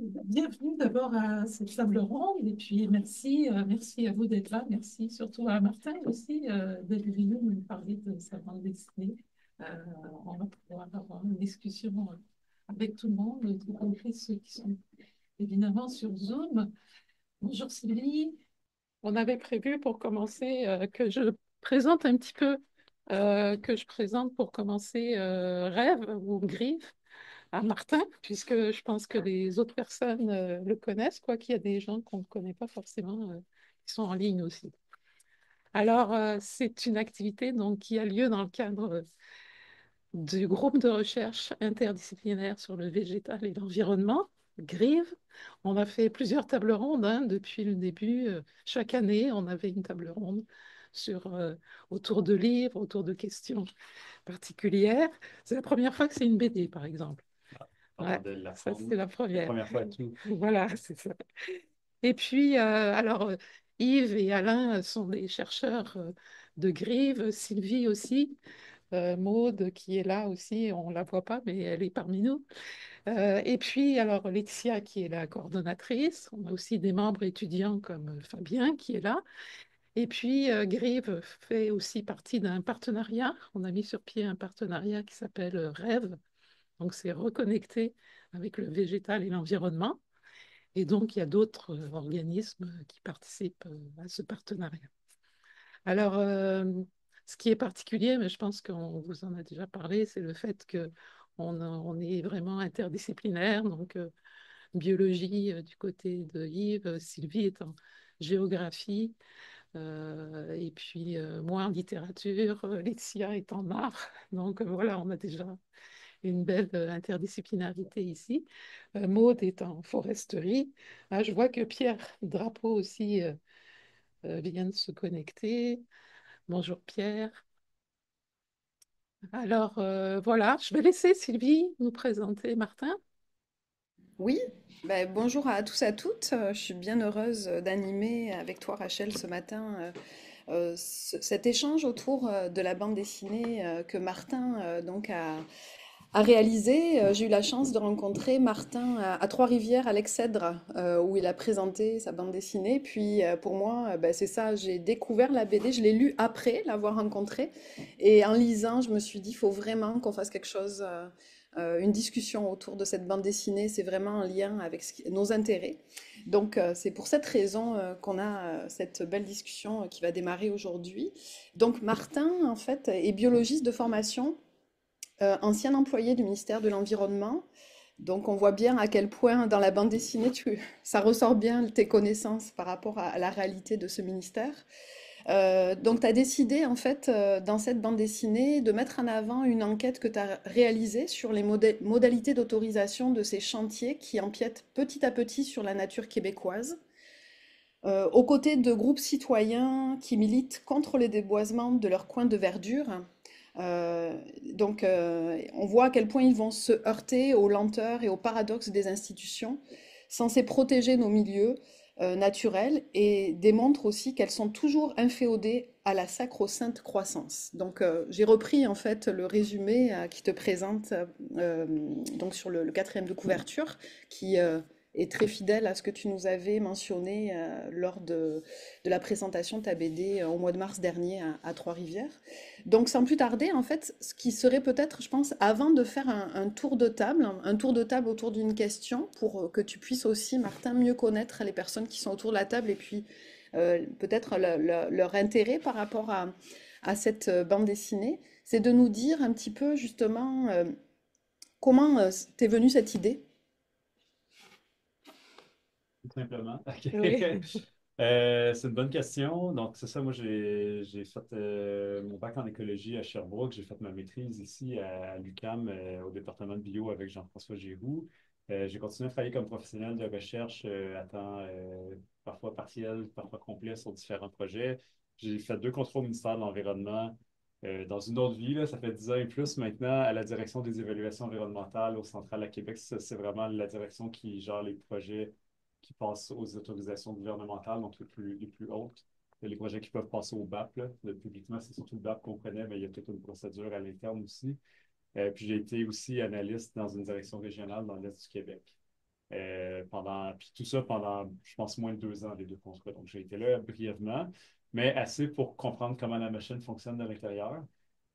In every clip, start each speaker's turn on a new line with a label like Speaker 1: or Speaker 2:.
Speaker 1: Bienvenue d'abord à cette table ronde et puis merci, merci à vous d'être là. Merci surtout à Martin aussi d'être venu nous parler de sa bande dessinée. Euh, on va pouvoir avoir une discussion avec tout le monde, y compris ceux qui sont évidemment sur Zoom. Bonjour Sylvie. On avait prévu pour commencer que je présente un petit peu, que je présente pour commencer Rêve ou Grive à Martin, puisque je pense que les autres personnes le connaissent, quoi qu'il y a des gens qu'on ne connaît pas forcément qui sont en ligne aussi. Alors, c'est une activité donc, qui a lieu dans le cadre du groupe de recherche interdisciplinaire sur le végétal et l'environnement, GRIVE. On a fait plusieurs tables rondes hein, depuis le début. Chaque année, on avait une table ronde sur, autour de livres, autour de questions particulières. C'est la première fois que c'est une BD, par exemple.
Speaker 2: Avant
Speaker 1: Ouais,
Speaker 2: de
Speaker 1: ça
Speaker 2: l'apprendre.
Speaker 1: c'est la
Speaker 2: La
Speaker 1: première.
Speaker 2: première fois et tout.
Speaker 1: Voilà, c'est ça. Et puis, Yves et Alain sont des chercheurs de Grive, Sylvie aussi, Maude qui est là aussi, on ne la voit pas, mais elle est parmi nous. Et puis, alors, Laetitia qui est la coordonnatrice, on a aussi des membres étudiants comme Fabien qui est là. Et puis, Grive fait aussi partie d'un partenariat. On a mis sur pied un partenariat qui s'appelle Rêve. Donc, c'est reconnecté avec le végétal et l'environnement. Et donc, il y a d'autres organismes qui participent à ce partenariat. Alors, ce qui est particulier, mais je pense qu'on vous en a déjà parlé, c'est le fait qu'on est vraiment interdisciplinaire. Donc, biologie du côté de Yves, Sylvie est en géographie, et puis moi en littérature, Laetitia est en art. Donc, voilà, on a déjà une belle interdisciplinarité ici. Maud est en foresterie. Ah, je vois que Pierre Drapeau aussi vient de se connecter. Bonjour Pierre. Alors voilà, je vais laisser Sylvie nous présenter Martin.
Speaker 3: Oui, bonjour à tous et à toutes. Je suis bien heureuse d'animer avec toi, Rachel, ce matin cet échange autour de la bande dessinée que Martin a réalisé. J'ai eu la chance de rencontrer Martin à Trois-Rivières, à l'Excèdre, où il a présenté sa bande dessinée. Puis pour moi, c'est ça, j'ai découvert la BD, je l'ai lu après l'avoir rencontré. Et en lisant, je me suis dit, il faut vraiment qu'on fasse quelque chose. Une discussion autour de cette bande dessinée, c'est vraiment en lien avec nos intérêts. Donc c'est pour cette raison qu'on a cette belle discussion qui va démarrer aujourd'hui. Donc Martin, en fait, est biologiste de formation, ancien employé du ministère de l'Environnement. Donc on voit bien à quel point dans la bande dessinée, ça ressort bien tes connaissances par rapport à la réalité de ce ministère. Donc tu as décidé en fait dans cette bande dessinée de mettre en avant une enquête que tu as réalisée sur les modalités d'autorisation de ces chantiers qui empiètent petit à petit sur la nature québécoise, aux côtés de groupes citoyens qui militent contre les déboisements de leurs coins de verdure. On voit à quel point ils vont se heurter aux lenteurs et aux paradoxes des institutions censées protéger nos milieux naturels et démontrent aussi qu'elles sont toujours inféodées à la sacro-sainte croissance. Donc, j'ai repris en fait le résumé qui te présente donc sur le quatrième de couverture qui est très fidèle à ce que tu nous avais mentionné lors de la présentation de ta BD au mois de mars dernier à Trois-Rivières. Donc, sans plus tarder, en fait, ce qui serait peut-être, je pense, avant de faire un tour de table autour d'une question, pour que tu puisses aussi, Martin, mieux connaître les personnes qui sont autour de la table et puis peut-être leur intérêt par rapport à cette bande dessinée, c'est de nous dire un petit peu justement comment t'es venue cette idée.
Speaker 2: Tout simplement. OK.
Speaker 1: Oui.
Speaker 2: C'est une bonne question. Donc, c'est ça, moi, j'ai fait mon bac en écologie à Sherbrooke. J'ai fait ma maîtrise ici à l'UQAM, au département de bio avec Jean-François Giroux. J'ai continué à travailler comme professionnel de recherche à temps parfois partiel, parfois complet sur différents projets. J'ai fait 2 contrôles au ministère de l'Environnement. Dans une autre vie, là, ça fait 10 ans et plus maintenant, à la direction des évaluations environnementales au Central à Québec. Ça, c'est vraiment la direction qui gère les projets qui passent aux autorisations gouvernementales, donc les plus hautes. Il y a les projets qui peuvent passer au BAP. Là. Publiquement, c'est surtout le BAP qu'on connaît, mais il y a toute une procédure à l'interne aussi. Puis j'ai été aussi analyste dans une direction régionale dans l'Est du Québec puis tout ça pendant, je pense, moins de 2 ans, les deux contrats. Donc, j'ai été là brièvement, mais assez pour comprendre comment la machine fonctionne de l'intérieur.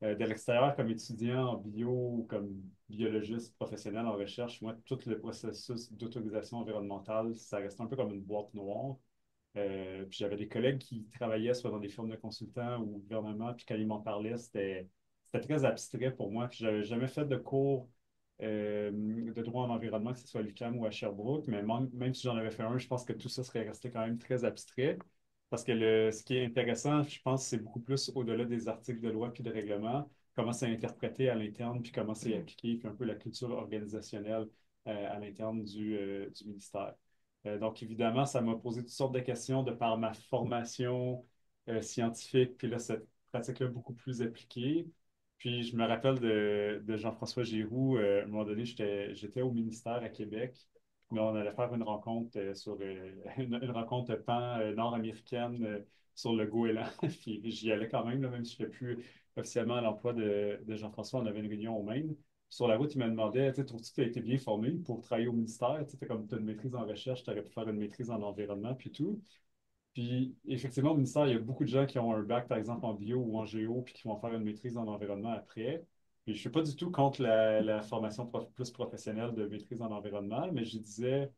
Speaker 2: De l'extérieur, comme étudiant en bio ou comme biologiste professionnel en recherche, moi, tout le processus d'autorisation environnementale, ça reste un peu comme une boîte noire. Puis j'avais des collègues qui travaillaient soit dans des firmes de consultants ou au gouvernement, puis quand ils m'en parlaient, c'était très abstrait pour moi. Puis j'avais jamais fait de cours de droit en environnement, que ce soit à l'UQAM ou à Sherbrooke, mais même si j'en avais fait un, je pense que tout ça serait resté quand même très abstrait. Parce que ce qui est intéressant, je pense, c'est beaucoup plus au-delà des articles de loi puis de règlement, comment c'est interprété à l'interne, puis comment c'est appliqué, puis un peu la culture organisationnelle à l'interne du ministère. Donc, évidemment, ça m'a posé toutes sortes de questions de par ma formation scientifique, puis là, cette pratique-là beaucoup plus appliquée. Puis, je me rappelle de Jean-François Giroux, à un moment donné, j'étais au ministère à Québec, mais on allait faire une rencontre une rencontre pan nord-américaine sur le goéland. Puis, j'y allais quand même, là, même si je n'étais plus officiellement à l'emploi de Jean-François, on avait une réunion au Maine. Sur la route, il me demandait, tu sais, trouves-tu que tu as été bien formé pour travailler au ministère? Tu sais, comme tu as une maîtrise en recherche, tu aurais pu faire une maîtrise en environnement, puis tout. Puis, effectivement, au ministère, il y a beaucoup de gens qui ont un bac, par exemple, en bio ou en géo, puis qui vont faire une maîtrise en environnement après. Puis, je ne suis pas du tout contre la formation plus professionnelle de maîtrise en environnement, mais je disais,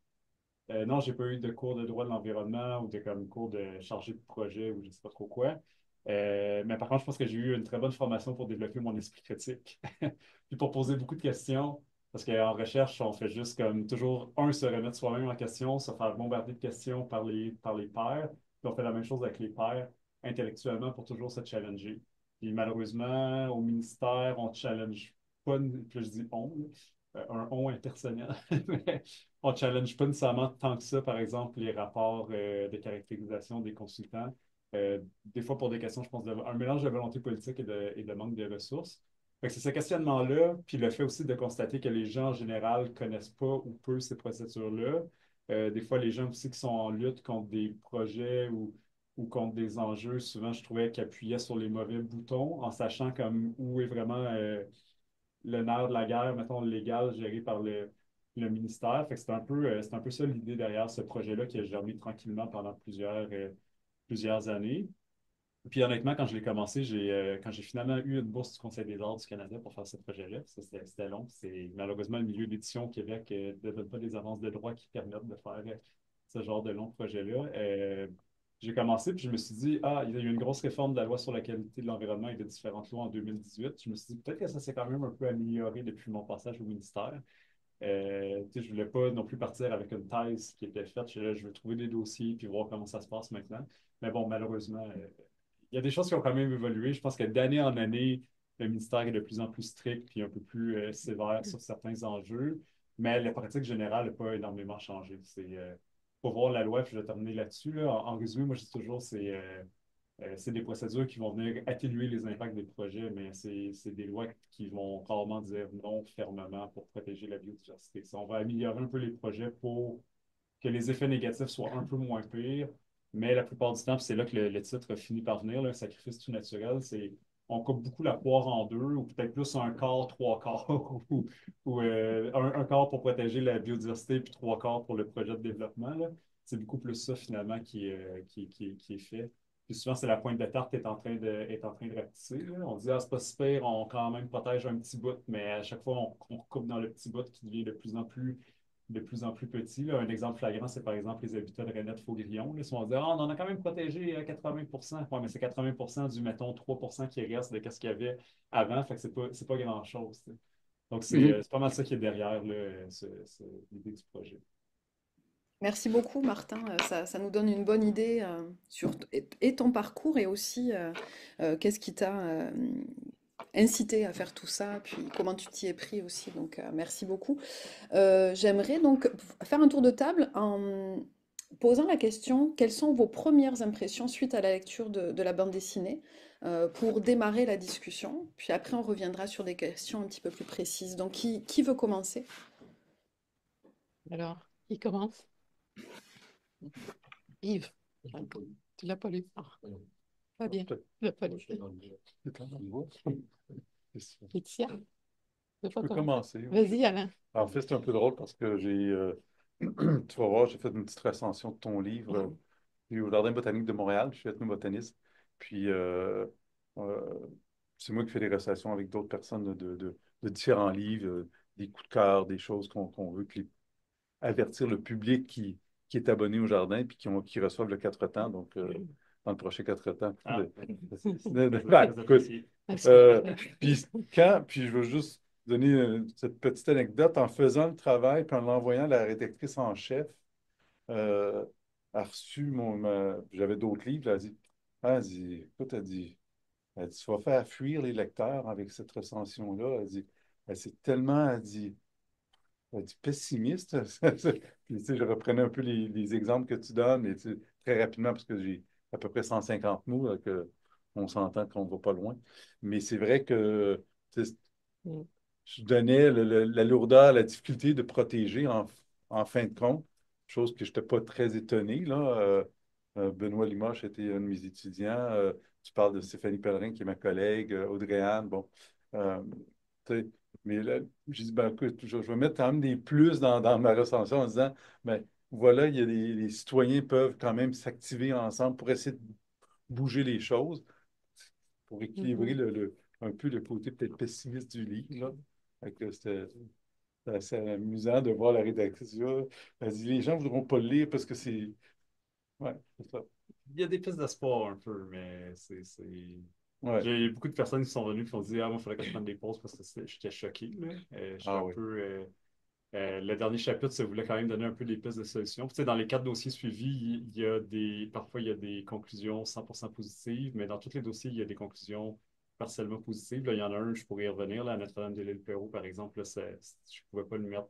Speaker 2: non, j'ai pas eu de cours de droit de l'environnement ou de comme cours de chargé de projet ou je ne sais pas trop quoi. Mais par contre, je pense que j'ai eu une très bonne formation pour développer mon esprit critique. Puis pour poser beaucoup de questions, parce qu'en recherche, on fait juste comme toujours, se remettre soi-même en question, se faire bombarder de questions par les pairs. Puis on fait la même chose avec les pairs intellectuellement pour toujours se challenger. Puis malheureusement, au ministère, on challenge pas, puis je dis on, un on impersonnel. On ne challenge pas nécessairement tant que ça, par exemple, les rapports de caractérisation des consultants. Des fois, pour des questions, je pense, un mélange de volonté politique et de manque de ressources. Fait que c'est ce questionnement-là, puis le fait aussi de constater que les gens en général connaissent pas ou peu ces procédures-là. Des fois, les gens aussi qui sont en lutte contre des projets ou contre des enjeux, souvent, je trouvais qu'ils appuyaient sur les mauvais boutons en sachant comme où est vraiment le nerf de la guerre, mettons, légal, géré par le ministère. Fait que c'est un peu ça l'idée derrière ce projet-là qui a germé tranquillement pendant plusieurs années. Puis honnêtement, quand je l'ai commencé, quand j'ai finalement eu une bourse du Conseil des arts du Canada pour faire ce projet-là, ça, c'était long. Malheureusement, le milieu de l'édition au Québec ne donne pas des avances de droit qui permettent de faire ce genre de long projet-là. J'ai commencé, puis je me suis dit, il y a eu une grosse réforme de la loi sur la qualité de l'environnement et de différentes lois en 2018. Je me suis dit, peut-être que ça s'est quand même un peu amélioré depuis mon passage au ministère. Tu sais, je ne voulais pas non plus partir avec une thèse qui était faite. Je veux trouver des dossiers puis voir comment ça se passe maintenant. Mais bon, malheureusement, il y a des choses qui ont quand même évolué. Je pense que d'année en année, le ministère est de plus en plus strict puis un peu plus sévère sur certains enjeux. Mais la pratique générale n'a pas énormément changé. Pour voir la loi, puis je vais terminer là-dessus. Là. En résumé, moi, je dis toujours, c'est des procédures qui vont venir atténuer les impacts des projets, mais c'est des lois qui vont rarement dire non fermement pour protéger la biodiversité. On va améliorer un peu les projets pour que les effets négatifs soient un peu moins pires, mais la plupart du temps, puis c'est là que le titre finit par venir, le sacrifice tout naturel, c'est on coupe beaucoup la poire en deux, ou peut-être plus un quart, trois quarts, ou un quart pour protéger la biodiversité, puis trois quarts pour le projet de développement. Là. C'est beaucoup plus ça, finalement, qui est fait. Puis souvent, c'est la pointe de tarte qui est en train de rapetisser. Là. On dit, c'est pas si pire, on quand même protège un petit bout, mais à chaque fois, on coupe dans le petit bout qui devient de plus en plus petit. Là. Un exemple flagrant, c'est par exemple les habitats de Renette-Faugrillon. Là, si on dit, on en a quand même protégé 80. Ouais, mais c'est 80 du, mettons, 3 qui reste de ce qu'il y avait avant. Fait que c'est pas grand-chose. Tu sais. Donc,
Speaker 4: Mhm.
Speaker 2: c'est pas mal ça qui est derrière là, l'idée du projet.
Speaker 3: Merci beaucoup, Martin. Ça nous donne une bonne idée sur et ton parcours et aussi qu'est-ce qui t'a incité à faire tout ça, puis comment tu t'y es pris aussi. Donc, merci beaucoup. J'aimerais donc faire un tour de table en posant la question, quelles sont vos premières impressions suite à la lecture de la bande dessinée pour démarrer la discussion. Puis après, on reviendra sur des questions un petit peu plus précises. Donc, qui veut commencer?
Speaker 1: Alors, qui commence? Yves. Tu l'as pas lu. Pas bien. Tu l'as pas lu. Laetitia, tu veux
Speaker 4: Je
Speaker 1: pas
Speaker 4: peux
Speaker 1: commencer?
Speaker 4: commencer.
Speaker 1: Vas-y, Alain.
Speaker 4: En fait, c'est un peu drôle parce que Tu vas voir, j'ai fait une petite recension de ton livre. Puis au Jardin botanique de Montréal, je suis ethnobotaniste. Puis euh, c'est moi qui fais des recensions avec d'autres personnes de différents livres, des coups de cœur, des choses qu'on veut avertir le public qui est abonné au jardin puis qui reçoivent le quatre temps. Donc, dans le prochain quatre temps.
Speaker 2: Ah,
Speaker 4: Ben,
Speaker 2: très
Speaker 4: écoute,
Speaker 2: apprécié.
Speaker 4: euh, puis je veux juste donner cette petite anecdote. En faisant le travail, puis en l'envoyant à la rédactrice en chef, euh, a reçu j'avais d'autres livres. Elle a dit, écoute, elle dit, tu vas faire fuir les lecteurs avec cette recension-là. C'est tellement, elle dit pessimiste. Puis, tu sais, je reprenais un peu les exemples que tu donnes, mais tu sais, très rapidement, parce que j'ai à peu près 150 mots, là, que on s'entend qu'on ne va pas loin. Mais c'est vrai que tu sais,
Speaker 1: Mm.
Speaker 4: je donnais la lourdeur, la difficulté de protéger en fin de compte, chose que je n'étais pas très étonné, là. Benoît Limoges était un de mes étudiants. Tu parles de Stéphanie Pellerin, qui est ma collègue, Audrey-Anne, bon. Euh, tu sais, mais là, j'ai dit, ben, écoute, je vais mettre quand même des plus dans ma recension en disant, ben, voilà, les citoyens peuvent quand même s'activer ensemble pour essayer de bouger les choses, pour équilibrer
Speaker 1: Mhm.
Speaker 4: un peu le côté peut-être pessimiste du livre, là. Fait que c'était assez amusant de voir la rédactrice. Là. Elle dit, les gens ne voudront pas le lire parce que c'est... Ouais, c'est ça.
Speaker 2: Il y a des pistes d'espoir un peu, mais
Speaker 4: Ouais.
Speaker 2: J'ai beaucoup de personnes qui sont venues qui ont dit ah, moi, il faudrait que je prenne des pauses parce que j'étais choqué. Là. J'étais
Speaker 4: Ah
Speaker 2: un
Speaker 4: oui.
Speaker 2: peu. Le dernier chapitre, ça voulait quand même donner un peu des pistes de solutions. Puis, tu sais, dans les quatre dossiers suivis, parfois, il y a des conclusions 100% positives, mais dans tous les dossiers, il y a des conclusions partiellement positives. Là, il y en a un, je pourrais y revenir, là, à Notre-Dame-de-l'Île-Perrot, par exemple. Là, je ne pouvais pas le mettre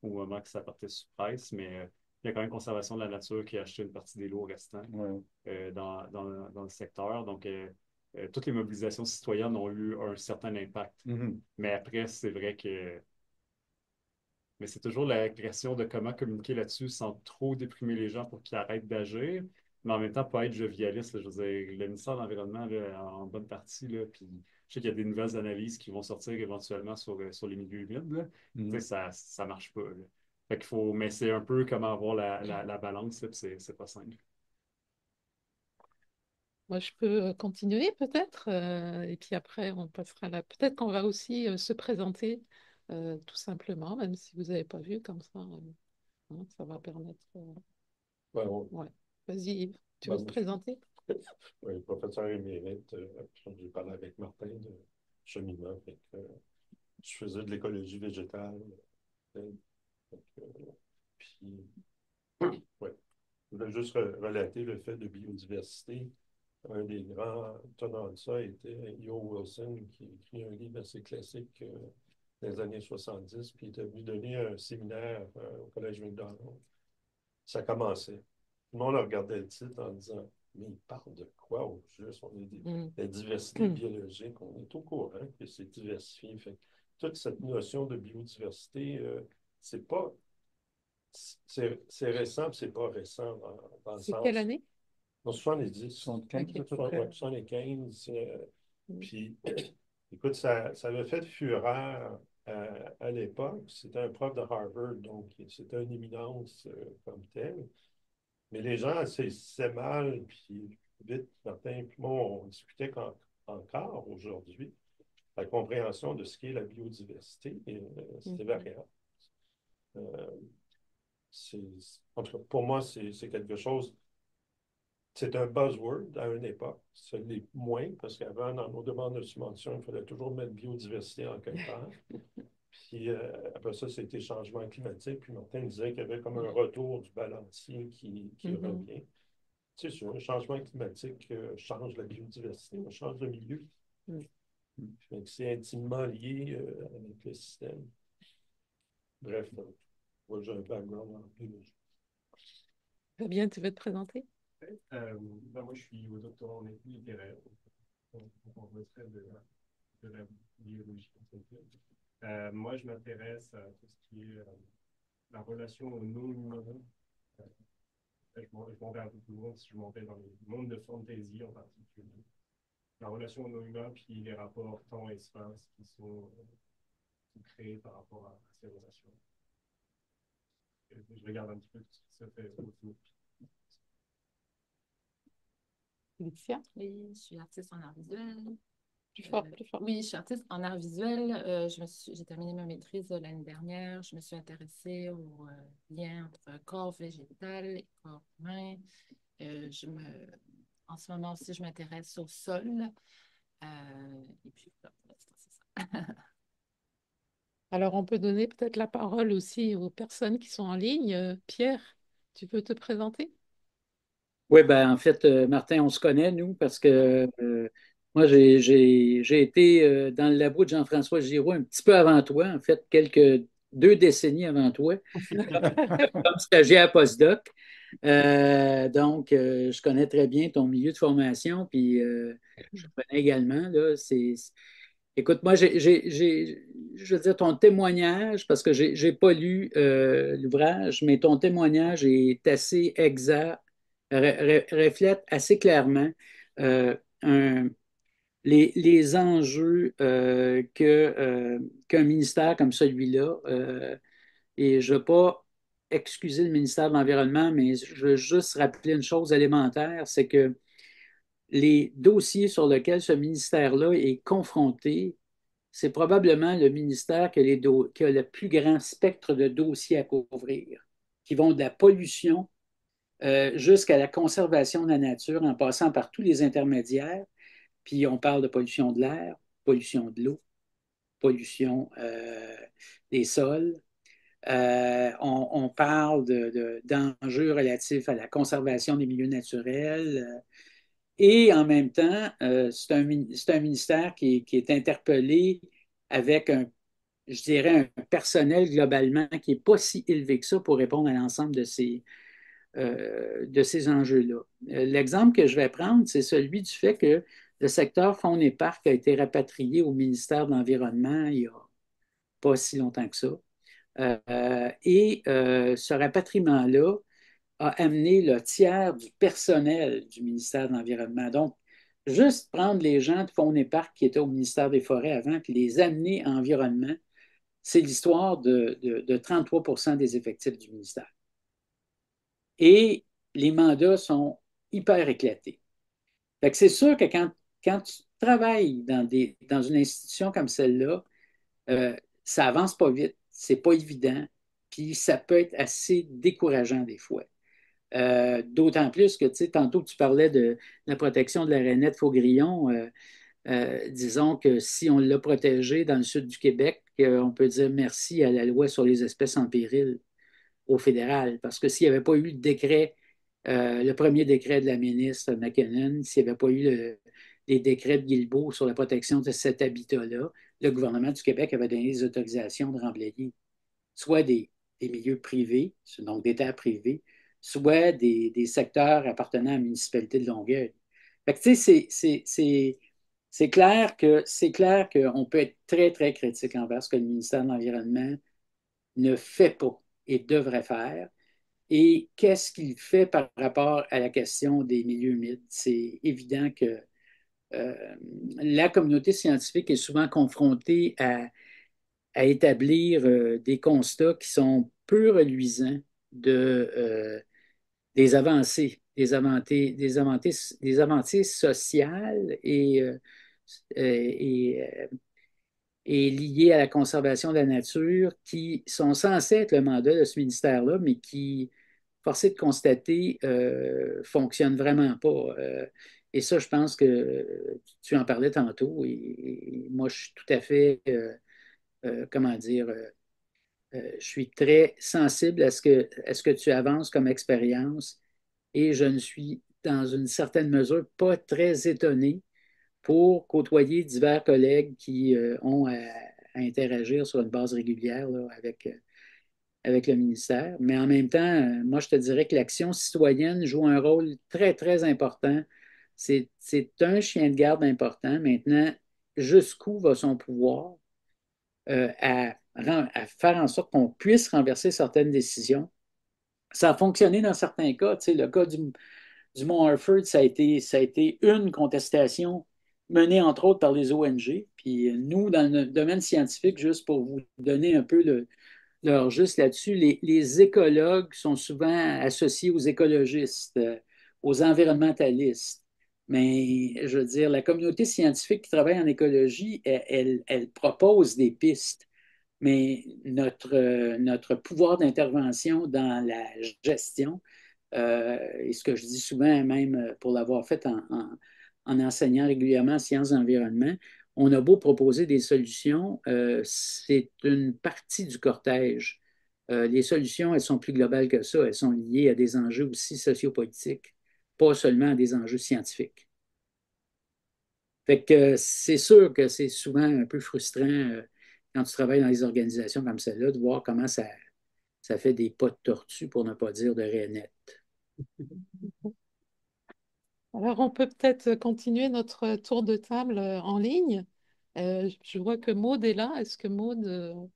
Speaker 2: au moment que ça partait sous presse, mais il y a quand même Conservation de la nature qui a acheté une partie des lots restants
Speaker 4: Ouais.
Speaker 2: dans le secteur. Donc, toutes les mobilisations citoyennes ont eu un certain impact.
Speaker 4: Mhm.
Speaker 2: Mais après, c'est vrai que mais c'est toujours la question de comment communiquer là-dessus sans trop déprimer les gens pour qu'ils arrêtent d'agir, mais en même temps pas être jovialiste. Là. Je veux dire, le ministère de l'Environnement, là, en bonne partie, là, puis je sais qu'il y a des nouvelles analyses qui vont sortir éventuellement sur les milieux humides. Là. Tu sais,
Speaker 4: Mhm.
Speaker 2: ça marche pas. Là. Fait qu'il faut, mais c'est un peu comment avoir la balance, là, puis c'est pas simple.
Speaker 1: Moi, je peux continuer peut-être, et puis après, on passera là. Peut-être qu'on va aussi se présenter tout simplement, même si vous n'avez pas vu comme ça. Hein, ça va permettre.
Speaker 5: Ben, on-
Speaker 1: Ouais. Vas-y, Yves, tu veux
Speaker 5: ben,
Speaker 1: te
Speaker 5: moi,
Speaker 1: présenter?
Speaker 5: oui, professeur émérite, j'ai parlé avec Martin de cheminement. Fait que, je faisais de l'écologie végétale. Fait que, puis, ouais. Je voulais juste relater le fait de biodiversité. Un des grands tenants de ça était E.O. Wilson, qui a écrit un livre assez classique dans les années 70, puis il était venu donner un séminaire au Collège McDonald. Ça commençait. Tout le monde regardait le titre en disant, mais il parle de quoi au juste? On est
Speaker 1: Mm.
Speaker 5: la diversité biologique, on est au courant que c'est diversifié. Fait que toute cette notion de biodiversité, c'est pas, c'est récent, puis c'est pas récent dans le
Speaker 1: C'est quelle
Speaker 5: sens.
Speaker 1: année?
Speaker 5: En 70,
Speaker 4: 75
Speaker 1: Ok.
Speaker 4: à peu près.
Speaker 5: ouais, 75,
Speaker 1: Mm.
Speaker 5: puis écoute, ça avait fait fureur à l'époque. C'était un prof de Harvard, donc c'était une éminence comme tel. Mais les gens c'est mal, puis vite, Martin puis moi, on discutait encore aujourd'hui la compréhension de ce qu'est la biodiversité, et c'est
Speaker 1: Mhm.
Speaker 5: variable. Euh, en tout cas, pour moi, c'est quelque chose, c'est un buzzword à une époque. Ce l'est moins, parce qu'avant, dans nos demandes de subvention, il fallait toujours mettre biodiversité en quelque part. Puis après ça, c'était changement climatique. Puis Martin disait qu'il y avait comme un retour du balancier qui
Speaker 1: Mhm.
Speaker 5: revient. C'est sûr, le changement climatique change la biodiversité, on change le milieu.
Speaker 1: Mm.
Speaker 5: Fait que c'est intimement lié avec le système. Bref, moi j'ai un background en biologie.
Speaker 1: Fabien, tu veux te présenter?
Speaker 6: Moi, je suis au doctorat en études littéraires, donc on retrait de la biologie. Moi, je m'intéresse à tout ce qui est la relation aux non-humains. Euh, je m'en vais un peu plus loin si je m'en vais dans le monde de fantasy en particulier. La relation aux non-humains, puis les rapports temps-espace qui sont créés par rapport à ces relations. je regarde un petit peu tout ce qui se fait autour.
Speaker 1: Laetitia,
Speaker 7: Oui, je suis artiste en art visuel.
Speaker 1: plus fort, plus fort.
Speaker 7: Oui, je suis artiste en art visuel. J'ai terminé ma maîtrise l'année dernière. Je me suis intéressée au lien entre corps végétal et corps humain. En ce moment aussi, je m'intéresse au sol. Et puis, voilà, pour l'instant, c'est ça.
Speaker 1: Alors, on peut donner peut-être la parole aussi aux personnes qui sont en ligne. Pierre, tu peux te présenter?
Speaker 8: Oui, ben en fait, Martin, on se connaît, nous, parce que moi, j'ai été dans le labo de Jean-François Giraud un petit peu avant toi, en fait, quelques 2 décennies avant toi, comme stagiaire postdoc. Donc, je connais très bien ton milieu de formation, puis je connais également, là, écoute, moi, je veux dire, ton témoignage, parce que j'ai pas lu l'ouvrage, mais ton témoignage est assez exact, reflète assez clairement euh, un- les enjeux qu'un ministère comme celui-là, et je ne veux pas excuser le ministère de l'Environnement, mais je veux juste rappeler une chose élémentaire, c'est que les dossiers sur lesquels ce ministère-là est confronté, c'est probablement le ministère qui a le plus grand spectre de dossiers à couvrir, qui vont de la pollution jusqu'à la conservation de la nature, en passant par tous les intermédiaires. Puis on parle de pollution de l'air, pollution de l'eau, pollution des sols. On parle d'enjeux relatifs à la conservation des milieux naturels. Et en même temps, c'est un ministère qui est interpellé avec je dirais, un personnel globalement qui n'est pas si élevé que ça pour répondre à l'ensemble de ces enjeux-là. L'exemple que je vais prendre, c'est celui du fait que le secteur Faune et Parc a été rapatrié au ministère de l'Environnement il n'y a pas si longtemps que ça. Ce rapatriement-là a amené le tiers du personnel du ministère de l'Environnement. Donc, juste prendre les gens de Faune et Parc qui étaient au ministère des Forêts avant, puis les amener en environnement, c'est l'histoire de 33 des effectifs du ministère. Et les mandats sont hyper éclatés. Fait que c'est sûr que quand tu travailles dans une institution comme celle-là, ça avance pas vite, c'est pas évident, puis ça peut être assez décourageant des fois. D'autant plus que, tu sais, tantôt tu parlais de la protection de la rainette Faugrillon. Disons que si on l'a protégée dans le sud du Québec, on peut dire merci à la loi sur les espèces en péril au fédéral. Parce que s'il n'y avait pas eu le décret, le premier décret de la ministre McKinnon, s'il n'y avait pas eu les décrets de Guilbeault sur la protection de cet habitat-là, le gouvernement du Québec avait donné des autorisations de remblayer soit des milieux privés, donc des terres privées, soit des secteurs appartenant à la municipalité de Longueuil. Fait que, tu sais, c'est clair qu'on peut être très, très critique envers ce que le ministère de l'Environnement ne fait pas et devrait faire. Et qu'est-ce qu'il fait par rapport à la question des milieux humides? C'est évident que la communauté scientifique est souvent confrontée à établir des constats qui sont peu reluisants des avancées, des avancées sociales et et liées à la conservation de la nature qui sont censées être le mandat de ce ministère-là, mais qui, forcé de constater, fonctionnent vraiment pas. Et ça, je pense que tu en parlais tantôt, et moi, je suis tout à fait, comment dire, je suis très sensible à ce que tu avances comme expérience et je ne suis, dans une certaine mesure, pas très étonné pour côtoyer divers collègues qui ont à interagir sur une base régulière là, avec le ministère. Mais en même temps, moi, je te dirais que l'action citoyenne joue un rôle très, très important. C'est un chien de garde important. Maintenant, jusqu'où va son pouvoir à faire en sorte qu'on puisse renverser certaines décisions? Ça a fonctionné dans certains cas. Tu sais, le cas du Mont Harford, ça a été une contestation menée entre autres par les ONG. Puis nous, dans le domaine scientifique, juste pour vous donner un peu Alors, juste là-dessus, les écologues sont souvent associés aux écologistes, aux environnementalistes. Mais je veux dire, la communauté scientifique qui travaille en écologie, elle propose des pistes. Mais notre pouvoir d'intervention dans la gestion, et ce que je dis souvent, même pour l'avoir fait en enseignant régulièrement en sciences de l'environnement, on a beau proposer des solutions, c'est une partie du cortège. Les solutions, elles sont plus globales que ça. Elles sont liées à des enjeux aussi sociopolitiques, pas seulement à des enjeux scientifiques. Fait que c'est sûr que c'est souvent un peu frustrant quand tu travailles dans des organisations comme celle-là de voir comment ça fait des pas de tortue, pour ne pas dire de rainettes.
Speaker 1: Alors, on peut peut-être continuer notre tour de table en ligne. Je vois que Maud est là. Est-ce que Maud,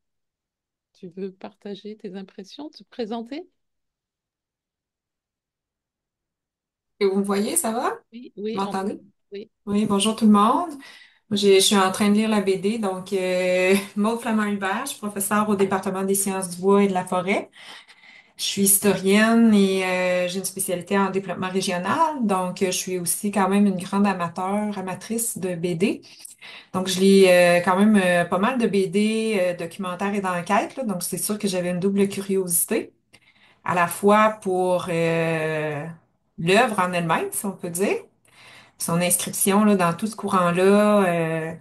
Speaker 1: tu veux partager tes impressions, te présenter?
Speaker 9: Et vous me voyez, ça va?
Speaker 1: Oui,
Speaker 9: Vous
Speaker 1: oui, on peut.
Speaker 9: m'entendez?
Speaker 1: Oui,
Speaker 9: Oui, bonjour tout le monde. Je suis en train de lire la BD, donc Maud Flamand-Hubert, je suis professeure au département des sciences du bois et de la forêt. Je suis historienne et j'ai une spécialité en développement régional, donc je suis aussi quand même une grande amatrice de BD. Donc je lis quand même pas mal de BD, documentaires et d'enquêtes, là, donc c'est sûr que j'avais une double curiosité, à la fois pour l'œuvre en elle-même, si on peut dire son inscription là, dans tout ce courant-là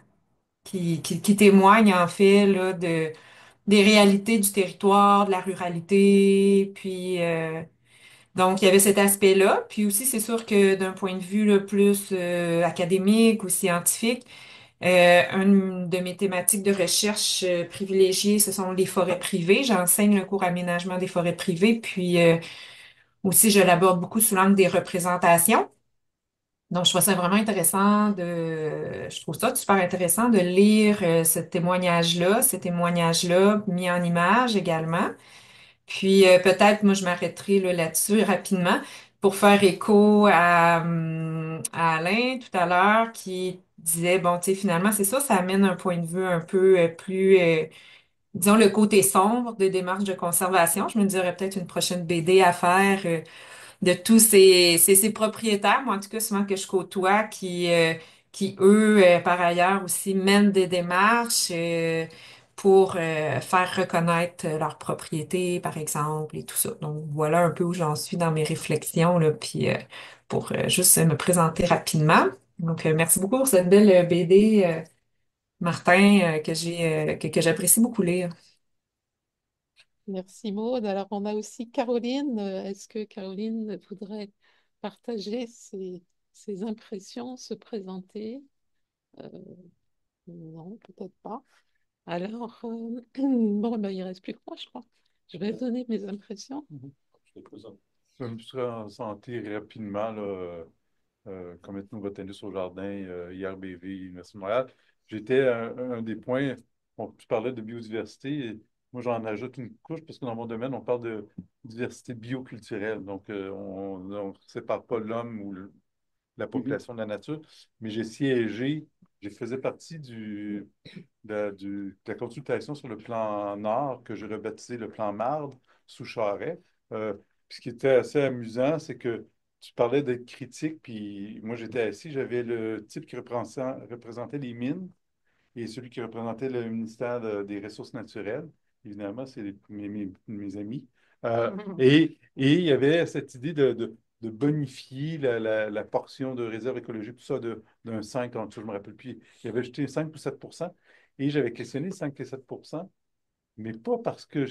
Speaker 9: qui témoigne en fait là, des réalités du territoire, de la ruralité, puis donc il y avait cet aspect-là. Puis aussi, c'est sûr que d'un point de vue là, plus académique ou scientifique, une de mes thématiques de recherche privilégiées, ce sont les forêts privées. J'enseigne le cours aménagement des forêts privées, puis aussi je l'aborde beaucoup sous l'angle des représentations. Donc, je trouve ça vraiment intéressant je trouve ça super intéressant de lire ce témoignage-là, ces témoignages-là mis en image également. Puis peut-être, moi, je m'arrêterai là, là-dessus rapidement pour faire écho à Alain tout à l'heure qui disait, bon, tu sais, finalement, c'est ça, ça amène un point de vue un peu plus, disons, le côté sombre des démarches de conservation. Je me dirais peut-être une prochaine BD à faire. De tous ces propriétaires, moi en tout cas souvent que je côtoie, qui eux, par ailleurs aussi mènent des démarches pour faire reconnaître leurs propriétés, par exemple, et tout ça. Donc voilà un peu où j'en suis dans mes réflexions, là, puis pour juste me présenter rapidement. Donc merci beaucoup pour cette belle BD, Martin, que j'apprécie beaucoup lire.
Speaker 1: merci Maud. Alors, on a aussi Caroline. Est-ce que Caroline voudrait partager ses impressions, se présenter? Euh, non, peut-être pas. Alors, bon, ben, il reste plus que moi, je crois. Je vais donner mes impressions.
Speaker 5: Je te présente.
Speaker 4: Je me suis ressenti rapidement là, comme ethnobotaniste au jardin, IRBV, Université de Montréal. J'étais un des points, tu parlais de biodiversité, et moi j'en ajoute une couche parce que dans mon domaine, on parle de diversité bioculturelle. Donc, on ne sépare pas l'homme ou la
Speaker 8: Mhm.
Speaker 4: population de la nature, mais j'ai siégé, je faisais partie de la consultation sur le plan Nord, que j'ai rebaptisé le plan Marde, sous Charest. Euh, Puis ce qui était assez amusant, c'est que tu parlais d'être critique, puis moi j'étais assis, j'avais le type qui représentait les mines et celui qui représentait le ministère des Ressources naturelles. Évidemment, c'est mes amis. Et il y avait cette idée de bonifier la portion de réserve écologique, tout ça d'un 5, en tout, je ne me rappelle plus. Il avait jeté 5 ou 7. Et j'avais questionné 5 et 7, mais pas parce que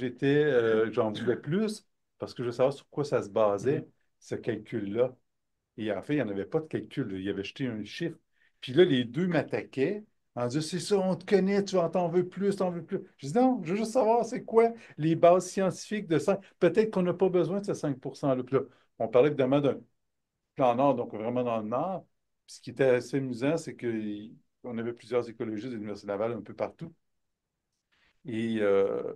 Speaker 4: j'en voulais plus, parce que je veux savoir sur quoi ça se basait, ce calcul-là. Et en fait, il n'y en avait pas de calcul, là. Il avait jeté un chiffre. Puis là, les deux m'attaquaient en disant, c'est ça, on te connaît, t'en veux plus, t'en veux plus. Je dis, non, je veux juste savoir c'est quoi les bases scientifiques de ça. Peut-être qu'on n'a pas besoin de ces 5%-là. Puis là, on parlait évidemment d'un plan Nord, donc vraiment dans le Nord. Puis ce qui était assez amusant, c'est qu'on avait plusieurs écologistes de l'Université Laval un peu partout. Et, euh,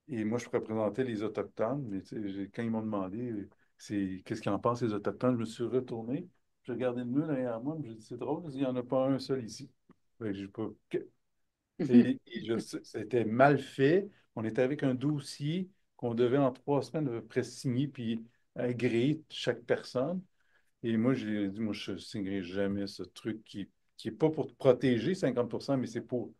Speaker 4: et moi, je représentais les Autochtones. Mais, tu sais, quand ils m'ont demandé qu'est-ce qu'ils en pensent, les Autochtones, je me suis retourné. J'ai regardé le mur derrière moi, j'ai dit, c'est drôle, il n'y en a pas un seul ici. Fait que j'ai pas... C'était mal fait On était avec un dossier qu'on devait en 3 semaines à peu près signer puis agréer chaque personne. Et moi, j'ai dit, moi, je ne signerai jamais ce truc qui est pas pour te protéger 50%, mais c'est pour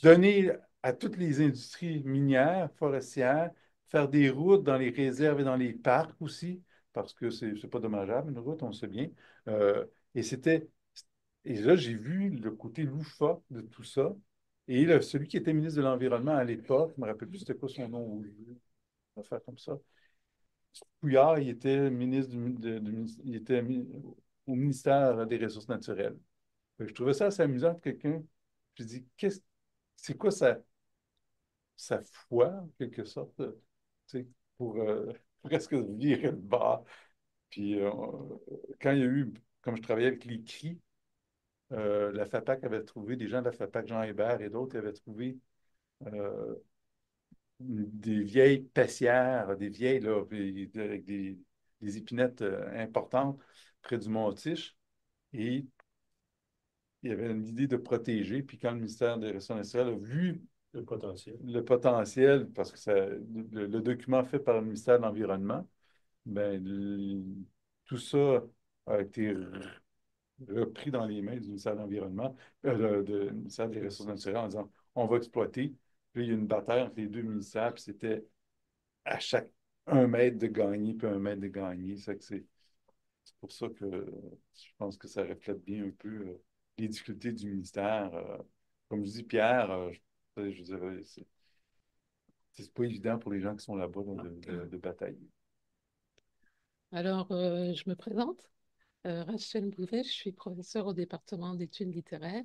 Speaker 4: donner à toutes les industries minières, forestières, faire des routes dans les réserves et dans les parcs aussi, parce que c'est pas dommageable, une route, on le sait bien. Euh, et c'était, et là, j'ai vu le côté loufoque de tout ça. Et celui qui était ministre de l'Environnement à l'époque, je ne me rappelle plus c'était quoi son nom, une affaire comme ça. Couillard, il était ministre il était au ministère des Ressources naturelles. Fait que je trouvais ça assez amusant de quelqu'un. Je dis, c'est quoi sa foi, en quelque sorte, tu sais, pour presque virer le bas. Puis quand il y a eu, comme je travaillais avec les cris, la FAPAC avait trouvé, des gens de la FAPAC, Jean Hébert et d'autres, avaient trouvé euh, des vieilles paissières, des vieilles, là, avec des épinettes importantes près du Mont-Tiche. Et il y avait une idée de protéger. Puis quand le ministère des Ressources naturelles a vu le potentiel, parce que le document fait par le ministère de l'Environnement, ben, tout ça a été repris dans les mains du ministère de l'Environnement, du ministère des Ressources naturelles en disant on va exploiter. Puis il y a une bataille entre les deux ministères, puis c'était à chaque 1 mètre de gagner, puis 1 mètre de gagner. C'est pour ça que je pense que ça reflète bien un peu les difficultés du ministère. Comme je dis, Pierre, je dirais, c'est pas évident pour les gens qui sont là-bas de batailler.
Speaker 1: Alors, je me présente. Rachel Bouvet, je suis professeure au département d'études littéraires.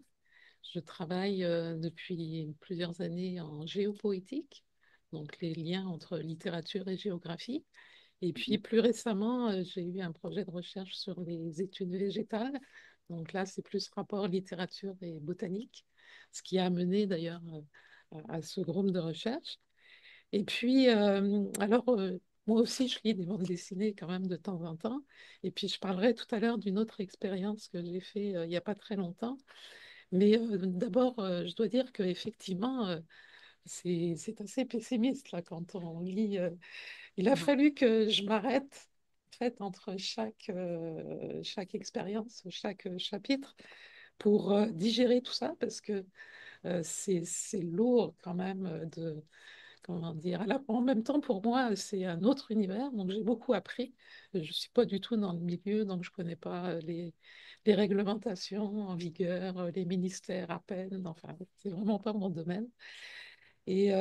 Speaker 1: Je travaille depuis plusieurs années en géopoétique, donc les liens entre littérature et géographie. Et puis plus récemment, j'ai eu un projet de recherche sur les études végétales. Donc là, c'est plus rapport littérature et botanique, ce qui a amené d'ailleurs à ce groupe de recherche. Et puis, moi aussi, je lis des bandes dessinées quand même de temps en temps. Et puis, je parlerai tout à l'heure d'une autre expérience que j'ai fait il n'y a pas très longtemps. Mais d'abord, je dois dire qu'effectivement, c'est assez pessimiste là, quand on lit. Il a fallu que je m'arrête en fait, entre chaque expérience, chaque chapitre, pour digérer tout ça, parce que c'est lourd quand même comment dire, en même temps, pour moi, c'est un autre univers, donc j'ai beaucoup appris. Je ne suis pas du tout dans le milieu, donc je ne connais pas les réglementations en vigueur, les ministères à peine, enfin, c'est vraiment pas mon domaine. Et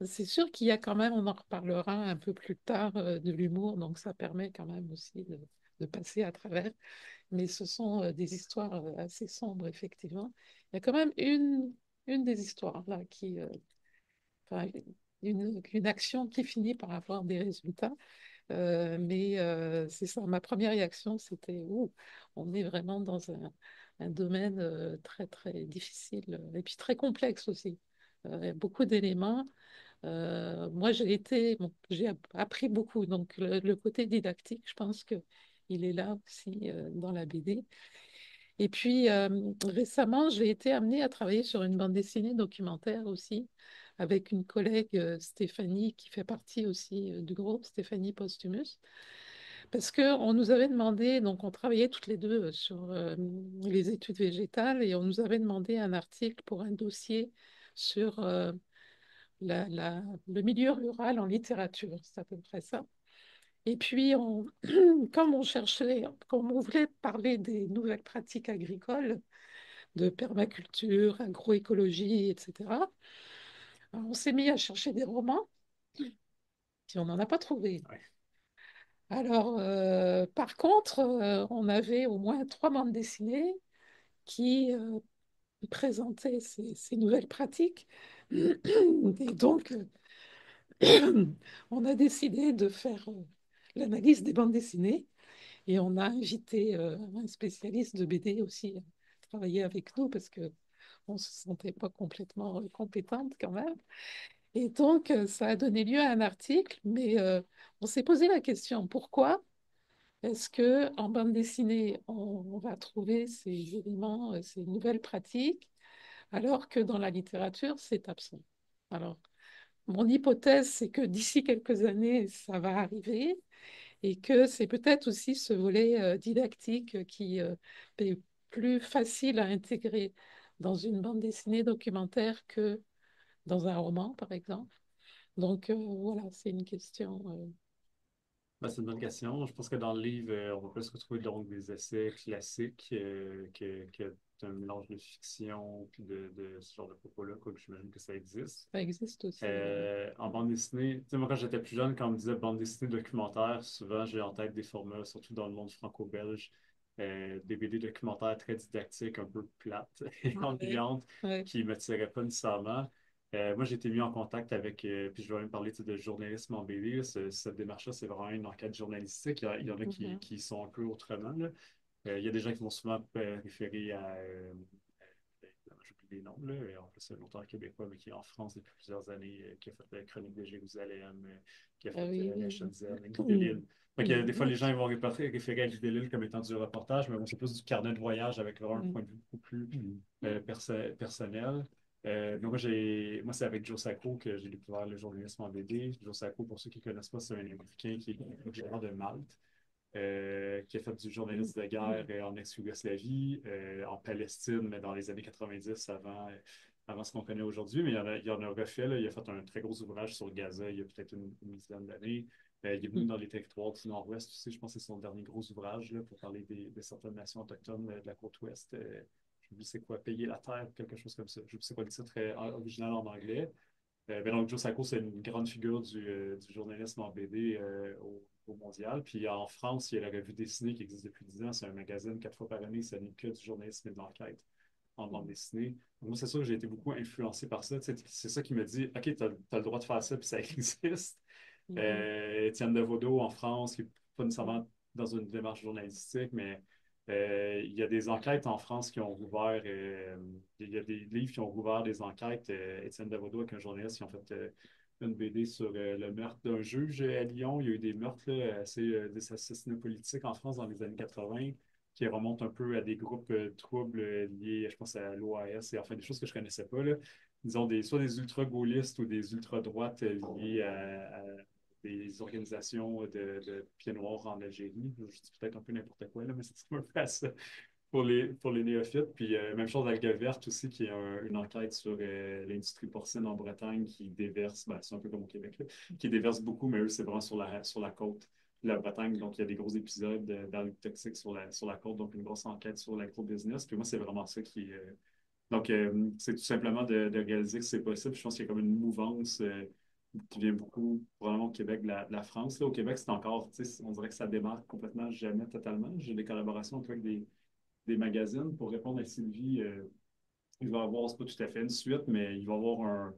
Speaker 1: c'est sûr qu'il y a quand même, on en reparlera un peu plus tard, de l'humour, donc ça permet quand même aussi de passer à travers. Mais ce sont des histoires assez sombres, effectivement. Il y a quand même une des histoires là enfin, une action qui finit par avoir des résultats. Mais c'est ça, ma première réaction, c'était, ouh, on est vraiment dans un domaine très, très difficile et puis très complexe aussi. Il y a beaucoup d'éléments. Moi, bon, j'ai appris beaucoup, donc le côté didactique, je pense que il est là aussi dans la BD. Et puis récemment, j'ai été amenée à travailler sur une bande dessinée documentaire aussi, avec une collègue Stéphanie, qui fait partie aussi du groupe, Stéphanie Postumus, parce qu'on nous avait demandé, donc on travaillait toutes les deux sur les études végétales, et on nous avait demandé un article pour un dossier sur le milieu rural en littérature, c'est à peu près ça. Et puis, comme on cherchait, comme on voulait parler des nouvelles pratiques agricoles, de permaculture, agroécologie, etc., alors, on s'est mis à chercher des romans, puis on n'en a pas trouvé.
Speaker 2: Ouais.
Speaker 1: Alors, par contre, on avait au moins 3 bandes dessinées qui présentaient ces nouvelles pratiques. Et donc, on a décidé de faire l'analyse des bandes dessinées et on a invité un spécialiste de BD aussi à travailler avec nous parce que on se sentait pas complètement compétente quand même. Et donc, ça a donné lieu à un article, mais on s'est posé la question, pourquoi est-ce que en bande dessinée, on va trouver ces éléments, ces nouvelles pratiques, alors que dans la littérature, c'est absent? Alors, mon hypothèse, c'est que d'ici quelques années, ça va arriver et que c'est peut-être aussi ce volet didactique qui est plus facile à intégrer dans une bande dessinée documentaire que dans un roman, par exemple. Donc voilà, c'est une question.
Speaker 2: Ben, c'est une bonne question. Je pense que dans le livre, on va plus retrouver donc des essais classiques que un mélange de fiction puis de ce genre de propos-là, quoi, que j'imagine que ça existe.
Speaker 1: Ça existe aussi. Oui.
Speaker 2: En bande dessinée, tu sais, moi quand j'étais plus jeune, quand on me disait bande dessinée documentaire, souvent j'ai en tête des formats, surtout dans le monde franco-belge, des BD documentaires très didactiques, un peu plates et
Speaker 1: Ouais.
Speaker 2: ennuyantes,
Speaker 1: Ouais.
Speaker 2: qui ne me tiraient pas nécessairement. Moi, j'ai été mis en contact avec, puis je vais même parler tu sais, de journalisme en BD. Là. Cette démarche-là, c'est vraiment une enquête journalistique. Il y en a
Speaker 1: Mhm.
Speaker 2: qui sont un peu autrement. Là. Il y a des gens qui vont souvent référer à. J'oublie les noms, là. En plus, c'est un auteur québécois, mais qui est en France depuis plusieurs années, qui a fait la Chronique de Jérusalem, qui a
Speaker 1: Ah
Speaker 2: fait
Speaker 1: oui,
Speaker 2: La
Speaker 1: oui.
Speaker 2: Chenzel, Guy
Speaker 1: Oui.
Speaker 2: Delisle. Fait que, des fois, les gens
Speaker 1: Oui.
Speaker 2: ils vont référer à Guy Delisle comme étant du reportage, mais bon, c'est plus du carnet de voyage avec vraiment un point de vue beaucoup plus personnel. Donc moi, c'est avec Joe Sacco que j'ai découvert le journalisme en BD. Joe Sacco, pour ceux qui ne connaissent pas, c'est un Américain qui est originaire de Malte, qui a fait du journalisme de guerre en ex-Yougoslavie, en Palestine, mais dans les années 90, avant ce qu'on connaît aujourd'hui. Mais il en a refait. Là, il a fait un très gros ouvrage sur Gaza il y a peut-être une dizaine d'années. Il est venu dans les territoires du Nord-Ouest aussi. Je pense que c'est son dernier gros ouvrage là, pour parler de certaines nations autochtones de la côte Ouest. Je ne sais c'est quoi, Payer la terre, quelque chose comme ça. Je ne sais pas le titre original en anglais. Ben donc, Joe Sacco, c'est une grande figure du journalisme en BD au mondial. Puis en France, il y a la Revue Dessinée qui existe depuis 10 ans. C'est un magazine 4 fois par année. Ça n'est que du journalisme et de l'enquête en bande dessinée. Donc, moi, c'est sûr que j'ai été beaucoup influencé par ça. Tu sais, c'est ça qui me dit, OK, tu as le droit de faire ça, puis ça existe.
Speaker 1: Mhm.
Speaker 2: Étienne Devodo en France, qui n'est pas nécessairement dans une démarche journalistique, mais il y a des enquêtes en France qui ont rouvert, il y a des livres qui ont rouvert des enquêtes. Étienne Devodo avec un journaliste qui ont fait une BD sur le meurtre d'un juge à Lyon. Il y a eu des meurtres, là, des assassinats politiques en France dans les années 80 qui remontent un peu à des groupes troubles liés, je pense, à l'OAS et enfin des choses que je ne connaissais pas. Là. Disons, soit des ultra-gaullistes ou des ultra-droites liés à des organisations de pieds noirs en Algérie. Je dis peut-être un peu n'importe quoi, là, mais c'est un peu à ça pour les néophytes. Puis même chose avec Algue Verte aussi, qui est une enquête sur l'industrie porcine en Bretagne qui déverse, ben, c'est un peu comme au Québec, là, qui déverse beaucoup, mais eux, c'est vraiment sur la côte de la Bretagne. Donc, il y a des gros épisodes d'algues toxiques sur la côte, donc une grosse enquête sur l'agro-business. Puis moi, c'est vraiment ça qui... donc, c'est tout simplement de réaliser que c'est possible. Je pense qu'il y a comme une mouvance qui vient beaucoup, probablement au Québec, de la France. Là, au Québec, c'est encore, on dirait que ça démarre complètement jamais totalement. J'ai des collaborations un peu avec des magazines. Pour répondre à Sylvie, il va y avoir, c'est pas tout à fait une suite, mais il va y avoir un.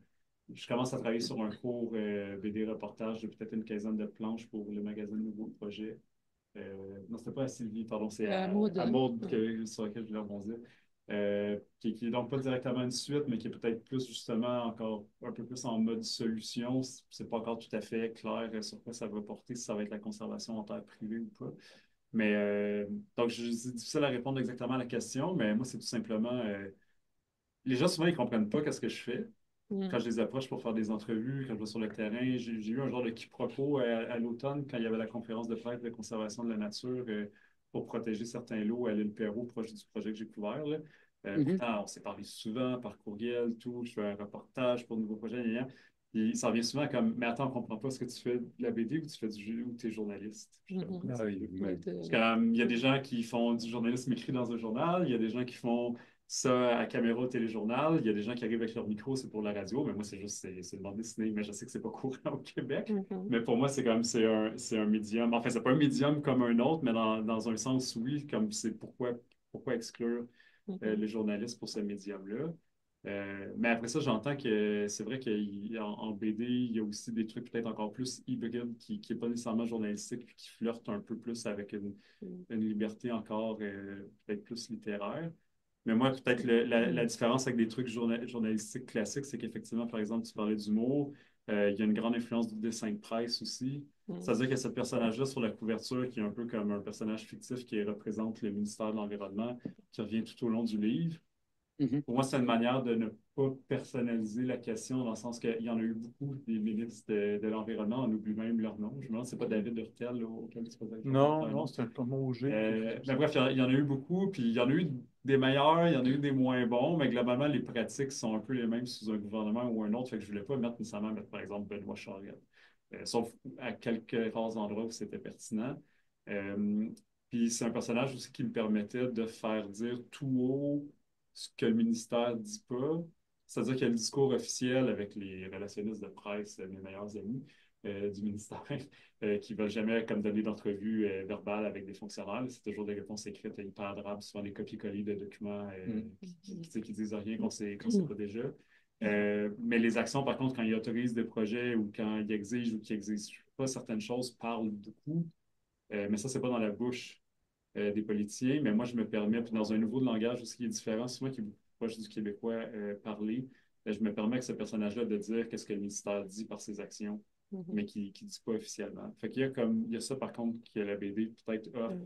Speaker 2: Je commence à travailler sur un cours BD reportage de peut-être une quinzaine de planches pour le magazine Nouveau Projet. Non, c'était pas à Sylvie, pardon, c'est à
Speaker 1: Mode.
Speaker 2: Maud sur laquelle je voulais rebondir. Qui est donc pas directement une suite, mais qui est peut-être plus justement encore un peu plus en mode solution. C'est pas encore tout à fait clair sur quoi ça va porter, si ça va être la conservation en terre privée ou pas. Mais donc, c'est difficile à répondre exactement à la question, mais moi, c'est tout simplement. Les gens, souvent, ils ne comprennent pas qu'est-ce que je fais. Quand je
Speaker 1: Mhm.
Speaker 2: les approche pour faire des entrevues, quand je vais sur le terrain, j'ai eu un genre de quiproquo à l'automne quand il y avait la conférence de presse de conservation de la nature pour protéger certains lots à l'île Perrot, proche du projet que j'ai couvert. Là.
Speaker 8: Mhm.
Speaker 2: Pourtant, on s'est parlé souvent par courriel, tout. Je fais un reportage pour le nouveau projet. Gna, gna. Puis ça revient souvent comme, mais attends, on ne comprend pas ce que tu fais de la BD ou tu fais du jeu ou tu es journaliste. Puis je suis comme,
Speaker 1: Mhm.
Speaker 4: Ah oui,
Speaker 1: Les
Speaker 4: mais
Speaker 1: deux,
Speaker 2: parce
Speaker 1: oui.
Speaker 2: qu'il y a des gens qui font du journalisme écrit dans un journal, il y a des gens qui font ça à caméra au téléjournal, il y a des gens qui arrivent avec leur micro, c'est pour la radio, mais moi, c'est une bande dessinée, mais je sais que c'est pas courant au Québec.
Speaker 1: Mhm.
Speaker 2: Mais pour moi, c'est comme, c'est un médium. Enfin, c'est pas un médium comme un autre, mais dans un sens, oui, comme c'est pourquoi exclure
Speaker 1: Mhm.
Speaker 2: les journalistes pour ce médium-là. Mais après ça, j'entends que c'est vrai qu'en BD, il y a aussi des trucs peut-être encore plus hybrides qui n'est pas nécessairement journalistique, puis qui flirtent un peu plus avec
Speaker 1: Mhm.
Speaker 2: une liberté encore peut-être plus littéraire. Mais moi, peut-être la
Speaker 1: Mhm.
Speaker 2: différence avec des trucs journalistiques classiques, c'est qu'effectivement, par exemple, tu parlais d'humour, il y a une grande influence du dessin de presse aussi.
Speaker 1: Mhm.
Speaker 2: C'est-à-dire qu'il y a ce personnage-là sur la couverture qui est un peu comme un personnage fictif qui représente le ministère de l'Environnement, qui revient tout au long du livre.
Speaker 8: Mhm.
Speaker 2: Pour moi, c'est une manière de ne pas personnaliser la question, dans le sens qu'il y en a eu beaucoup des ministres de l'Environnement, on oublie même leur nom. Je me demande si c'est pas David Hurtel là, auquel tu posais la question.
Speaker 4: Non,
Speaker 2: Ah,
Speaker 4: non,
Speaker 2: non.
Speaker 4: c'est un comme G, quelque chose comme
Speaker 2: Mais
Speaker 4: ça.
Speaker 2: bref, il y en a eu beaucoup, puis il y en a eu des meilleurs, il y en a eu des moins bons, mais globalement, les pratiques sont un peu les mêmes sous un gouvernement ou un autre, fait que je voulais pas nécessairement mettre, par exemple, Benoît Charette. Sauf à quelques rares endroits où c'était pertinent. Euh, Puis c'est un personnage aussi qui me permettait de faire dire tout haut ce que le ministère dit pas. C'est-à-dire qu'il y a le discours officiel avec les relationnistes de presse, mes meilleurs amis du ministère, qui ne veulent jamais comme donner d'entrevue verbale avec des fonctionnaires. C'est toujours des réponses écrites hyper adorables, souvent des copies-coller de documents qui disent rien qu'on sait pas déjà. Mais les actions, par contre, quand ils autorisent des projets ou quand ils exigent ou qu'ils n'exigent pas certaines choses, parlent beaucoup. Mais ça, c'est pas dans la bouche des politiciens. Mais moi, je me permets, puis dans un niveau de langage aussi qui est différent, c'est moi qui est beaucoup plus proche du québécois parler, je me permets avec ce personnage-là de dire qu'est-ce que le ministère dit par ses actions, mais qui ne dit pas officiellement. Fait qu'il y a comme, il y a ça par contre que la BD peut-être offre,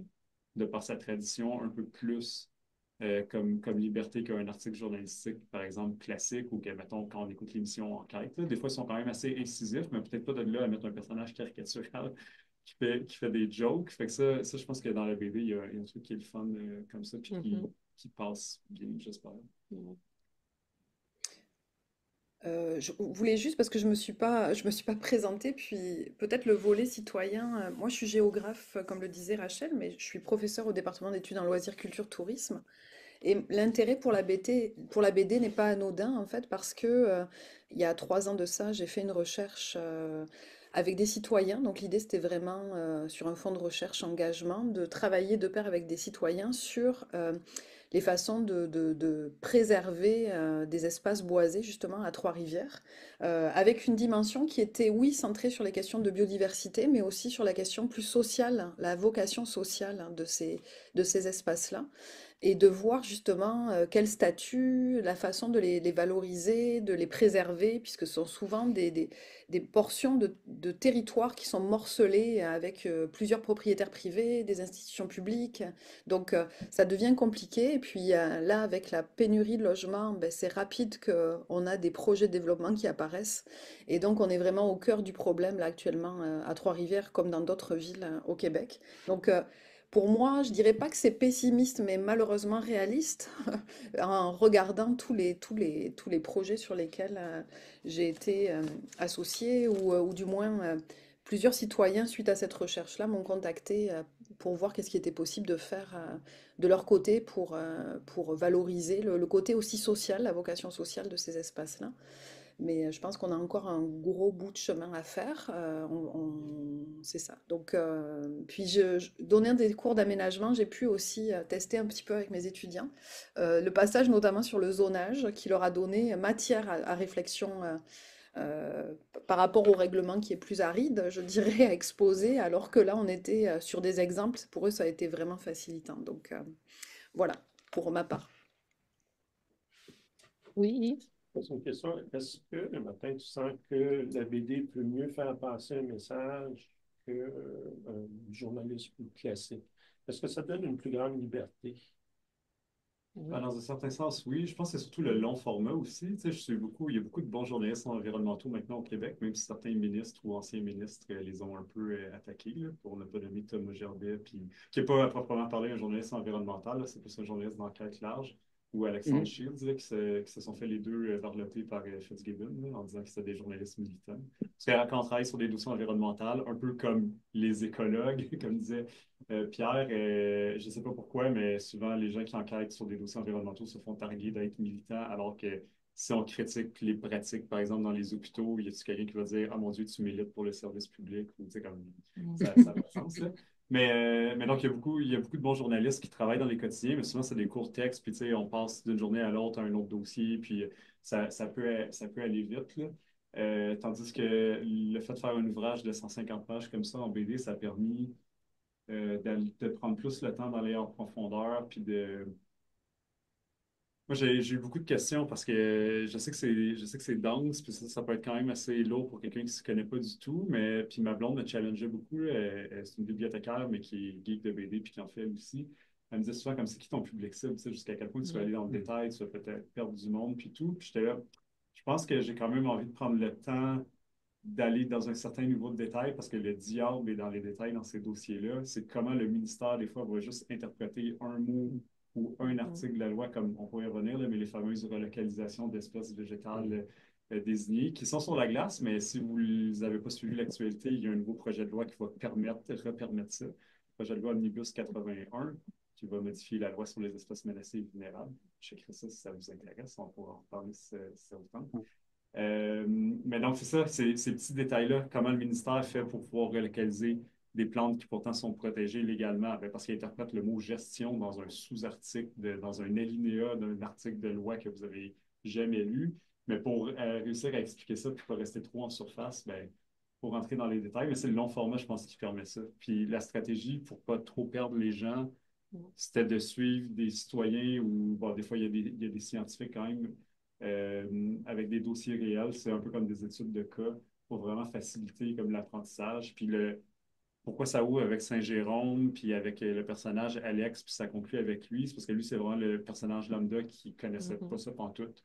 Speaker 2: de par sa tradition, un peu plus comme liberté qu'un article journalistique, par exemple, classique, ou que, mettons, quand on écoute l'émission Enquête, là, des fois, ils sont quand même assez incisifs, mais peut-être pas de là à mettre un personnage caricatural qui fait des jokes. Fait que ça, je pense que dans la BD, il y a un truc qui est le fun comme ça, puis qui passe bien, j'espère.
Speaker 3: Je voulais juste, parce que je me suis pas présentée, puis peut-être le volet citoyen. Moi, je suis géographe, comme le disait Rachel, mais je suis professeure au département d'études en loisirs, culture, tourisme. Et l'intérêt pour la BD n'est pas anodin, en fait, parce que il y a 3 ans de ça, j'ai fait une recherche avec des citoyens. Donc l'idée, c'était vraiment, sur un fonds de recherche engagement, de travailler de pair avec des citoyens sur les façons de préserver des espaces boisés, justement, à Trois-Rivières, avec une dimension qui était, oui, centrée sur les questions de biodiversité, mais aussi sur la question plus sociale, la vocation sociale, hein, de ces espaces-là, et de voir justement quel statut, la façon de les valoriser, de les préserver, puisque ce sont souvent des portions de territoires qui sont morcelées avec plusieurs propriétaires privés, des institutions publiques. Donc ça devient compliqué. Et puis là, avec la pénurie de logements, ben, c'est rapide qu'on a des projets de développement qui apparaissent. Et donc on est vraiment au cœur du problème là actuellement à Trois-Rivières, comme dans d'autres villes au Québec. Donc pour moi, je dirais pas que c'est pessimiste, mais malheureusement réaliste, en regardant tous les projets sur lesquels j'ai été associée, ou du moins plusieurs citoyens, suite à cette recherche-là, m'ont contacté pour voir qu'est-ce qui était possible de faire de leur côté pour valoriser le côté aussi social, la vocation sociale de ces espaces-là. Mais je pense qu'on a encore un gros bout de chemin à faire. C'est ça. Donc, puis donnant des cours d'aménagement, j'ai pu aussi tester un petit peu avec mes étudiants le passage notamment sur le zonage qui leur a donné matière à réflexion euh, par rapport au règlement qui est plus aride, je dirais, à exposer, alors que là, on était sur des exemples. Pour eux, ça a été vraiment facilitant. Donc, voilà, pour ma part.
Speaker 1: Oui,
Speaker 5: C'est une question. Est-ce que le matin, tu sens que la BD peut mieux faire passer un message qu'un journaliste plus classique? Est-ce que ça donne une plus grande liberté?
Speaker 2: Dans un certain sens, oui. Je pense que c'est surtout le long format aussi. Tu sais, il y a beaucoup de bons journalistes environnementaux maintenant au Québec, même si certains ministres ou anciens ministres les ont un peu attaqués, là, pour ne pas nommer Thomas Gerbet, puis, qui n'est pas à proprement parler un journaliste environnemental, là, c'est plus un journaliste d'enquête large, ou Alexandre
Speaker 8: Mhm.
Speaker 2: Shields, là, qui se sont fait les deux varloper par Fitzgibbon, là, en disant que c'était des journalistes militants. Parce qu'on travaille sur des dossiers environnementaux, un peu comme les écologues, comme disait Pierre, je ne sais pas pourquoi, mais souvent les gens qui enquêtent sur des dossiers environnementaux se font targuer d'être militants, alors que si on critique les pratiques, par exemple, dans les hôpitaux, y a-t-il quelqu'un qui va dire ah mon Dieu, tu milites pour le service public, ou tu sais, comme ça n'a pas de sens, là. Mais donc, il y a beaucoup de bons journalistes qui travaillent dans les quotidiens, mais souvent, c'est des courts textes, puis tu sais, on passe d'une journée à l'autre à un autre dossier, puis ça peut aller vite, là. Tandis que le fait de faire un ouvrage de 150 pages comme ça en BD, ça a permis de prendre plus le temps d'aller en profondeur, puis de... Moi, j'ai eu beaucoup de questions parce que je sais que c'est dense, puis ça peut être quand même assez lourd pour quelqu'un qui ne se connaît pas du tout, mais puis ma blonde me challengeait beaucoup. C'est une bibliothécaire, mais qui est geek de BD, puis qui en fait aussi. elle me disait souvent comme c'est qui ton public cible, tu sais, jusqu'à quel point tu vas aller dans le détail, tu vas peut-être perdre du monde, puis tout. Puis j'étais là, je pense que j'ai quand même envie de prendre le temps d'aller dans un certain niveau de détail parce que le diable est dans les détails dans ces dossiers-là. C'est comment le ministère, des fois, va juste interpréter un mot ou un article de la loi, comme on pourrait revenir, là, mais les fameuses relocalisations d'espèces végétales désignées, qui sont sur la glace, mais si vous n'avez pas suivi l'actualité, il y a un nouveau projet de loi qui va repermettre ça. Le projet de loi Omnibus 81, qui va modifier la loi sur les espèces menacées et vulnérables. Je checkerai ça si ça vous intéresse, on pourra en reparler si ça vous tente. Mais donc, c'est ça, ces petits détails-là, comment le ministère fait pour pouvoir relocaliser des plantes qui pourtant sont protégées légalement, ben, parce qu'il interprète le mot gestion dans un sous-article, dans un alinéa d'un article de loi que vous avez jamais lu. Mais pour réussir à expliquer ça, puis pas rester trop en surface, ben, pour rentrer dans les détails, mais c'est le long format, je pense, qui permet ça. Puis la stratégie, pour pas trop perdre les gens, c'était de suivre des citoyens ou bon, des fois, il y a des scientifiques quand même avec des dossiers réels. C'est un peu comme des études de cas pour vraiment faciliter comme l'apprentissage. Puis pourquoi ça ouvre avec Saint-Jérôme, puis avec le personnage Alex, puis ça conclut avec lui, c'est parce que lui, c'est vraiment le personnage lambda qui connaissait pas ça pantoute.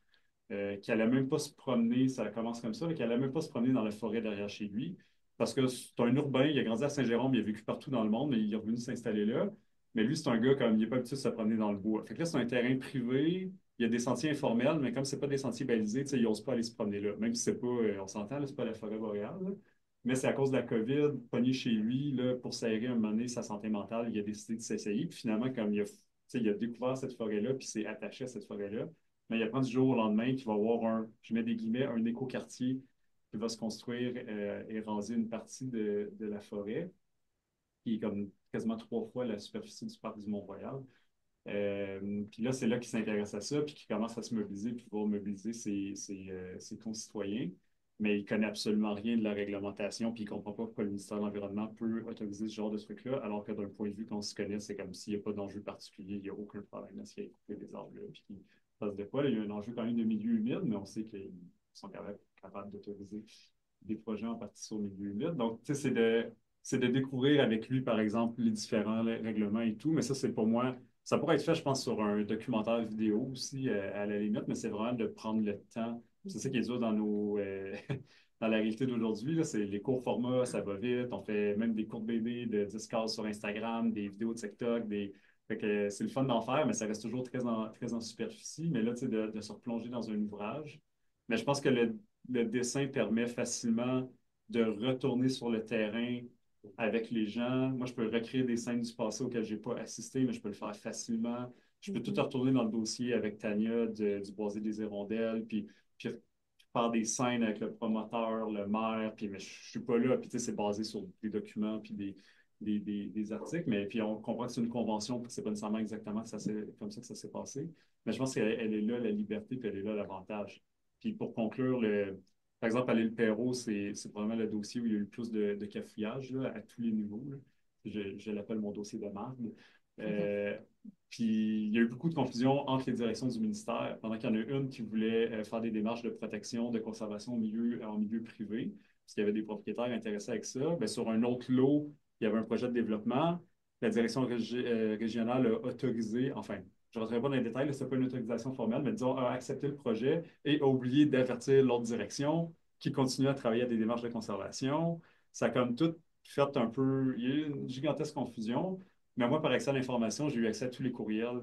Speaker 2: Qui allait même pas se promener, ça commence comme ça, qui allait même pas se promener dans la forêt derrière chez lui, parce que c'est un urbain, il a grandi à Saint-Jérôme, il a vécu partout dans le monde, mais il est revenu s'installer là. Mais lui, c'est un gars comme il n'est pas habitué de se promener dans le bois. Fait que là, c'est un terrain privé, il y a des sentiers informels, mais comme c'est pas des sentiers balisés, il n'ose pas aller se promener là. Même si c'est pas, on s'entend, là, c'est pas la forêt boréale, là. Mais c'est à cause de la COVID, pogné chez lui, là, pour s'aérer un moment donné sa santé mentale, il a décidé de s'essayer. Puis finalement, comme il a découvert cette forêt-là, puis s'est attaché à cette forêt-là, mais il apprend du jour au lendemain qu'il va y avoir je mets des guillemets, un écoquartier qui va se construire et raser une partie de la forêt, qui est comme quasiment 3 fois la superficie du parc du Mont-Royal. Puis là, c'est là qu'il s'intéresse à ça, puis qu'il commence à se mobiliser, puis pouvoir mobiliser ses concitoyens. Mais il ne connaît absolument rien de la réglementation, puis il ne comprend pas pourquoi le ministère de l'Environnement peut autoriser ce genre de truc-là, alors que d'un point de vue qu'on se connaît, c'est comme s'il n'y a pas d'enjeu particulier, il n'y a aucun problème à ce qu'il y ait coupé des arbres-là, puis qu'il fasse de quoi. Là, il y a un enjeu quand même de milieu humide, mais on sait qu'ils sont capables d'autoriser des projets en partie sur le milieu humide. Donc, tu sais, c'est de découvrir avec lui, par exemple, les différents règlements et tout, mais ça, c'est pour moi ça pourrait être fait, je pense, sur un documentaire vidéo aussi, à la limite, mais c'est vraiment de prendre le temps. C'est ça qui est dur dans dans la réalité d'aujourd'hui, là, c'est les courts formats, ça va vite. On fait même des courtes BD de 10 cases sur Instagram, des vidéos de TikTok, Fait que c'est le fun d'en faire, mais ça reste toujours très en superficie. Mais là, tu sais, de se replonger dans un ouvrage. Mais je pense que le dessin permet facilement de retourner sur le terrain avec les gens. Moi, je peux recréer des scènes du passé auxquelles je n'ai pas assisté, mais je peux le faire facilement. Je peux tout retourner dans le dossier avec Tania du Boisé des Hirondelles, puis faire des scènes avec le promoteur, le maire, puis mais je ne suis pas là, puis tu sais, c'est basé sur des documents, puis des articles, mais puis on comprend que c'est une convention, puis que c'est pas nécessairement exactement comme ça que ça s'est passé. Mais je pense qu'elle est là, la liberté, puis elle est là, l'avantage. Puis pour conclure, par exemple, à l'île Perrot, c'est probablement le dossier où il y a eu le plus de cafouillage là, à tous les niveaux, là. Je l'appelle mon dossier de marde. Puis il y a eu beaucoup de confusion entre les directions du ministère, pendant qu'il y en a une qui voulait faire des démarches de protection, de conservation en milieu privé, parce qu'il y avait des propriétaires intéressés avec ça. Bien, sur un autre lot, il y avait un projet de développement. La direction régionale a autorisé, enfin, je ne rentrerai pas dans les détails, ce n'est pas une autorisation formelle, mais disons, a accepté le projet et a oublié d'avertir l'autre direction qui continue à travailler à des démarches de conservation. Ça a comme tout fait un peu. Il y a eu une gigantesque confusion. Mais moi, par accès à l'information, j'ai eu accès à tous les courriels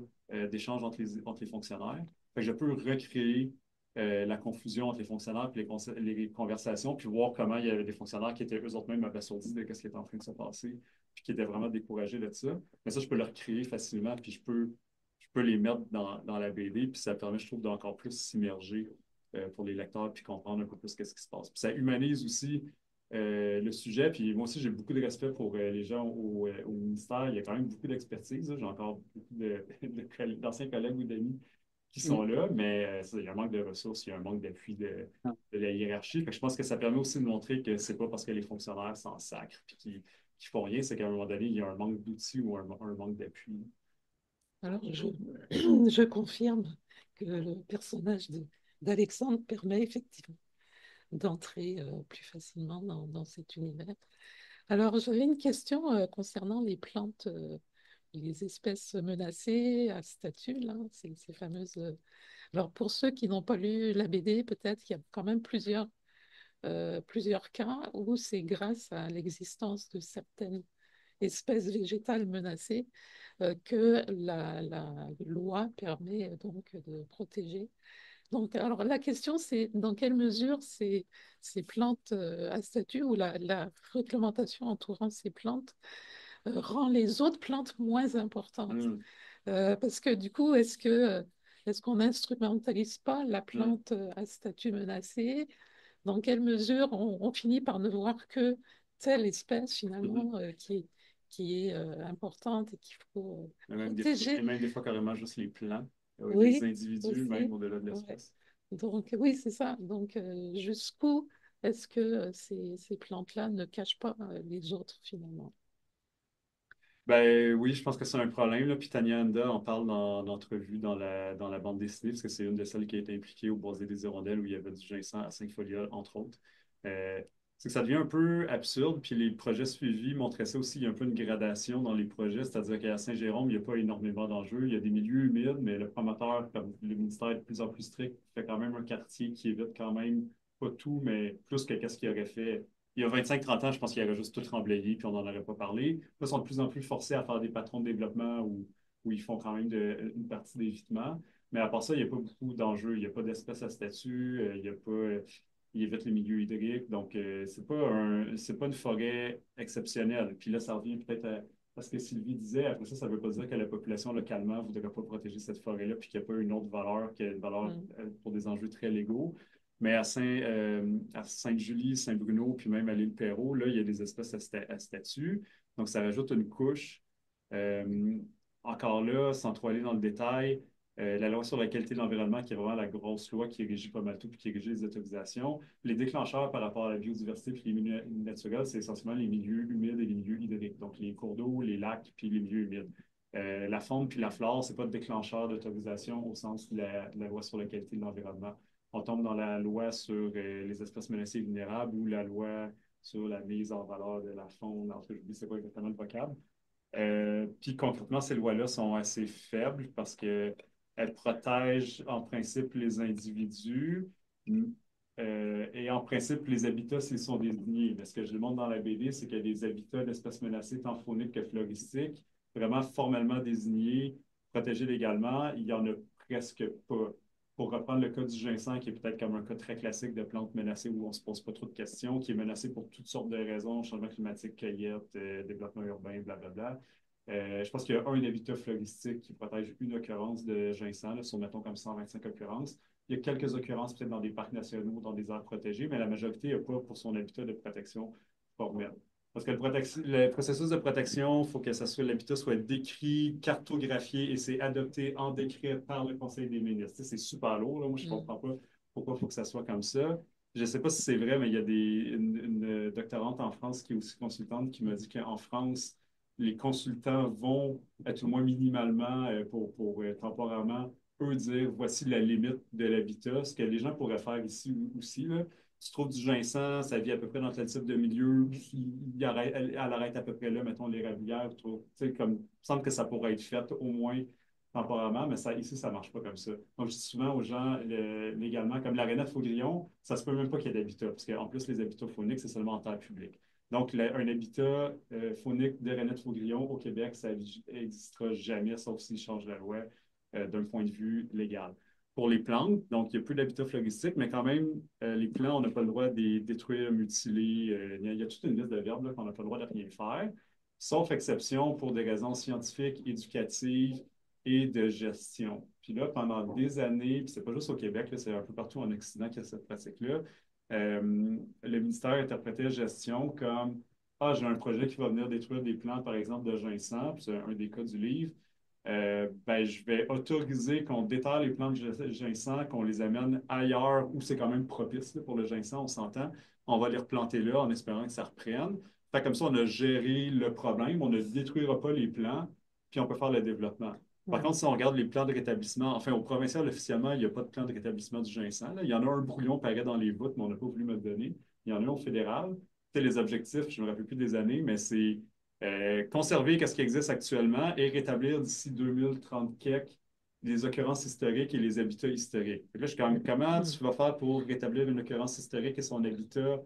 Speaker 2: d'échange entre les fonctionnaires. Fait que je peux recréer la confusion entre les fonctionnaires et les conversations, puis voir comment il y avait des fonctionnaires qui étaient eux autres même abasourdis de ce qui était en train de se passer, puis qui étaient vraiment découragés de ça. Mais ça, je peux le recréer facilement, puis je peux les mettre dans la BD, puis ça permet, je trouve, d'encore plus s'immerger pour les lecteurs, puis comprendre un peu plus ce qui se passe. Puis ça humanise aussi le sujet. Puis moi aussi, j'ai beaucoup de respect pour les gens au ministère. Il y a quand même beaucoup d'expertise. J'ai encore beaucoup d'anciens collègues ou d'amis qui sont là, mais il y a un manque de ressources, il y a un manque d'appui de la hiérarchie. Fait que je pense que ça permet aussi de montrer que c'est pas parce que les fonctionnaires s'en sacrent et qu'ils font rien, c'est qu'à un moment donné, il y a un manque d'outils ou un manque d'appui.
Speaker 1: Alors, je confirme que le personnage d'Alexandre permet effectivement d'entrer plus facilement dans cet univers. Alors, j'avais une question concernant les plantes les espèces menacées à statut, là, ces fameuses. Alors, pour ceux qui n'ont pas lu la BD, peut-être qu'il y a quand même plusieurs cas où c'est grâce à l'existence de certaines espèces végétales menacées que la loi permet donc de protéger. Donc, alors la question, c'est dans quelle mesure ces plantes à statut ou la réglementation entourant ces plantes rend les autres plantes moins importantes.
Speaker 2: Mm.
Speaker 1: Parce que du coup, est-ce qu'on n'instrumentalise pas la
Speaker 2: Mm.
Speaker 1: plante à statut menacé? Dans quelle mesure on finit par ne voir que telle espèce
Speaker 2: Mhm.
Speaker 1: finalement qui est importante et qu'il faut
Speaker 2: Et même
Speaker 1: protéger?
Speaker 2: et même des fois carrément juste les plants, les
Speaker 1: Oui,
Speaker 2: individus, même
Speaker 1: aussi.
Speaker 2: au-delà de
Speaker 1: Ouais.
Speaker 2: l'espèce.
Speaker 1: Donc oui, c'est ça. Donc jusqu'où est-ce que ces plantes-là ne cachent pas les autres finalement?
Speaker 2: Ben oui, je pense que c'est un problème. Là. Puis Tania Anda en parle dans l'entrevue dans la bande dessinée, parce que c'est une de celles qui a été impliquée au Boisé des Hirondelles où il y avait du ginseng à 5 folioles, entre autres. Euh, c'est que ça devient un peu absurde. Puis les projets suivis montraient ça aussi. Il y a un peu une gradation dans les projets, c'est-à-dire qu'à Saint-Jérôme, il n'y a pas énormément d'enjeux. Il y a des milieux humides, mais le promoteur, comme le ministère est de plus en plus strict, fait quand même un quartier qui évite quand même pas tout, mais plus que qu'est-ce qu'il aurait fait il y a 25-30 ans, je pense qu'il y aurait juste tout remblayé puis on n'en aurait pas parlé. Là, ils sont de plus en plus forcés à faire des patrons de développement où ils font quand même une partie d'évitement. Mais à part ça, il n'y a pas beaucoup d'enjeux. Il n'y a pas d'espèces à statut, il y a pas, ils évitent les milieux hydriques. Donc, c'est pas une forêt exceptionnelle. Puis là, ça revient peut-être à ce que Sylvie disait. Après ça ne veut pas dire que la population localement ne voudrait pas protéger cette forêt-là puis qu'il n'y a pas une autre valeur, qui a une valeur
Speaker 1: Mm.
Speaker 2: pour des enjeux très légaux. Mais à Sainte-Julie, Saint-Bruno, puis même à l'île Perrot, là, il y a des espèces à statut. Donc, ça rajoute une couche. Euh, Encore là, sans trop aller dans le détail, la loi sur la qualité de l'environnement, qui est vraiment la grosse loi qui régit pas mal tout, puis qui régit les autorisations. Les déclencheurs par rapport à la biodiversité puis les milieux naturels, c'est essentiellement les milieux humides et les milieux hydriques. Donc, les cours d'eau, les lacs, puis les milieux humides. La faune puis la flore, c'est pas de déclencheur d'autorisation au sens de la loi sur la qualité de l'environnement. On tombe dans la loi sur les espèces menacées et vulnérables ou la loi sur la mise en valeur de la faune. En fait, je dis c'est quoi exactement le vocable. Puis concrètement, ces lois-là sont assez faibles parce qu'elles protègent en principe les individus et en principe les habitats s'ils sont désignés. Mais ce que je demande dans la BD, c'est qu'il y a des habitats d'espèces menacées tant fauniques que floristiques, vraiment formellement désignés, protégés légalement. Il n'y en a presque pas. Pour reprendre le cas du ginseng, qui est peut-être comme un cas très classique de plantes menacées où on ne se pose pas trop de questions, qui est menacé pour toutes sortes de raisons, changement climatique, cueillette, développement urbain, blablabla. Je pense qu'il y a un habitat floristique qui protège une occurrence de ginseng, là, sur, mettons, comme 125 occurrences. Il y a quelques occurrences peut-être dans des parcs nationaux, dans des aires protégées, mais la majorité n'a pas pour son habitat de protection formelle. Parce que le processus de protection, il faut que l'habitat soit décrit, cartographié et c'est adopté en décret par le Conseil des ministres. Tu sais, c'est super lourd, là. Moi, je ne comprends pas pourquoi il faut que ça soit comme ça. Je ne sais pas si c'est vrai, mais il y a une doctorante en France qui est aussi consultante qui m'a dit qu'en France, les consultants vont, à tout le moins minimalement, pour temporairement, eux dire voici la limite de l'habitat. Ce que les gens pourraient faire ici aussi, là, tu trouves du ginseng, ça vit à peu près dans tel type de milieu, elle arrête à peu près là, mettons, l'érablière. Tu sais, comme, il me semble que ça pourrait être fait au moins temporairement, mais ça, ici, ça ne marche pas comme ça. Donc, je dis souvent aux gens, légalement, comme l'aréna de Faugrillon, ça se peut même pas qu'il y ait d'habitat, parce qu'en plus, les habitats fauniques, c'est seulement en terre publique. Donc, un habitat faunique d'aréna de Faugrillon au Québec, ça n'existera jamais, sauf s'ils changent la loi d'un point de vue légal pour les plantes. Donc, il y a peu d'habitat floristique, mais quand même, les plants, on n'a pas le droit de les détruire, mutiler. Il y a toute une liste de verbes qu'on n'a pas le droit de rien faire, sauf exception pour des raisons scientifiques, éducatives et de gestion. Puis là, pendant des années, puis c'est pas juste au Québec, c'est un peu partout en Occident qu'il y a cette pratique-là, le ministère interprétait gestion comme ah, j'ai un projet qui va venir détruire des plantes, par exemple, de ginseng, puis c'est un des cas du livre ben, je vais autoriser qu'on déterre les plantes de ginseng, qu'on les amène ailleurs où c'est quand même propice là, pour le ginseng, on s'entend. On va les replanter là en espérant que ça reprenne. Fait comme ça, on a géré le problème, on ne détruira pas les plants, puis on peut faire le développement. Par
Speaker 1: Ouais.
Speaker 2: contre, si on regarde les plans de rétablissement, enfin, au provincial, officiellement, il n'y a pas de plan de rétablissement du ginseng. Là. Il y en a un brouillon paraît dans les bouts, mais on n'a pas voulu me le donner. Il y en a un au fédéral. C'est les objectifs, je ne me rappelle plus des années, mais c'est Conserver ce qui existe actuellement et rétablir d'ici 2030 quelque les occurrences historiques et les habitats historiques. Fait que là, je suis comme, comment tu vas faire pour rétablir une occurrence historique et son habitat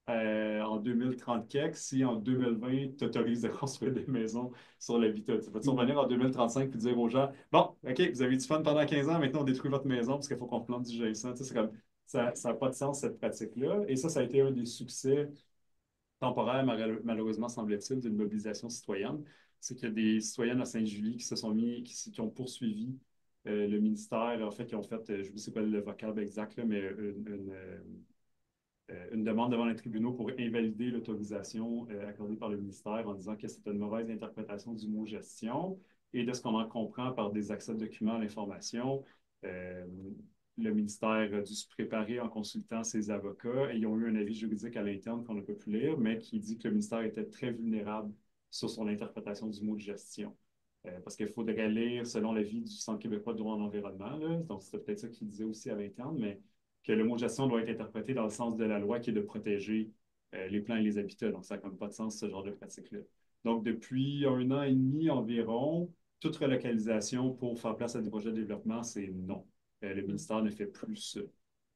Speaker 2: en 2030 quelque si en 2020, tu autorises de construire des maisons sur l'habitat? Tu vas-tu revenir en 2035 et dire aux gens, bon, OK, vous avez eu du fun pendant 15 ans, maintenant on détruit votre maison parce qu'il faut qu'on plante du jason. Tu sais, c'est comme, ça n'a pas de sens, cette pratique-là. Et ça a été un des succès temporaire, malheureusement, semble-t-il, d'une mobilisation citoyenne. C'est qu'il y a des citoyennes à Saint-Julie qui se sont mis, qui ont poursuivi le ministère, en fait, qui ont fait, je ne sais pas le vocable exact, là, mais une demande devant les tribunaux pour invalider l'autorisation accordée par le ministère en disant que c'était une mauvaise interprétation du mot gestion et de ce qu'on en comprend par des accès de documents à l'information. Euh, le ministère a dû se préparer en consultant ses avocats et ils ont eu un avis juridique à l'interne qu'on ne peut plus lire, mais qui dit que le ministère était très vulnérable sur son interprétation du mot de gestion. Parce qu'il faudrait lire selon l'avis du Centre québécois de droit en environnement, là. Donc c'était peut-être ça qu'il disait aussi à l'interne, mais que le mot gestion doit être interprété dans le sens de la loi qui est de protéger les plants et les habitats. Donc, ça n'a comme pas de sens, ce genre de pratique-là. Donc, depuis 1 an et demi environ, toute relocalisation pour faire place à des projets de développement, c'est non. Le ministère ne fait plus ça.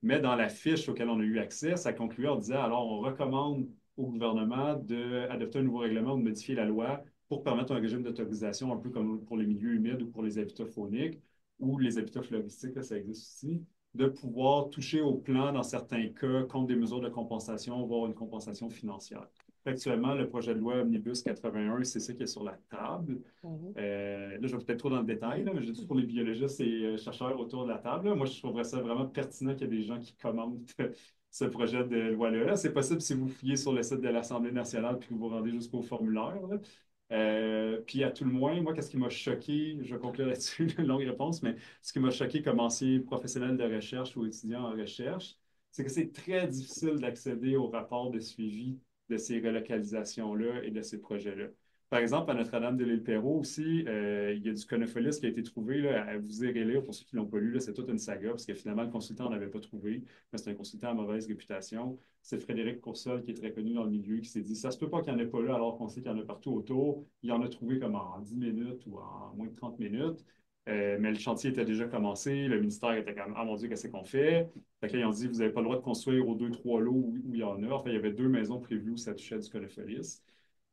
Speaker 2: Mais dans la fiche auquel on a eu accès, ça concluait en disant, alors, on recommande au gouvernement d'adopter un nouveau règlement ou de modifier la loi pour permettre un régime d'autorisation, un peu comme pour les milieux humides ou pour les habitats fauniques ou les habitats floristiques, là, ça existe aussi, de pouvoir toucher au plan dans certains cas contre des mesures de compensation, voire une compensation financière. Actuellement, le projet de loi Omnibus 81, c'est ça qui est sur la table. Là, je vais peut-être trop dans le détail, là, mais je dis pour les biologistes et chercheurs autour de la table. Là, moi, je trouverais ça vraiment pertinent qu'il y ait des gens qui commentent ce projet de loi-là. C'est possible si vous fouillez sur le site de l'Assemblée nationale puis que vous vous rendez jusqu'au formulaire. Là. Puis à tout le moins, moi, qu'est-ce qui m'a choqué, je vais conclure là-dessus, une longue réponse, mais ce qui m'a choqué comme ancien professionnel de recherche ou étudiant en recherche, c'est que c'est très difficile d'accéder au rapport de suivi de ces relocalisations-là et de ces projets-là. Par exemple, à Notre-Dame-de-l'Île-Perrot aussi, il y a du conopholis qui a été trouvé, là, vous irez lire pour ceux qui ne l'ont pas lu, là, c'est toute une saga, parce que finalement, le consultant n'avait pas trouvé, mais c'est un consultant à mauvaise réputation. C'est Frédéric Coursol, qui est très connu dans le milieu, qui s'est dit, ça se peut pas qu'il n'y en ait pas là, alors qu'on sait qu'il y en a partout autour. Il en a trouvé comme en 10 minutes ou en moins de 30 minutes. Mais le chantier était déjà commencé, le ministère était comme, ah mon Dieu, qu'est-ce qu'on fait? Fait que là, ils ont dit, vous n'avez pas le droit de construire aux 2, 3 lots où il y en a. Enfin, il y avait 2 maisons prévues où ça touchait du conopholis.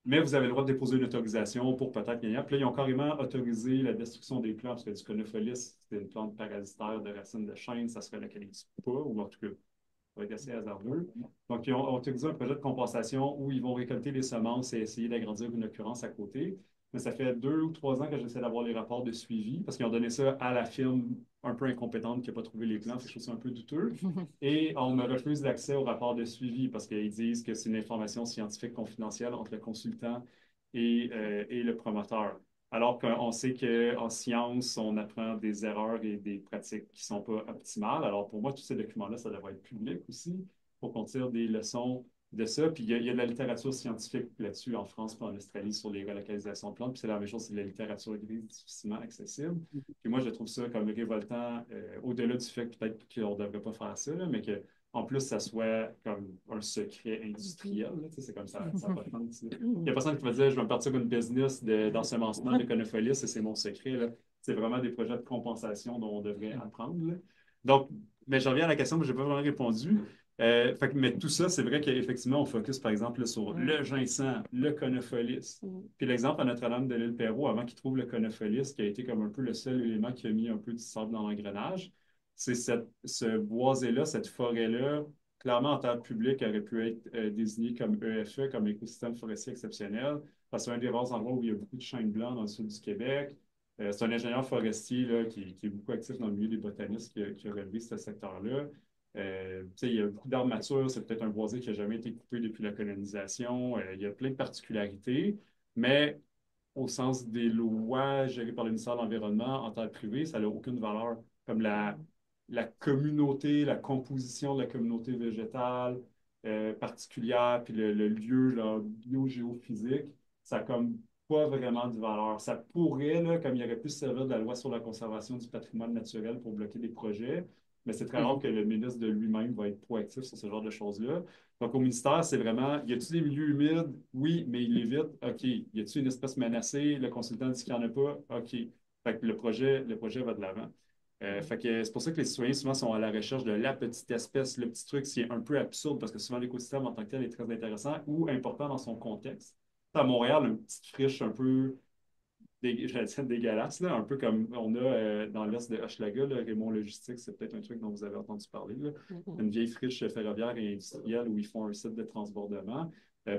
Speaker 2: Mais vous avez le droit de déposer une autorisation pour peut-être gagner. Puis là, ils ont carrément autorisé la destruction des plants, parce que du conopholis, c'est une plante parasitaire de racines de chêne, ça se relocalise pas, ou en tout cas, ça va être assez hasardeux. Donc, ils ont autorisé un projet de compensation où ils vont récolter les semences et essayer d'agrandir une occurrence à côté. Mais ça fait 2 ou 3 ans que j'essaie d'avoir les rapports de suivi parce qu'ils ont donné ça à la firme un peu incompétente qui n'a pas trouvé les plans. Je trouve ça un peu douteux. Et on me refuse l'accès au rapport de suivi parce qu'ils disent que c'est une information scientifique confidentielle entre le consultant et le promoteur. Alors qu'on sait qu'en science, on apprend des erreurs et des pratiques qui ne sont pas optimales. Alors pour moi, tous ces documents-là, ça devrait être public aussi pour qu'on tire des leçons de ça. Puis il y a de la littérature scientifique là-dessus en France et en Australie sur les relocalisations de plantes. Puis c'est la même chose, c'est de la littérature grise difficilement accessible. Puis moi, je trouve ça comme révoltant, au-delà du fait que peut-être qu'on ne devrait pas faire ça, là, mais que en plus, ça soit comme un secret industriel. Là, c'est comme ça, ça n'a pas de sens. Il n'y a personne qui va dire, je vais me partir d'une business d'ensemencement de conopholis et c'est mon secret. Là. C'est vraiment des projets de compensation dont on devrait apprendre. Là. Donc, mais je reviens à la question que je n'ai pas vraiment répondu. Mais tout ça, c'est vrai qu'effectivement, on focus par exemple là, sur le ginseng, le conopholis. Puis l'exemple à Notre-Dame-de-l'Île-Perrot, avant qu'il trouve le conopholis, qui a été comme un peu le seul élément qui a mis un peu du sable dans l'engrenage, c'est ce boisé-là, cette forêt-là, clairement en terre publique, aurait pu être désigné comme EFE, comme écosystème forestier exceptionnel, parce que c'est un des rares endroits où il y a beaucoup de chênes blancs dans le sud du Québec. C'est un ingénieur forestier là, qui est beaucoup actif dans le milieu des botanistes qui a relevé ce secteur-là. Il y a beaucoup d'arbres matures, c'est peut-être un boisé qui n'a jamais été coupé depuis la colonisation. Il y a plein de particularités, mais au sens des lois gérées par le ministère de l'Environnement en terre privée, ça n'a aucune valeur. Comme la communauté, la composition de la communauté végétale particulière, puis le lieu là, biogéophysique, ça n'a comme pas vraiment de valeur. Ça pourrait, là, comme il aurait pu se servir de la loi sur la conservation du patrimoine naturel pour bloquer des projets, mais c'est très rare que le ministre de lui-même va être proactif sur ce genre de choses-là. Donc, au ministère, c'est vraiment, y a-t-il des milieux humides? Oui, mais il l'évite. OK. Y a-t-il une espèce menacée? Le consultant dit qu'il n'y en a pas. OK. Fait que le projet va de l'avant. Fait que c'est pour ça que les citoyens souvent sont à la recherche de la petite espèce, le petit truc, c'est un peu absurde parce que souvent l'écosystème en tant que tel est très intéressant ou important dans son contexte. À Montréal, une petite friche un peu j'allais dire dégueulasse, là, un peu comme on a dans l'est de Hochelaga, là, Raymond Logistique, c'est peut-être un truc dont vous avez entendu parler, là. Une vieille friche ferroviaire et industrielle où ils font un site de transbordement.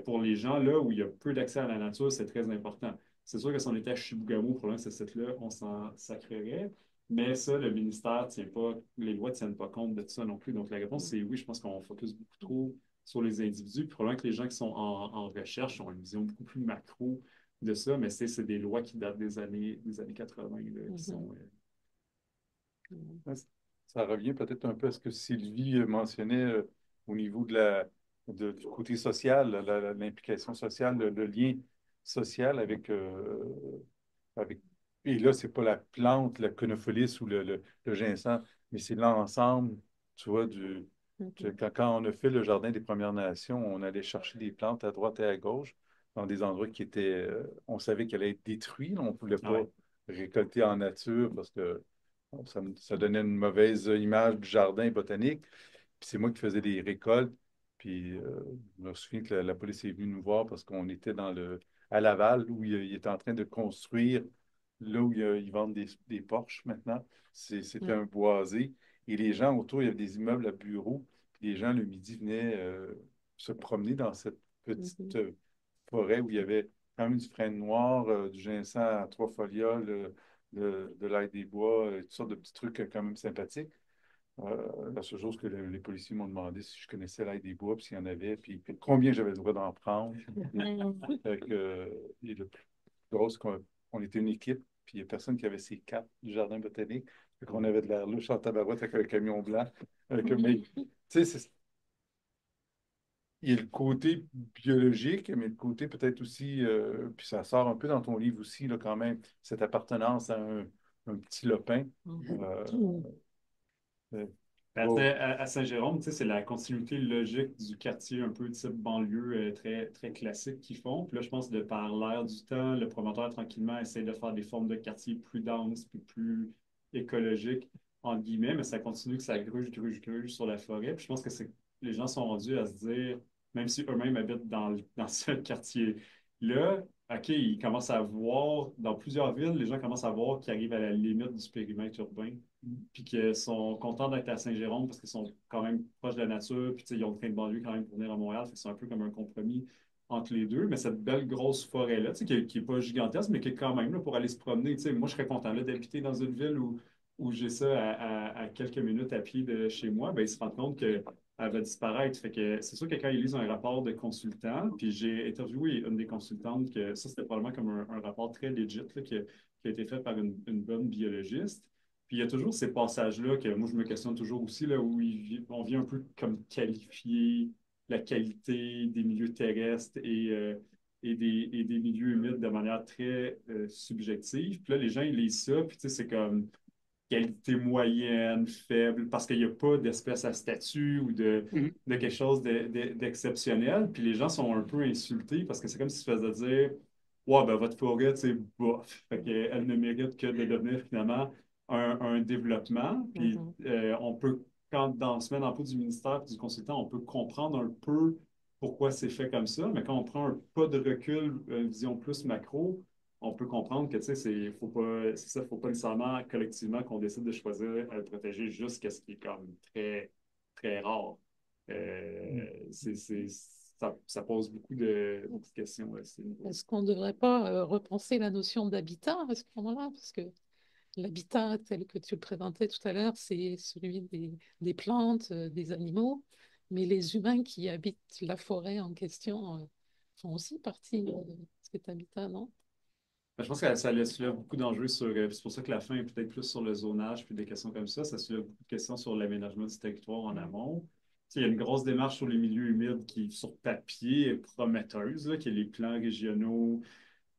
Speaker 2: Pour les gens, là, où il y a peu d'accès à la nature, c'est très important. C'est sûr que si on était à Chibougamau, pour ce site-là, on s'en sacrerait. Mais ça, le ministère tient pas, les lois ne tiennent pas compte de tout ça non plus. Donc la réponse, c'est oui, je pense qu'on focus beaucoup trop sur les individus. Puis probablement que les gens qui sont en recherche ont une vision beaucoup plus macro de ça, mais c'est des lois qui datent des années 80, là, qui sont...
Speaker 4: Ouais, ça revient peut-être un peu à ce que Sylvie mentionnait au niveau du côté social, l'implication sociale, le lien social avec. Et là, c'est pas la plante, la conopholis ou le ginseng, mais c'est l'ensemble, tu vois, quand on a fait le Jardin des Premières Nations, on allait chercher des plantes à droite et à gauche, dans des endroits qui étaient, on savait qu'elles allaient être détruits, là, on ne pouvait pas
Speaker 2: Ouais.
Speaker 4: récolter en nature parce que bon, ça donnait une mauvaise image du jardin botanique. Puis c'est moi qui faisais des récoltes. Puis je me souviens que la police est venue nous voir parce qu'on était à Laval où il était en train de construire, là où ils vendent des Porsche maintenant. C'était un boisé. Et les gens autour, il y avait des immeubles à bureaux. Puis les gens, le midi, venaient se promener dans cette petite forêt où il y avait quand même du frêne noir, du ginseng à trois folioles, de l'ail des bois, toutes sortes de petits trucs quand même sympathiques. La seule chose que les policiers m'ont demandé si je connaissais l'ail des bois, puis s'il y en avait, puis combien j'avais le droit d'en prendre. Fait que, et le plus gros, c'est qu'on était une équipe, puis il n'y a personne qui avait ses cartes du jardin botanique. Fait qu'on avait de l'air louche en tabarouette avec un camion blanc. Mais, tu sais, il y a le côté biologique, mais le côté peut-être aussi, puis ça sort un peu dans ton livre aussi, là, quand même, cette appartenance à un petit lopin. Euh, oh,
Speaker 2: À Saint-Jérôme, tu sais, c'est la continuité logique du quartier un peu type banlieue très, très classique qu'ils font. Puis là, je pense de par l'air du temps, le promoteur tranquillement essaie de faire des formes de quartier plus denses, puis plus écologiques, entre guillemets, mais ça continue que ça gruge, gruge, gruge sur la forêt. Puis je pense que les gens sont rendus à se dire, même si eux-mêmes habitent dans ce quartier-là, OK, ils commencent à voir, dans plusieurs villes, les gens commencent à voir qu'ils arrivent à la limite du périmètre urbain puis qu'ils sont contents d'être à Saint-Jérôme parce qu'ils sont quand même proches de la nature, puis ils ont le train de banlieue quand même pour venir à Montréal, fait que c'est un peu comme un compromis entre les deux, mais cette belle grosse forêt-là, qui est pas gigantesque, mais qui est quand même là pour aller se promener, moi je serais content là, d'habiter dans une ville où j'ai ça à quelques minutes à pied de chez moi, ben, ils se rendent compte qu'elle va disparaître. Fait que c'est sûr que quand ils lisent un rapport de consultant, puis j'ai interviewé une des consultantes, que ça c'était probablement comme un rapport très legit là, qui a été fait par une bonne biologiste. Puis il y a toujours ces passages-là que moi je me questionne toujours aussi, là, où on vient un peu comme qualifier la qualité des milieux terrestres et des milieux humides de manière très subjective. Puis là, les gens, ils lisent ça, puis tu sais, c'est comme qualité moyenne, faible, parce qu'il n'y a pas d'espèce à statut ou
Speaker 8: Mhm.
Speaker 2: de quelque chose d'exceptionnel. Puis les gens sont un peu insultés parce que c'est comme si tu faisais dire ouais, ben votre forêt, c'est bof. Fait qu'elle ne mérite que de devenir finalement un développement. Puis on peut, quand on se met dans le pot du ministère et du consultant, on peut comprendre un peu pourquoi c'est fait comme ça. Mais quand on prend un pas de recul, une vision plus macro, on peut comprendre que, tu sais, faut pas nécessairement collectivement qu'on décide de choisir de protéger juste ce qui est comme très, très rare. Ça pose beaucoup de questions à ce niveau.
Speaker 1: Est-ce qu'on ne devrait pas repenser la notion d'habitat à ce moment-là? Parce que l'habitat tel que tu le présentais tout à l'heure, c'est celui des plantes, des animaux, mais les humains qui habitent la forêt en question font aussi partie de cet habitat, non?
Speaker 2: Je pense que ça soulève beaucoup d'enjeux c'est pour ça que la fin est peut-être plus sur le zonage puis des questions comme ça. Ça soulève beaucoup de questions sur l'aménagement du territoire en amont. Tu sais, il y a une grosse démarche sur les milieux humides qui, sur papier, est prometteuse, là, qui est les plans régionaux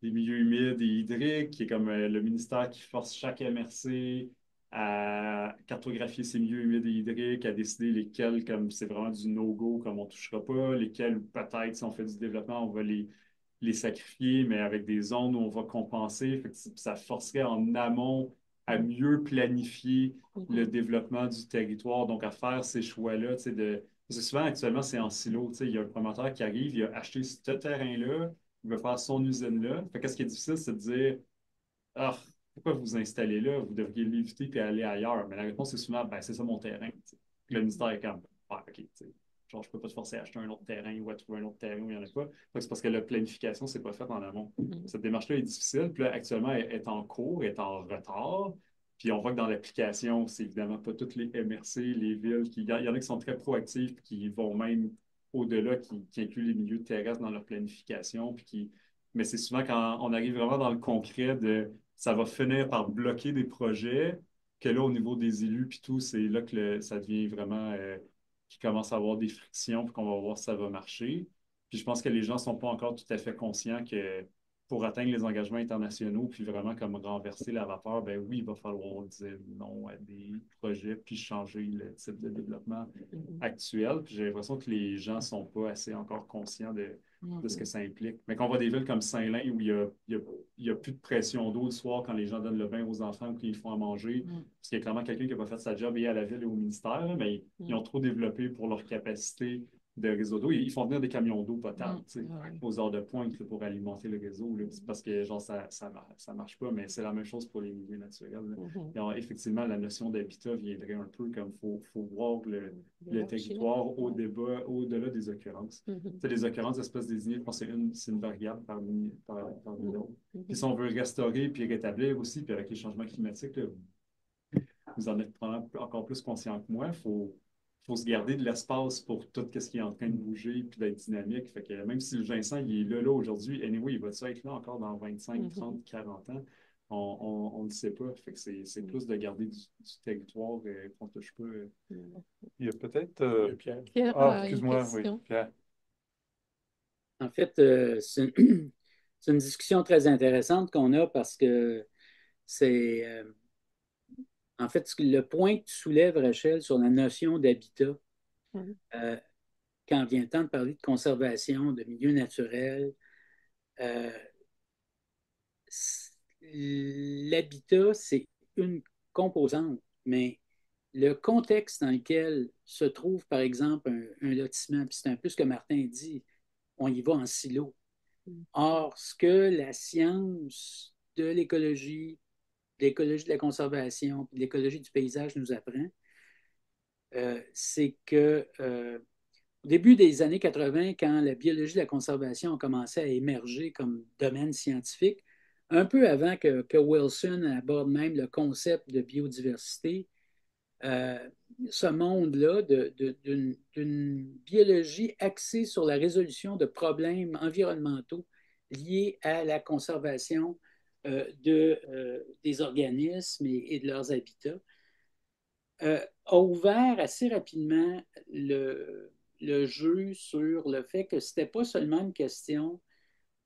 Speaker 2: des milieux humides et hydriques, qui est comme le ministère qui force chaque MRC à cartographier ces milieux humides et hydriques, à décider lesquels, comme c'est vraiment du no-go, comme on ne touchera pas, lesquels peut-être, si on fait du développement, on va les sacrifier, mais avec des zones où on va compenser. Fait que ça forcerait en amont à mieux planifier le développement du territoire, donc à faire ces choix-là, tu sais, parce que souvent, actuellement, c'est en silo. Tu sais, il y a un promoteur qui arrive, il a acheté ce terrain-là, il veut faire son usine là. Fait que ce qui est difficile, c'est de dire, ah, pourquoi vous vous installez là? Vous devriez l'éviter et aller ailleurs. Mais la réponse est souvent, ben, c'est ça mon terrain. Tu sais. Puis le ministère est comme, ah, OK, tu sais, genre, je peux pas te forcer à acheter un autre terrain ou à trouver un autre terrain où il n'y en a pas. C'est parce que la planification, c'est pas fait en amont. Cette démarche-là est difficile. Puis là, actuellement, elle est en cours, elle est en retard. Puis on voit que dans l'application, c'est évidemment pas toutes les MRC, les villes. Il y en a qui sont très proactifs, qui vont même au-delà, qui incluent les milieux terrestres dans leur planification, mais c'est souvent quand on arrive vraiment dans le concret de ça va finir par bloquer des projets, que là, au niveau des élus, puis tout, c'est là que ça devient vraiment qu'il commence à avoir des frictions, puis qu'on va voir si ça va marcher. Puis je pense que les gens ne sont pas encore tout à fait conscients que pour atteindre les engagements internationaux, puis vraiment comme renverser la vapeur, ben oui, il va falloir dire non à des projets, puis changer le type de développement actuel. Puis j'ai l'impression que les gens ne sont pas assez encore conscients de ce que ça implique. Mais quand on voit des villes comme Saint-Lin où il y a plus de pression d'eau le soir quand les gens donnent le bain aux enfants ou qu'ils font à manger, parce qu'il y a clairement quelqu'un qui n'a pas fait sa job et à la ville et au ministère, là, mais ils ont trop développé pour leur capacité de réseau d'eau. Ils font venir des camions d'eau potable aux heures de pointe là, pour alimenter le réseau. Là, parce que genre, ça marche pas, mais c'est la même chose pour les milieux naturels. Alors, effectivement, la notion d'habitat viendrait un peu comme faut voir le territoire au-delà des occurrences. Les occurrences, espèces désignées, je pense que c'est une variable parmi d'autres. Puis si on veut restaurer puis rétablir aussi, puis avec les changements climatiques, là, vous en êtes probablement encore plus conscient que moi, faut se garder de l'espace pour tout ce qui est en train de bouger puis d'être dynamique. Fait que même si le ginseng il est là aujourd'hui, anyway, il va être là encore dans 25, 30, 40 ans? On ne le sait pas. Fait que c'est plus de garder du territoire qu'on ne touche pas.
Speaker 4: Il y a peut-être.
Speaker 1: Pierre
Speaker 4: excuse-moi, oui, Pierre.
Speaker 8: En fait, c'est une discussion très intéressante qu'on a parce que c'est. En fait, le point que tu soulèves, Rachel, sur la notion d'habitat, quand vient le temps de parler de conservation, de milieu naturel, l'habitat, c'est une composante, mais le contexte dans lequel se trouve, par exemple, un lotissement, puis c'est un peu ce que Martin dit, on y va en silo. Or, ce que la science de l'écologie de la conservation, de l'écologie du paysage nous apprend, c'est que au début des années 80, quand la biologie de la conservation a commencé à émerger comme domaine scientifique, un peu avant que Wilson aborde même le concept de biodiversité, ce monde-là d'une biologie axée sur la résolution de problèmes environnementaux liés à la conservation des organismes et de leurs habitats, a ouvert assez rapidement le jeu sur le fait que ce n'était pas seulement une question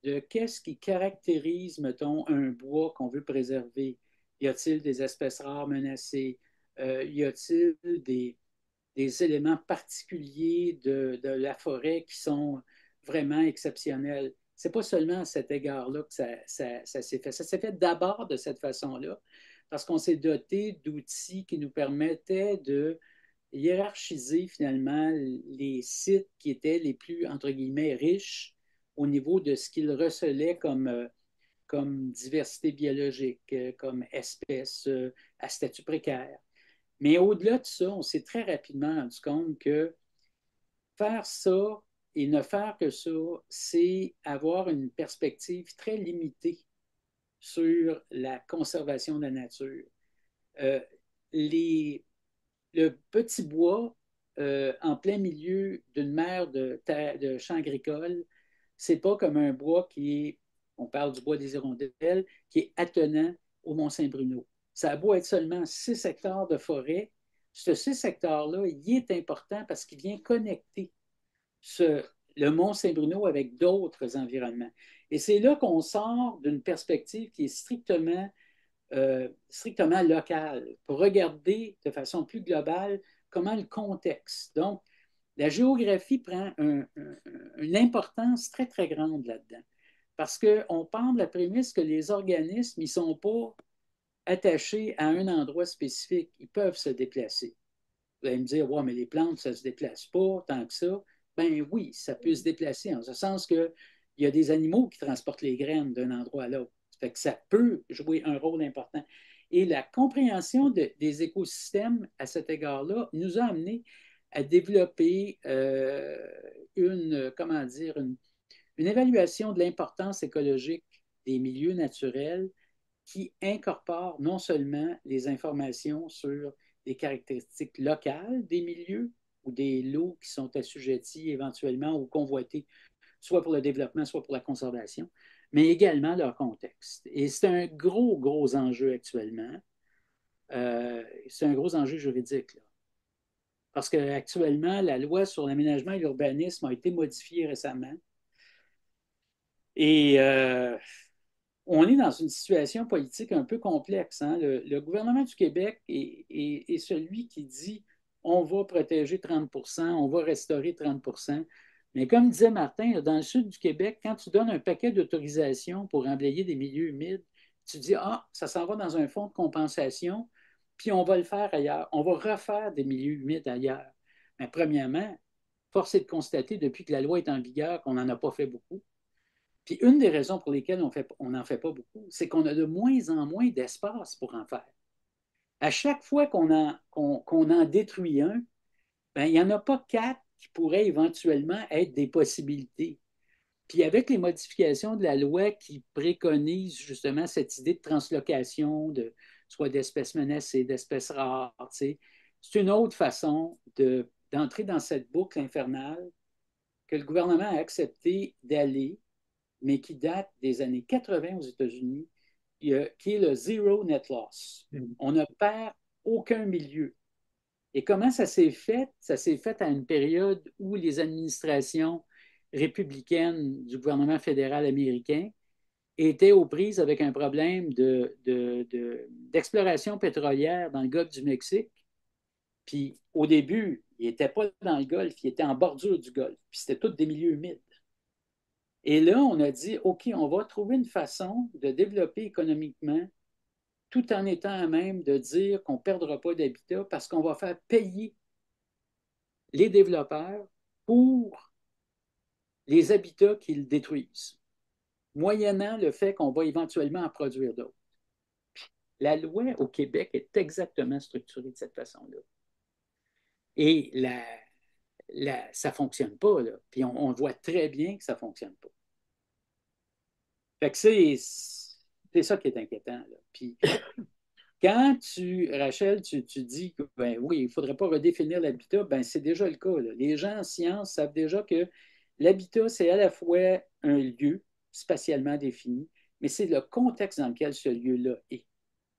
Speaker 8: de qu'est-ce qui caractérise, mettons, un bois qu'on veut préserver. Y a-t-il des espèces rares menacées? Y a-t-il des éléments particuliers de la forêt qui sont vraiment exceptionnels? Ce n'est pas seulement à cet égard-là que ça s'est fait. Ça s'est fait d'abord de cette façon-là, parce qu'on s'est doté d'outils qui nous permettaient de hiérarchiser finalement les sites qui étaient les plus, entre guillemets, riches au niveau de ce qu'ils recelaient comme diversité biologique, comme espèces à statut précaire. Mais au-delà de ça, on s'est très rapidement rendu compte que faire ça et ne faire que ça, c'est avoir une perspective très limitée sur la conservation de la nature. Le petit bois en plein milieu d'une mer de champs agricoles, c'est pas comme un bois on parle du bois des hirondelles, qui est attenant au Mont-Saint-Bruno. Ça a beau être seulement 6 hectares de forêt, ce 6 hectares-là, il est important parce qu'il vient connecter le Mont-Saint-Bruno avec d'autres environnements. Et c'est là qu'on sort d'une perspective qui est strictement strictement local, pour regarder de façon plus globale comment le contexte. Donc, la géographie prend une importance très, très grande là-dedans. Parce qu'on part de la prémisse que les organismes, ils ne sont pas attachés à un endroit spécifique. Ils peuvent se déplacer. Vous allez me dire, ouais, mais les plantes, ça ne se déplace pas tant que ça. Ben oui, ça peut se déplacer, en ce sens qu'il y a des animaux qui transportent les graines d'un endroit à l'autre. Ça fait que ça peut jouer un rôle important. Et la compréhension des écosystèmes à cet égard-là nous a amené à développer comment dire, une évaluation de l'importance écologique des milieux naturels qui incorpore non seulement les informations sur les caractéristiques locales des milieux ou des lots qui sont assujettis éventuellement ou convoités, soit pour le développement, soit pour la conservation, mais également leur contexte. Et c'est un gros, gros enjeu actuellement. C'est un gros enjeu juridique, là. Parce qu'actuellement, la loi sur l'aménagement et l'urbanisme a été modifiée récemment. Et on est dans une situation politique un peu complexe, hein. Le gouvernement du Québec est celui qui dit on va protéger 30 on va restaurer 30 Mais comme disait Martin, dans le sud du Québec, quand tu donnes un paquet d'autorisations pour emblayer des milieux humides, tu dis ah, ça s'en va dans un fonds de compensation, puis on va le faire ailleurs. On va refaire des milieux humides ailleurs. Mais premièrement, force est de constater depuis que la loi est en vigueur qu'on n'en a pas fait beaucoup. Puis une des raisons pour lesquelles on n'en fait pas beaucoup, c'est qu'on a de moins en moins d'espace pour en faire. À chaque fois qu'on en détruit un, ben, il n'y en a pas quatre qui pourraient éventuellement être des possibilités. Puis avec les modifications de la loi qui préconisent justement cette idée de translocation, soit d'espèces menacées, d'espèces rares, c'est une autre façon d'entrer dans cette boucle infernale que le gouvernement a accepté d'aller, mais qui date des années 80 aux États-Unis, qui est le Zero Net Loss. On ne perd aucun milieu. Et comment ça s'est fait? Ça s'est fait à une période où les administrations républicaines du gouvernement fédéral américain étaient aux prises avec un problème d'exploration pétrolière dans le golfe du Mexique. Puis au début, ils n'étaient pas dans le golfe, ils étaient en bordure du golfe. Puis c'était tous des milieux humides. Et là, on a dit, OK, on va trouver une façon de développer économiquement tout en étant à même de dire qu'on ne perdra pas d'habitat parce qu'on va faire payer les développeurs pour les habitats qu'ils détruisent, moyennant le fait qu'on va éventuellement en produire d'autres. La loi au Québec est exactement structurée de cette façon-là. Et ça ne fonctionne pas, là. Puis on voit très bien que ça ne fonctionne pas. Fait que c'est ça qui est inquiétant, là. Puis quand Rachel, tu dis que, ben oui, il ne faudrait pas redéfinir l'habitat, ben c'est déjà le cas, là. Les gens en sciences savent déjà que l'habitat, c'est à la fois un lieu spatialement défini, mais c'est le contexte dans lequel ce lieu-là est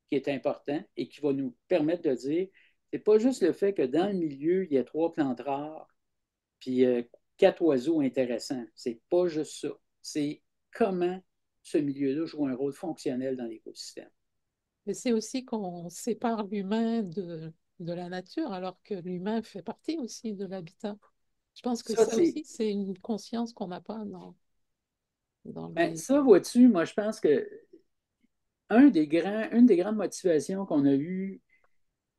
Speaker 8: qui est important et qui va nous permettre de dire, c'est pas juste le fait que dans le milieu, il y a 3 plantes rares, puis 4 oiseaux intéressants. C'est pas juste ça. C'est comment ce milieu-là joue un rôle fonctionnel dans l'écosystème.
Speaker 1: Mais c'est aussi qu'on sépare l'humain de la nature, alors que l'humain fait partie aussi de l'habitat. Je pense que ça aussi, c'est une conscience qu'on n'a pas dans
Speaker 8: Ben,
Speaker 1: les...
Speaker 8: ça, vois-tu, moi, je pense que une des grandes motivations qu'on a eues,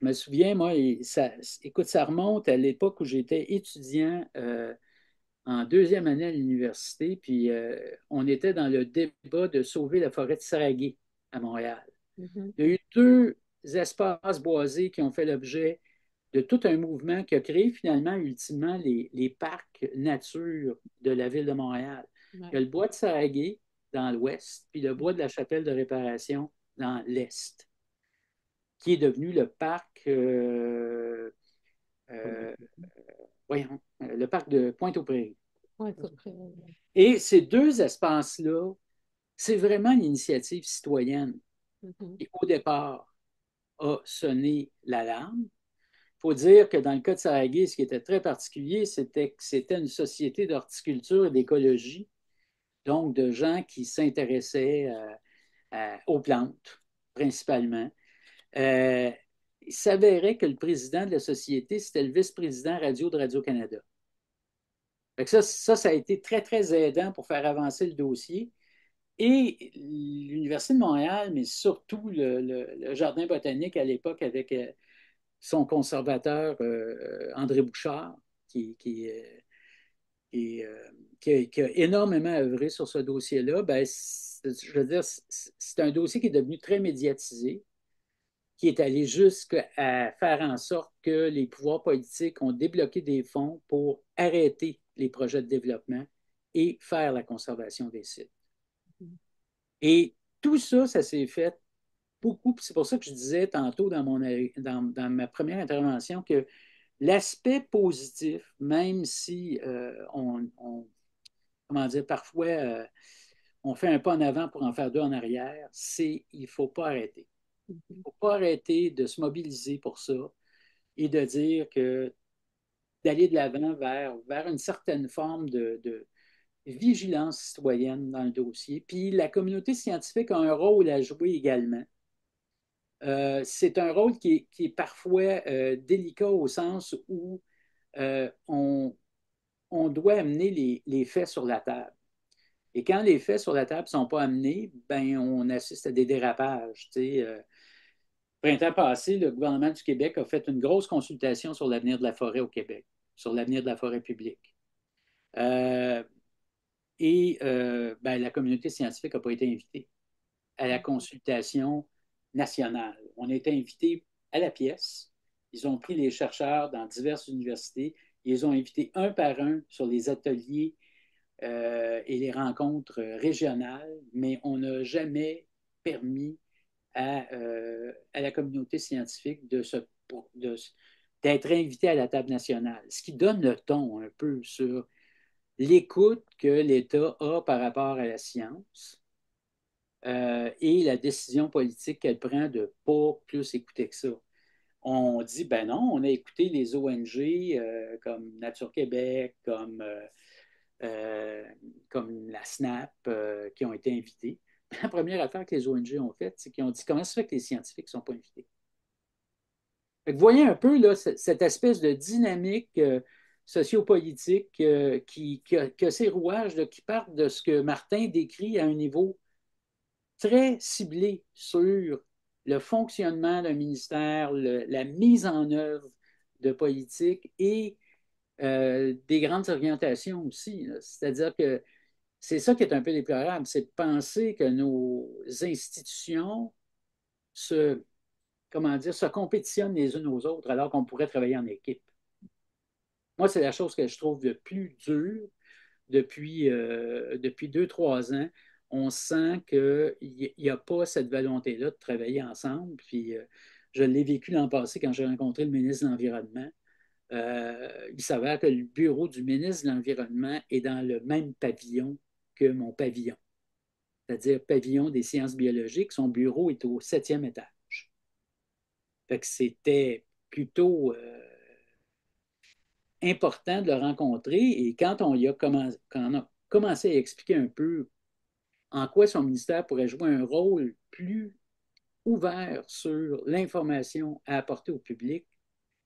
Speaker 8: je me souviens, moi, écoute, ça remonte à l'époque où j'étais étudiant en 2e année à l'université, puis on était dans le débat de sauver la forêt de Saragué à Montréal.
Speaker 1: Mhm.
Speaker 8: Il y a eu 2 espaces boisés qui ont fait l'objet de tout un mouvement qui a créé finalement, ultimement, les parcs nature de la ville de Montréal.
Speaker 1: Ouais.
Speaker 8: Il y a le bois de Saragué dans l'ouest, puis le bois de la Chapelle de Réparation dans l'est, qui est devenu le parc, le parc de Pointe-aux-Prairies.
Speaker 1: Ouais,
Speaker 8: Et ces 2 espaces-là, c'est vraiment l'initiative citoyenne qui, au départ, a sonné l'alarme. Il faut dire que dans le cas de Saragué, ce qui était très particulier, c'était que c'était une société d'horticulture et d'écologie, donc de gens qui s'intéressaient aux plantes, principalement. Euh, il s'avérait que le président de la société, c'était le vice-président radio de Radio-Canada. Fait que ça a été très, très aidant pour faire avancer le dossier. Et l'Université de Montréal, mais surtout le Jardin botanique à l'époque avec son conservateur André Bouchard, qui, qui a énormément œuvré sur ce dossier-là, ben, je veux dire, c'est un dossier qui est devenu très médiatisé, qui est allé jusqu'à faire en sorte que les pouvoirs politiques ont débloqué des fonds pour arrêter les projets de développement et faire la conservation des sites. Et tout ça, ça s'est fait beaucoup. C'est pour ça que je disais tantôt dans ma première intervention que l'aspect positif, même si comment dire, parfois on fait un pas en avant pour en faire deux en arrière, c'est il ne faut pas arrêter. Il ne faut pas arrêter de se mobiliser pour ça et de dire que d'aller de l'avant vers une certaine forme de vigilance citoyenne dans le dossier. Puis la communauté scientifique a un rôle à jouer également. C'est un rôle qui est parfois délicat au sens où on doit amener les faits sur la table. Et quand les faits sur la table ne sont pas amenés, ben, on assiste à des dérapages. Printemps passé, le gouvernement du Québec a fait une grosse consultation sur l'avenir de la forêt au Québec, sur l'avenir de la forêt publique. Ben, la communauté scientifique n'a pas été invitée à la consultation nationale. On a été invités à la pièce. Ils ont pris les chercheurs dans diverses universités. Ils les ont invités un par un sur les ateliers et les rencontres régionales, mais on n'a jamais permis à la communauté scientifique d'être invité à la table nationale, ce qui donne le ton un peu sur l'écoute que l'État a par rapport à la science et la décision politique qu'elle prend de ne pas plus écouter que ça. On dit, ben non, on a écouté les ONG comme Nature Québec, comme la SNAP, qui ont été invités. La première affaire que les ONG ont faite, c'est qu'ils ont dit, comment ça fait que les scientifiques ne sont pas invités? Fait que vous voyez un peu là, cette espèce de dynamique sociopolitique qui a ses rouages là, qui partent de ce que Martin décrit à un niveau très ciblé sur le fonctionnement d'un ministère, la mise en œuvre de politiques et des grandes orientations aussi. C'est-à-dire que c'est ça qui est un peu déplorable, c'est de penser que nos institutions se compétitionnent les unes aux autres alors qu'on pourrait travailler en équipe. Moi, c'est la chose que je trouve le plus dur depuis 2-3 ans. On sent qu'il n'y a pas cette volonté-là de travailler ensemble. Puis je l'ai vécu l'an passé quand j'ai rencontré le ministre de l'Environnement. Il s'avère que le bureau du ministre de l'Environnement est dans le même pavillon que mon pavillon, c'est-à-dire pavillon des sciences biologiques. Son bureau est au 7e étage. Fait que c'était plutôt important de le rencontrer et quand on a commencé à expliquer un peu en quoi son ministère pourrait jouer un rôle plus ouvert sur l'information à apporter au public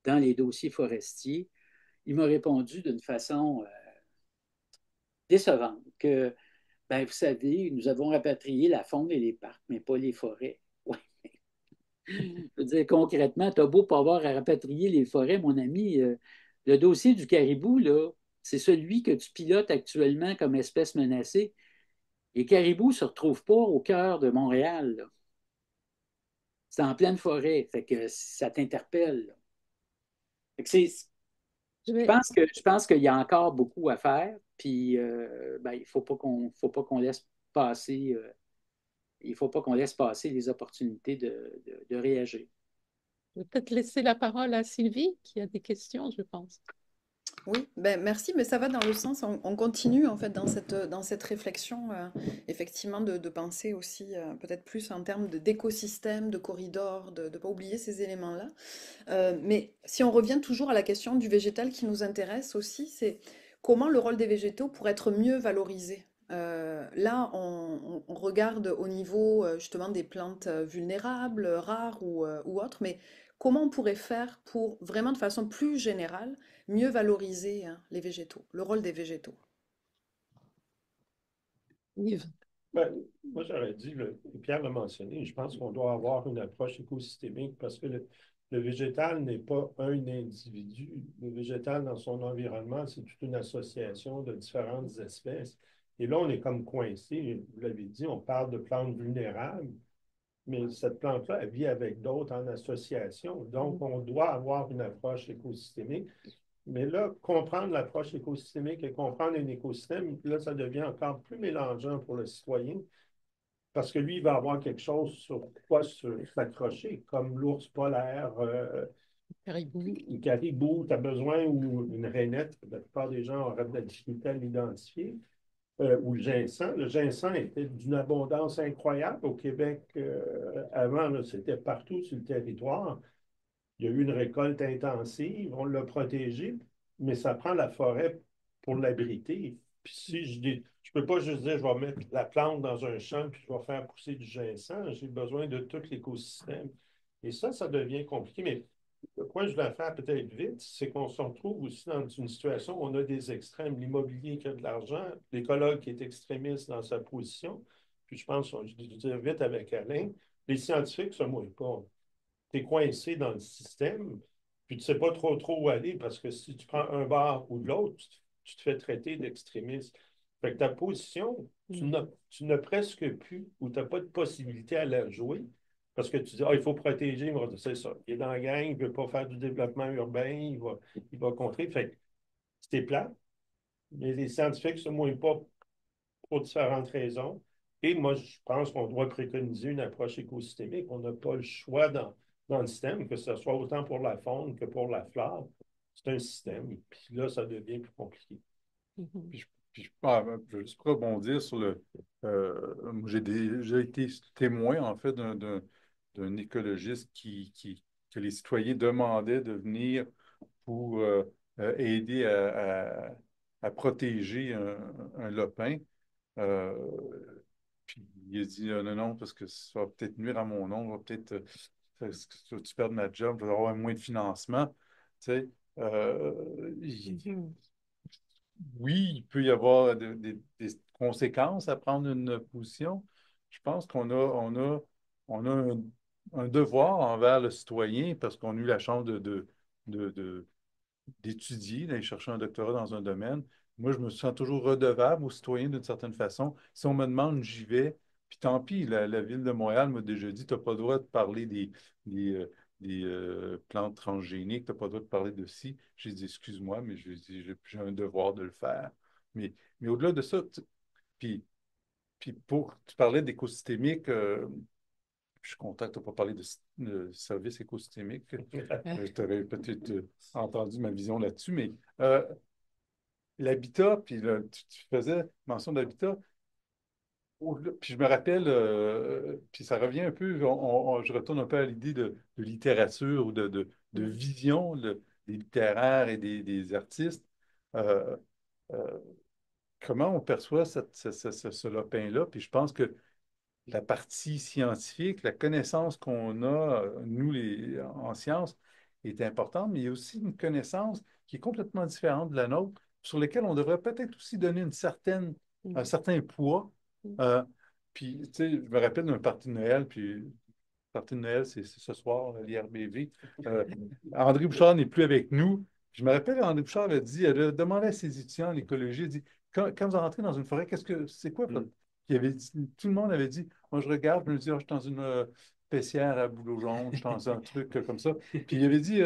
Speaker 8: dans les dossiers forestiers, il m'a répondu d'une façon décevante que, ben, vous savez, nous avons rapatrié la faune et les parcs, mais pas les forêts. Ouais. Je veux dire, concrètement, tu as beau pas avoir à rapatrier les forêts, mon ami, le dossier du caribou, là, c'est celui que tu pilotes actuellement comme espèce menacée. Les caribous ne se retrouvent pas au cœur de Montréal, là. C'est en pleine forêt, fait que ça t'interpelle, là. Fait que je pense qu'il y a encore beaucoup à faire, puis ben, il ne faut pas qu'on laisse passer, il faut pas qu'on laisse passer les opportunités de réagir.
Speaker 1: Je vais peut-être laisser la parole à Sylvie, qui a des questions, je pense.
Speaker 3: Oui, ben merci, mais ça va dans le sens, on continue en fait dans cette réflexion, effectivement, de penser aussi peut-être plus en termes d'écosystème, de corridors, de ne pas oublier ces éléments-là. Mais si on revient toujours à la question du végétal qui nous intéresse aussi, c'est comment le rôle des végétaux pourrait être mieux valorisé Là, on regarde au niveau justement des plantes vulnérables, rares ou autres, mais comment on pourrait faire pour vraiment de façon plus générale mieux valoriser hein, les végétaux, le rôle des végétaux?
Speaker 1: Yves.
Speaker 5: Ben, moi, j'aurais dit, Pierre l'a mentionné, je pense qu'on doit avoir une approche écosystémique parce que le végétal n'est pas un individu. Le végétal, dans son environnement, c'est toute une association de différentes espèces. Et là, on est comme coincé, vous l'avez dit, on parle de plantes vulnérables, mais cette plante-là, elle vit avec d'autres en association. Donc, on doit avoir une approche écosystémique. Mais là, comprendre l'approche écosystémique et comprendre un écosystème, là, ça devient encore plus mélangeant pour le citoyen parce que lui, il va avoir quelque chose sur quoi s'accrocher, comme l'ours polaire,
Speaker 1: Caribou.
Speaker 5: le caribou, tu as besoin, ou une rainette, la plupart des gens auraient de la difficulté à l'identifier, ou le ginseng. Le ginseng était d'une abondance incroyable au Québec. Avant, c'était partout sur le territoire. Il y a eu une récolte intensive, on l'a protégé, mais ça prend la forêt pour l'abriter. Puis si je peux pas juste dire je vais mettre la plante dans un champ puis je vais faire pousser du ginseng, j'ai besoin de tout l'écosystème. Et ça devient compliqué. Mais le point que je voulais faire peut-être vite, c'est qu'on se retrouve aussi dans une situation où on a des extrêmes, l'immobilier qui a de l'argent, l'écologue qui est extrémiste dans sa position. Puis je pense, je vais dire vite avec Alain, les scientifiques ne se mouillent pas. Tu es coincé dans le système, puis tu ne sais pas trop où aller parce que si tu prends un bar ou l'autre, tu te fais traiter d'extrémiste. Fait que ta position, tu n'as presque plus ou tu n'as pas de possibilité à la jouer parce que tu dis, ah, il faut protéger, c'est ça. Il est dans la gang, il ne veut pas faire du développement urbain, il va contrer. Fait que c'était plat, mais les scientifiques ne se mouillent pas pour différentes raisons. Et moi, je pense qu'on doit préconiser une approche écosystémique. On n'a pas le choix dans le système, que ce soit autant pour la faune que pour la flore. C'est un système. Puis là, ça devient plus compliqué.
Speaker 4: Je veux juste rebondir sur moi, j'ai été témoin, en fait, d'un écologiste que les citoyens demandaient de venir pour aider à protéger un lopin. Euh, Puis il a dit non, non, parce que ça va peut-être nuire à mon nom, va peut-être tu perds ma job, je vais avoir moins de financement. Tu sais, oui, il peut y avoir des conséquences à prendre une position. Je pense on a un devoir envers le citoyen parce qu'on a eu la chance de, d'étudier, d'aller chercher un doctorat dans un domaine. Moi, je me sens toujours redevable aux citoyens d'une certaine façon. Si on me demande, j'y vais. Puis tant pis, la Ville de Montréal m'a déjà dit, tu n'as pas le droit de parler des, euh, des plantes transgéniques, tu n'as pas le droit de parler de ci. J'ai dit, excuse-moi, mais j'ai un devoir de le faire. Mais au-delà de ça, puis, tu parlais d'écosystémique, je suis content que tu n'aies pas parlé de service écosystémique. Tu aurais peut-être entendu ma vision là-dessus, mais l'habitat, puis là, tu faisais mention d'habitat, puis je me rappelle, puis ça revient un peu, je retourne un peu à l'idée de littérature ou de vision des littéraires et des artistes. Euh, euh, Comment on perçoit ce lopin-là? Puis je pense que la partie scientifique, la connaissance qu'on a, nous, en sciences, est importante, mais il y a aussi une connaissance qui est complètement différente de la nôtre, sur laquelle on devrait peut-être aussi donner un certain poids. Euh, Puis, tu sais, je me rappelle d'un party de Noël, puis partie de Noël, c'est ce soir, l'IRBV. André Bouchard n'est plus avec nous. Je me rappelle, André Bouchard avait dit, elle a demandé à ses étudiants en écologie, il a dit, quand vous rentrez dans une forêt, c'est quoi? Il avait dit, tout le monde avait dit, moi je regarde, je me dis, ah, je suis dans une paissière à bouleau jaune, je suis dans un truc comme ça. Puis il avait dit,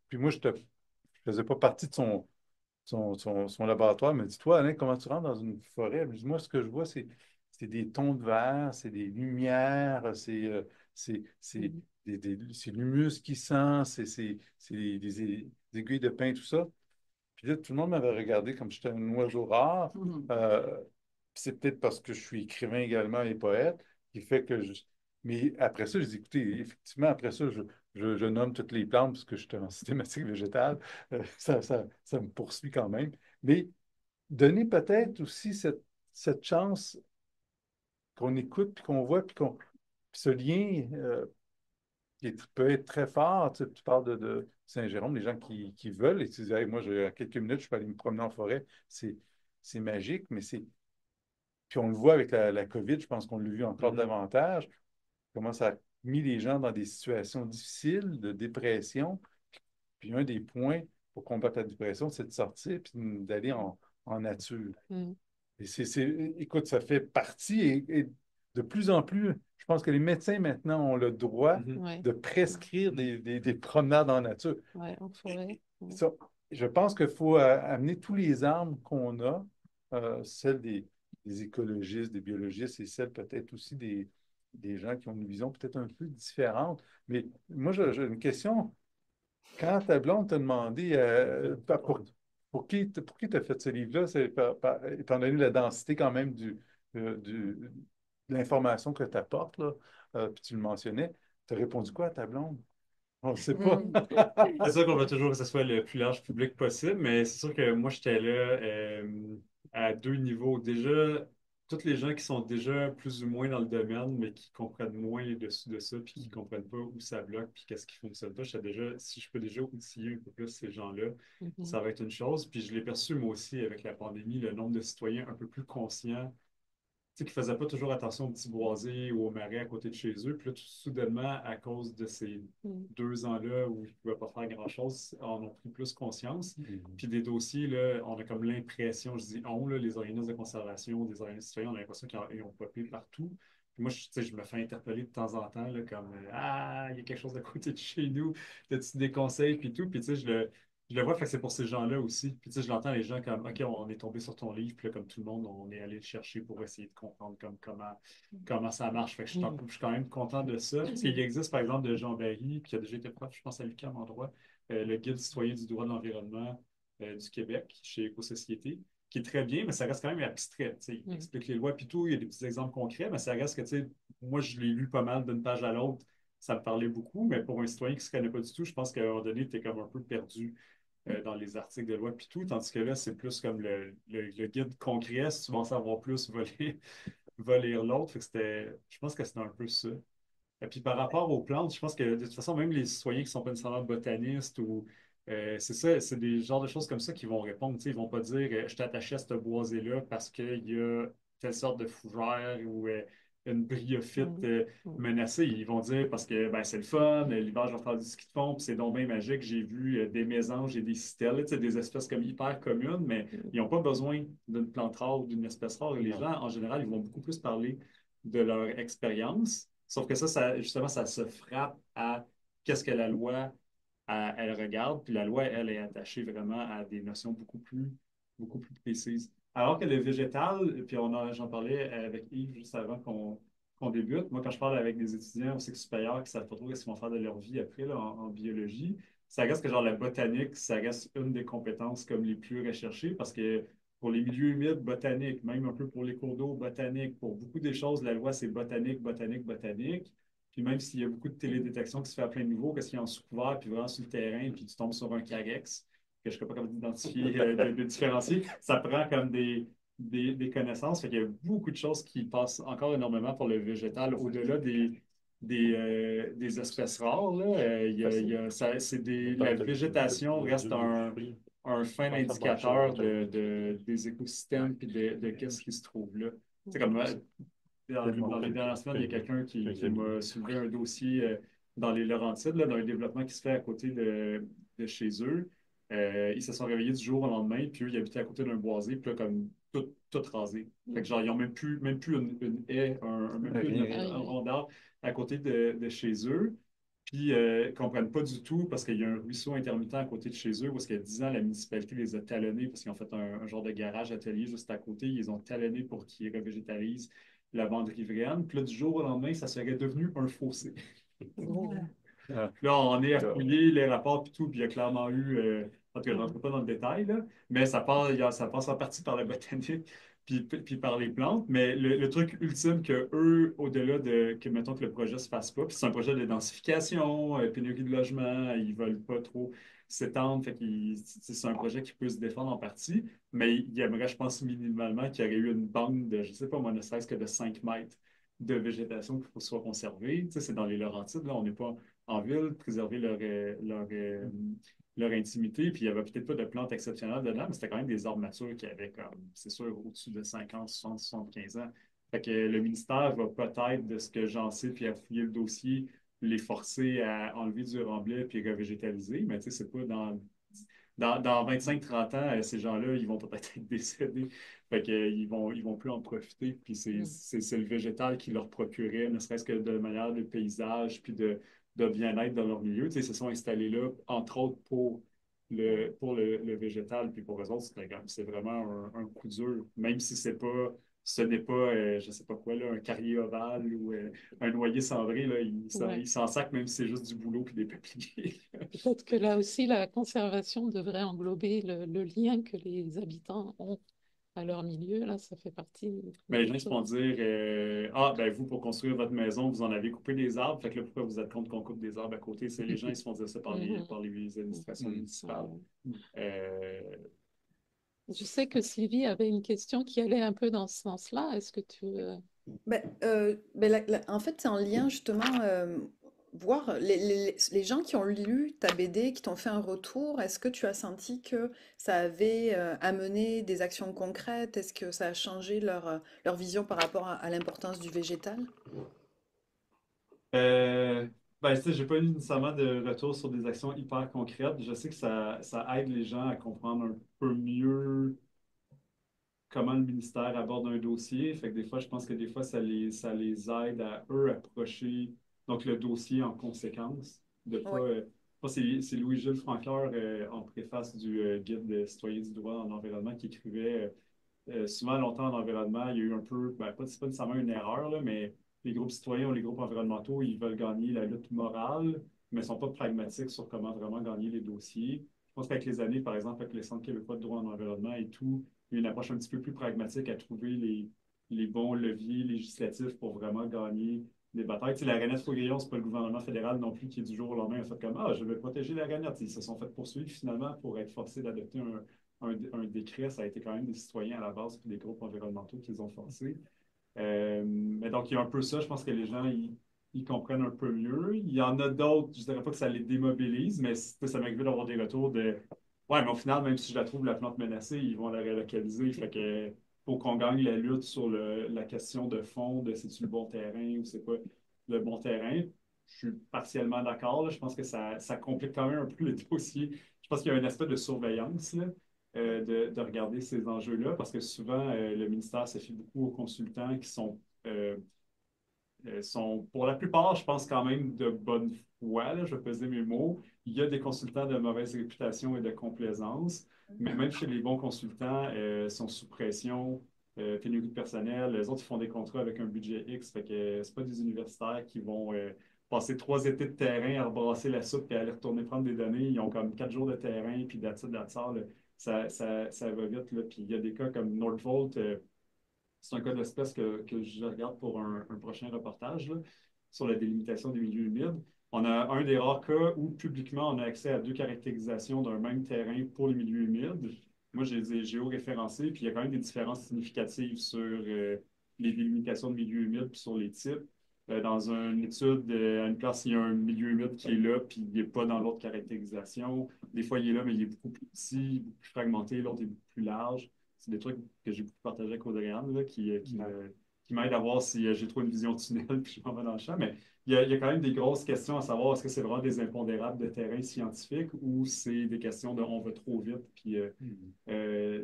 Speaker 4: puis moi je ne faisais pas partie de son laboratoire, mais dis-toi, Alain, comment tu rentres dans une forêt? Moi, ce que je vois, c'est des tons de vert, c'est des lumières, c'est c'est l'humus qui sent, c'est des aiguilles de pin, tout ça. Puis là, tout le monde m'avait regardé comme j'étais un oiseau rare. C'est peut-être parce que je suis écrivain également et poète qui fait que je... Mais après ça, je dis, écoutez, effectivement, après ça, je nomme toutes les plantes parce que je suis en systématique végétale. Ça me poursuit quand même. Mais donner peut-être aussi cette chance qu'on écoute, puis qu'on voit, puis ce lien peut être très fort. Tu sais, tu parles de Saint-Jérôme, les gens qui veulent, et tu dis, hey, moi, j'ai quelques minutes, je peux aller me promener en forêt. C'est magique, mais c'est. Puis on le voit avec la COVID, je pense qu'on l'a vu encore davantage, comment ça a mis les gens dans des situations difficiles de dépression. Puis un des points pour combattre la dépression, c'est de sortir puis d'aller en nature.
Speaker 1: Mm.
Speaker 4: Et écoute, ça fait partie et de plus en plus, je pense que les médecins maintenant ont le droit
Speaker 1: Ouais,
Speaker 4: de prescrire des promenades en nature.
Speaker 1: ouais, en forêt. Ouais.
Speaker 4: Ça, je pense qu'il faut amener tous les armes qu'on a, celles des écologistes, des biologistes et celles peut-être aussi des gens qui ont une vision peut-être un peu différente. Mais moi, j'ai une question. Quand ta blonde t'a demandé pour qui tu as fait ce livre-là, c'est étant donné la densité quand même de l'information que tu apportes, là, puis tu le mentionnais, tu as répondu quoi à ta blonde? On ne sait pas.
Speaker 1: Mm.
Speaker 2: C'est sûr qu'on veut toujours que ce soit le plus large public possible, mais c'est sûr que moi, j'étais là à deux niveaux. Déjà, toutes les gens qui sont déjà plus ou moins dans le domaine, mais qui comprennent moins les dessous de ça, puis qui ne comprennent pas où ça bloque, puis qu'est-ce qui fonctionne pas, si je peux déjà outiller un peu plus ces gens-là,
Speaker 1: Mhm.
Speaker 2: ça va être une chose. Puis je l'ai perçu moi aussi avec la pandémie, le nombre de citoyens un peu plus conscients qui ne faisaient pas toujours attention aux petits boisés ou aux marais à côté de chez eux. Puis là, tout soudainement, à cause de ces
Speaker 1: Mm.
Speaker 2: 2 ans-là où ils ne pouvaient pas faire grand-chose, en ont pris plus conscience.
Speaker 4: Mhm.
Speaker 2: Puis des dossiers, là, on a comme l'impression, je dis on, là, les organismes de conservation, des organismes citoyens, on a l'impression qu'ils ont popé partout. Puis moi, tu sais, je me fais interpeller de temps en temps, là, comme ah, il y a quelque chose à côté de chez nous, as-tu des conseils, puis tout. Puis tu sais, je le vois, fait que c'est pour ces gens-là aussi. Puis tu sais, je l'entends les gens comme OK, on est tombé sur ton livre, puis là, comme tout le monde, on est allé le chercher pour essayer de comprendre comment ça marche. Fait que je suis quand même content de ça. Parce qu'il existe, par exemple, de Jean Barry, qui a déjà été prof, je pense à l'UQAM en droit, le guide citoyen du droit de l'environnement du Québec, chez Éco-Société, qui est très bien, mais ça reste quand même abstrait. Tu sais, il explique les lois, puis tout, il y a des petits exemples concrets, mais ça reste que, tu sais, moi, je l'ai lu pas mal d'une page à l'autre. Ça me parlait beaucoup, mais pour un citoyen qui ne se connaît pas du tout, je pense qu'à un moment donné, tu es comme un peu perdu dans les articles de loi puis tout, tandis que là, c'est plus comme le guide concret. Si tu veux en savoir plus, va lire l'autre. Je pense que c'était un peu ça. Et puis par rapport aux plantes, je pense que de toute façon, même les citoyens qui ne sont pas nécessairement botanistes ou c'est ça, c'est des genres de choses comme ça qui vont répondre. Tu sais, ils ne vont pas dire je t'attache à ce boisé-là parce qu'il y a telle sorte de fougère ou une bryophyte menacée. Ils vont dire parce que ben, c'est le fun, l'hiver, je vais faire du ski de fond, puis c'est donc bien magique. J'ai vu des mésanges et des citelles, tu sais, des espèces comme hyper communes, mais ils n'ont pas besoin d'une plante rare ou d'une espèce rare. Et les gens, en général, ils vont beaucoup plus parler de leur expérience. Sauf que justement, ça se frappe à qu'est-ce que la loi, elle regarde, puis la loi, elle est attachée vraiment à des notions beaucoup plus précises. Alors que le végétal, puis j'en parlais avec Yves juste avant qu'on débute. Moi, quand je parle avec des étudiants au cycle supérieur qui ne savent pas trop ce qu'ils vont faire de leur vie après, là, en biologie, ça reste que genre la botanique, ça reste une des compétences comme les plus recherchées parce que pour les milieux humides, botanique, même un peu pour les cours d'eau, botanique. Pour beaucoup des choses, la loi, c'est botanique, botanique, botanique. Puis même s'il y a beaucoup de télédétection qui se fait à plein niveau, qu'est-ce qu'il y a en sous-couvert, puis vraiment sur le terrain, puis tu tombes sur un carex, que je ne sais pas comment d'identifier, de différencier, ça prend comme des connaissances. Fait qu'il y a beaucoup de choses qui passent encore énormément pour le végétal, au-delà des espèces rares. Là. La végétation reste un fin indicateur des écosystèmes puis de qu'est-ce qui se trouve là. C'est comme dans les dernières semaines, il y a quelqu'un qui m'a soulevé un dossier dans les Laurentides, là, dans un développement qui se fait à côté de chez eux. Ils se sont réveillés du jour au lendemain, puis eux, ils habitaient à côté d'un boisé, puis là, comme tout rasé. Fait que genre, ils n'ont même plus une haie, même plus un rond d'arbre à côté de chez eux. Puis, ils ne comprennent pas du tout parce qu'il y a un ruisseau intermittent à côté de chez eux, parce qu'il y a 10 ans, la municipalité les a talonnés parce qu'ils ont fait un genre de garage atelier juste à côté. Ils les ont talonnés pour qu'ils revégétalisent la bande riveraine. Puis là, du jour au lendemain, ça serait devenu un fossé. Puis là, on est à fouiller les rapports et tout, puis il y a clairement eu, en tout cas, je ne rentre pas dans le détail, là, mais ça passe en partie par la botanique. puis par les plantes. Mais le truc ultime que eux, au-delà de que, mettons, que le projet se fasse pas, puis c'est un projet de densification, pénurie de logement, ils veulent pas trop s'étendre, fait qu'ils, c'est un projet qui peut se défendre en partie, mais il aimerait, je pense, minimalement qu'il y aurait eu une bande de, je sais pas moi, ne serait-ce que de 5 mètres de végétation qu'il faut soit conservée. Tu sais, c'est dans les Laurentides, là, on n'est pas en ville, préserver leur intimité. Puis il n'y avait peut-être pas de plantes exceptionnelles dedans, mais c'était quand même des arbres matures qui avaient, comme, c'est sûr, au-dessus de 50, 60, 75 ans. Fait que le ministère va peut-être, de ce que j'en sais, puis à fouiller le dossier, les forcer à enlever du remblai puis revégétaliser. Mais tu sais, c'est pas dans 25-30 ans, ces gens-là, ils vont peut-être être décédés. Fait que, ils vont plus en profiter. Puis c'est le végétal qui leur procurait, ne serait-ce que de manière de paysage, puis de bien-être dans leur milieu. Tu sais, ils se sont installés là, entre autres, pour le végétal. Puis pour eux autres, c'est vraiment un coup dur. Même si ce n'est pas, je sais pas quoi, là, un carrier ovale ou un noyer cendré, là,
Speaker 1: Ouais.
Speaker 2: ils s'en sacent même si c'est juste du boulot puis des peupliers.
Speaker 1: Peut-être que là aussi, la conservation devrait englober le lien que les habitants ont à leur milieu. Là, ça fait partie
Speaker 2: Mais les
Speaker 1: des
Speaker 2: gens ils se font
Speaker 1: choses.
Speaker 2: dire ah, ben vous, pour construire votre maison, vous en avez coupé des arbres. Fait que là, pourquoi vous êtes contre qu'on coupe des arbres à côté? C'est les gens, ils se font dire ça
Speaker 1: Mhm.
Speaker 2: par les administrations municipales.
Speaker 1: Ouais.
Speaker 2: Euh,
Speaker 1: Je sais que Sylvie avait une question qui allait un peu dans ce sens-là. Est-ce que tu...
Speaker 3: En fait, c'est en lien justement, voir les gens qui ont lu ta BD, qui t'ont fait un retour, est-ce que tu as senti que ça avait amené des actions concrètes? Est-ce que ça a changé leur vision par rapport à l'importance du végétal?
Speaker 2: euh, ben, tu sais, j'ai pas eu nécessairement de retour sur des actions hyper concrètes. Je sais que ça aide les gens à comprendre un peu mieux comment le ministère aborde un dossier. Fait que des fois, je pense que des fois, ça les aide à eux approcher donc le dossier en conséquence. De pas,
Speaker 3: Oui,
Speaker 2: je pense que c'est Louis-Gilles Francoeur en préface du Guide des citoyens du droit en environnement qui écrivait souvent longtemps en environnement, il y a eu un peu, ben, c'est pas nécessairement une erreur, là, mais les groupes citoyens ou les groupes environnementaux, ils veulent gagner la lutte morale, mais ne sont pas pragmatiques sur comment vraiment gagner les dossiers. Je pense qu'avec les années, par exemple, avec les Centres québécois de droit en environnement et tout, il y a une approche un petit peu plus pragmatique à trouver les bons leviers législatifs pour vraiment gagner des batailles. Tu sais, la rainette Faugrillon, c'est pas le gouvernement fédéral non plus qui, du jour au lendemain, a fait comme ah, je vais protéger la rainette. Ils se sont fait poursuivre finalement pour être forcés d'adopter un décret. Ça a été quand même des citoyens à la base puis des groupes environnementaux qui les ont forcés. Mais donc, il y a un peu ça. Je pense que les gens, ils comprennent un peu mieux. Il y en a d'autres, je ne dirais pas que ça les démobilise, mais ça m'arrive d'avoir des retours de ouais, mais au final, même si je la trouve la plante menacée, ils vont la relocaliser. Fait que faut qu'on gagne la lutte sur la question de fond, de c'est-tu le bon terrain ou c'est pas le bon terrain. Je suis partiellement d'accord, là. Je pense que ça complique quand même un peu le dossier. Je pense qu'il y a un aspect de surveillance là, de regarder ces enjeux-là, parce que souvent, le ministère se fie beaucoup aux consultants qui sont, pour la plupart, je pense quand même de bonne foi, là, je vais peser mes mots. Il y a des consultants de mauvaise réputation et de complaisance, mais même chez les bons consultants, sont sous pression, pénurie de personnel. Les autres, ils font des contrats avec un budget X, fait que c'est pas des universitaires qui vont passer 3 étés de terrain à rebrasser la soupe et aller retourner prendre des données. Ils ont comme 4 jours de terrain, puis d'attitude, ça va vite. Là. Puis il y a des cas comme Nordvolt. C'est un cas d'espèce que je regarde pour un prochain reportage là, sur la délimitation des milieux humides. On a un des rares cas où publiquement on a accès à 2 caractérisations d'un même terrain pour les milieux humides. Moi, je les ai géoréférencés, puis il y a quand même des différences significatives sur les délimitations de milieux humides puis sur les types. Dans une étude, à une place, il y a un milieu humide qui est là, puis il n'est pas dans l'autre caractérisation. Des fois, il est là, mais il est beaucoup plus petit, beaucoup plus fragmenté, l'autre est beaucoup plus large. C'est des trucs que j'ai beaucoup partagé avec Audrey-Anne, là, qui m'aident à voir si j'ai trop une vision tunnel puis je m'en vais dans le champ. Mais il y a quand même des grosses questions à savoir est-ce que c'est vraiment des impondérables de terrain scientifique ou c'est des questions de on va trop vite. Puis,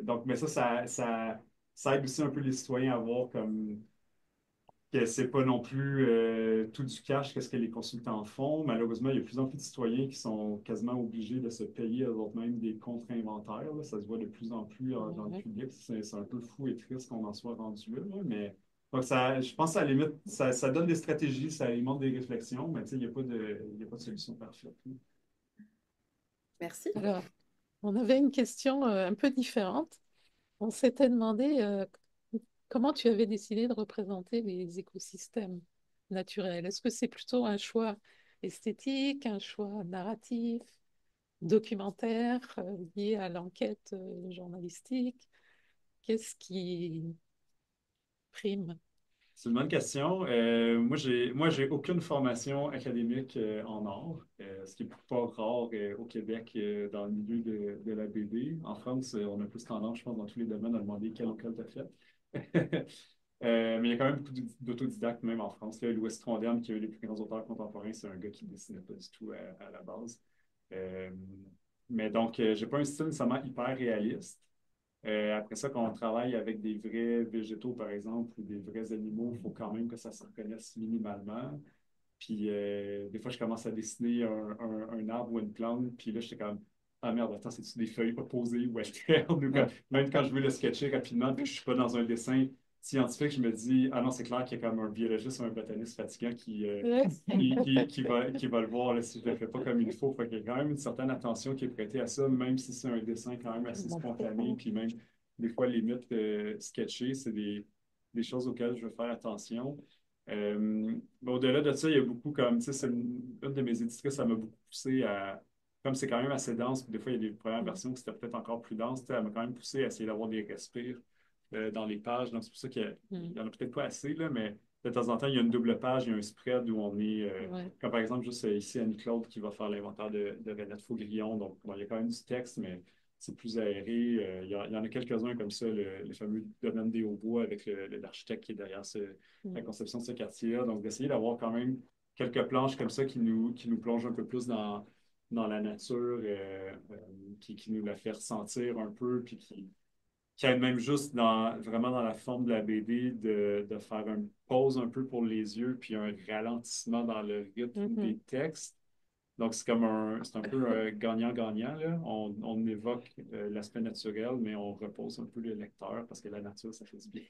Speaker 2: donc, mais ça aide aussi un peu les citoyens à voir comme que c'est pas non plus tout du cash qu'est-ce que les consultants font. Malheureusement, il y a de plus en plus de citoyens qui sont quasiment obligés de se payer eux-mêmes des contre-inventaires. Là. Ça se voit de plus en plus dans le public. C'est un peu fou et triste qu'on en soit rendu là. Mais donc je pense à la limite, ça donne des stratégies, ça alimente des réflexions, mais il n'y a pas de solution parfaite.
Speaker 3: merci.
Speaker 1: Alors, on avait une question un peu différente. On s'était demandé comment tu avais décidé de représenter les écosystèmes naturels? Est-ce que c'est plutôt un choix esthétique, un choix narratif, documentaire, lié à l'enquête journalistique? Qu'est-ce qui prime?
Speaker 2: C'est une bonne question. Moi, j'ai aucune formation académique en art, ce qui est pas rare au Québec dans le milieu de la BD. En France, on a plus tendance, je pense, dans tous les domaines, à demander quelle école tu as fait. Mais il y a quand même beaucoup d'autodidactes, même en France. Là, Louis Trondheim, qui est un des plus grands auteurs contemporains, c'est un gars qui ne dessinait pas du tout à la base. Euh, mais donc, j'ai pas un style nécessairement hyper réaliste. Après ça, quand on travaille avec des vrais végétaux, par exemple, ou des vrais animaux, il faut quand même que ça se reconnaisse minimalement. Puis des fois, je commence à dessiner un arbre ou une plante, puis là, j'étais comme, ah merde, attends, c'est-tu des feuilles opposées ou alternes? Même quand je veux le sketcher rapidement, puis que je suis pas dans un dessin scientifique, je me dis, ah non, c'est clair qu'il y a comme un biologiste ou un botaniste fatigant qui va le voir là, si je le fais pas comme il faut. Fait qu'il y a quand même une certaine attention qui est prêtée à ça, même si c'est un dessin quand même assez spontané, puis même des fois, les mythes sketchés, c'est des choses auxquelles je veux faire attention. Mais au-delà de ça, il y a beaucoup comme, tu sais, une de mes éditrices, ça m'a beaucoup poussé à, comme c'est quand même assez dense, puis des fois, il y a des premières versions qui c'était peut-être encore plus dense, tu sais, elle m'a quand même poussé à essayer d'avoir des respires dans les pages. Donc, c'est pour ça qu'il y en a peut-être pas assez, là, mais de temps en temps, il y a une double page, il y a un spread où on est,
Speaker 1: Ouais.
Speaker 2: comme par exemple, juste ici, Annie-Claude qui va faire l'inventaire de Renette Faugrillon. Donc, bon, il y a quand même du texte, mais c'est plus aéré. Il y en a quelques-uns comme ça, le fameux domaine des Hauts-Bois avec l'architecte qui est derrière la conception de ce quartier-là. Donc, d'essayer d'avoir quand même quelques planches comme ça qui nous plongent un peu plus dans la nature, qui nous la fait ressentir un peu, puis qui aide même juste vraiment dans la forme de la BD de faire une pause un peu pour les yeux, puis un ralentissement dans le rythme des textes. Donc, c'est un peu gagnant-gagnant, là. On évoque l'aspect naturel, mais on repose un peu le lecteur parce que la nature, ça fait du bien.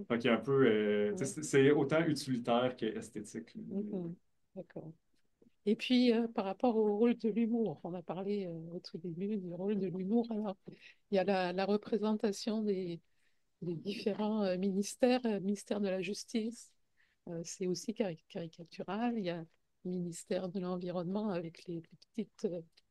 Speaker 2: Donc, il y a un peu, tu sais, c'est autant utilitaire qu'esthétique.
Speaker 1: D'accord. Et puis, par rapport au rôle de l'humour, on a parlé au tout début du rôle de l'humour. Alors, il y a la représentation des différents ministères, ministère de la Justice, c'est aussi caricatural. Il y a le ministère de l'Environnement avec les petites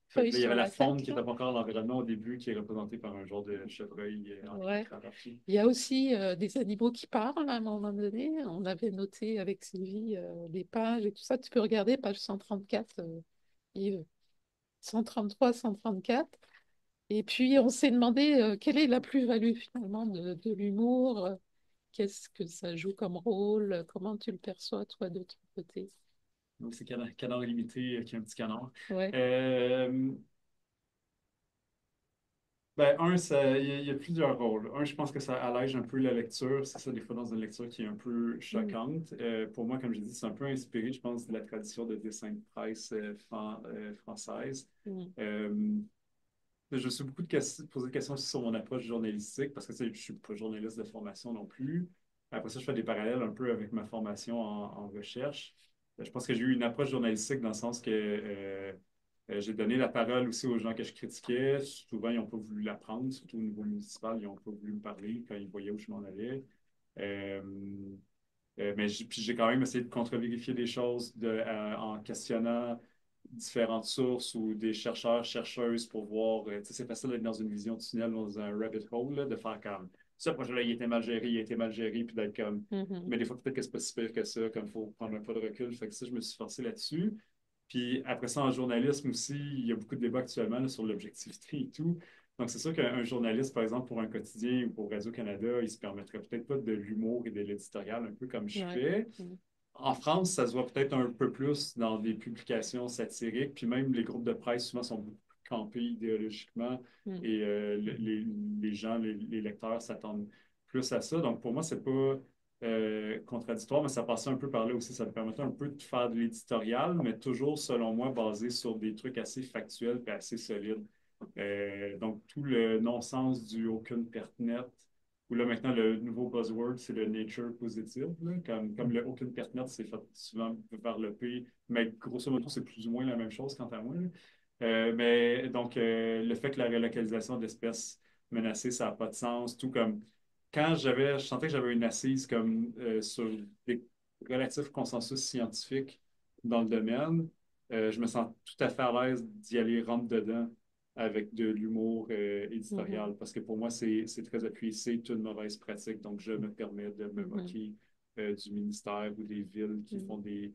Speaker 1: feuilles
Speaker 2: Il y
Speaker 1: sur
Speaker 2: avait la
Speaker 1: la
Speaker 2: faune
Speaker 1: tête,
Speaker 2: qui
Speaker 1: là.
Speaker 2: n'était pas encore l'environnement au début, qui est représentée par un genre de chevreuil
Speaker 1: Ouais.
Speaker 2: traverti.
Speaker 1: Il y a aussi des animaux qui parlent à un moment donné. On avait noté avec Sylvie les pages et tout ça. Tu peux regarder page 134, Yves. 133, 134. Et puis, on s'est demandé quelle est la plus-value finalement de l'humour. Qu'est-ce que ça joue comme rôle? Comment tu le perçois, toi, de ton côté?
Speaker 2: Donc, c'est Canard Illimité qui est un petit canard.
Speaker 1: Ouais.
Speaker 2: Ben, il y a plusieurs rôles. Un, je pense que ça allège un peu la lecture. C'est ça, des fois, dans une lecture qui est un peu choquante. Pour moi, comme je dis, c'est un peu inspiré, je pense, de la tradition de dessin de presse française. Je me suis beaucoup posé des questions aussi sur mon approche journalistique, parce que tu sais, je ne suis pas journaliste de formation non plus. Après ça, je fais des parallèles un peu avec ma formation en recherche. Je pense que j'ai eu une approche journalistique dans le sens que j'ai donné la parole aussi aux gens que je critiquais. Souvent, ils n'ont pas voulu la prendre, surtout au niveau municipal, ils n'ont pas voulu me parler quand ils voyaient où je m'en allais. Euh, mais puis j'ai quand même essayé de contre-vérifier des choses en questionnant différentes sources ou des chercheurs, chercheuses pour voir. Tu sais, c'est facile d'être dans une vision de tunnel, dans un rabbit hole, là, de faire comme ce projet-là, il était mal géré, il a été mal géré, puis d'être comme. Mais des fois, peut-être que c'est pas si pire que ça, comme il faut prendre un pas de recul. Fait que ça, je me suis forcé là-dessus. Puis après ça, en journalisme aussi, il y a beaucoup de débats actuellement là, sur l'objectivité et tout. Donc, c'est sûr qu'un journaliste, par exemple, pour un quotidien ou pour Radio-Canada, il se permettrait peut-être pas de l'humour et de l'éditorial, un peu comme je fais. En France, ça se voit peut-être un peu plus dans des publications satiriques, puis même les groupes de presse souvent sont beaucoup plus campés idéologiquement et les gens, les lecteurs s'attendent plus à ça. Donc, pour moi, c'est pas contradictoire, mais ça passait un peu par là aussi. Ça me permettait un peu de faire de l'éditorial, mais toujours, selon moi, basé sur des trucs assez factuels et assez solides. Donc, tout le non-sens du aucune perte nette, ou là maintenant le nouveau buzzword, c'est le nature positive, là, comme le aucune perte nette, c'est fait souvent par le P, mais grosso modo, c'est plus ou moins la même chose quant à moi, là. Mais donc, le fait que la relocalisation d'espèces menacées, ça n'a pas de sens, tout comme je sentais que j'avais une assise comme sur des relatifs consensus scientifiques dans le domaine, je me sens tout à fait à l'aise d'y aller rentre dedans avec de l'humour
Speaker 1: Mhm.
Speaker 2: éditorial, parce que pour moi, c'est très appuyé, c'est une mauvaise pratique, donc je me permets de me
Speaker 1: Mhm.
Speaker 2: moquer du ministère ou des villes qui font
Speaker 1: Mhm.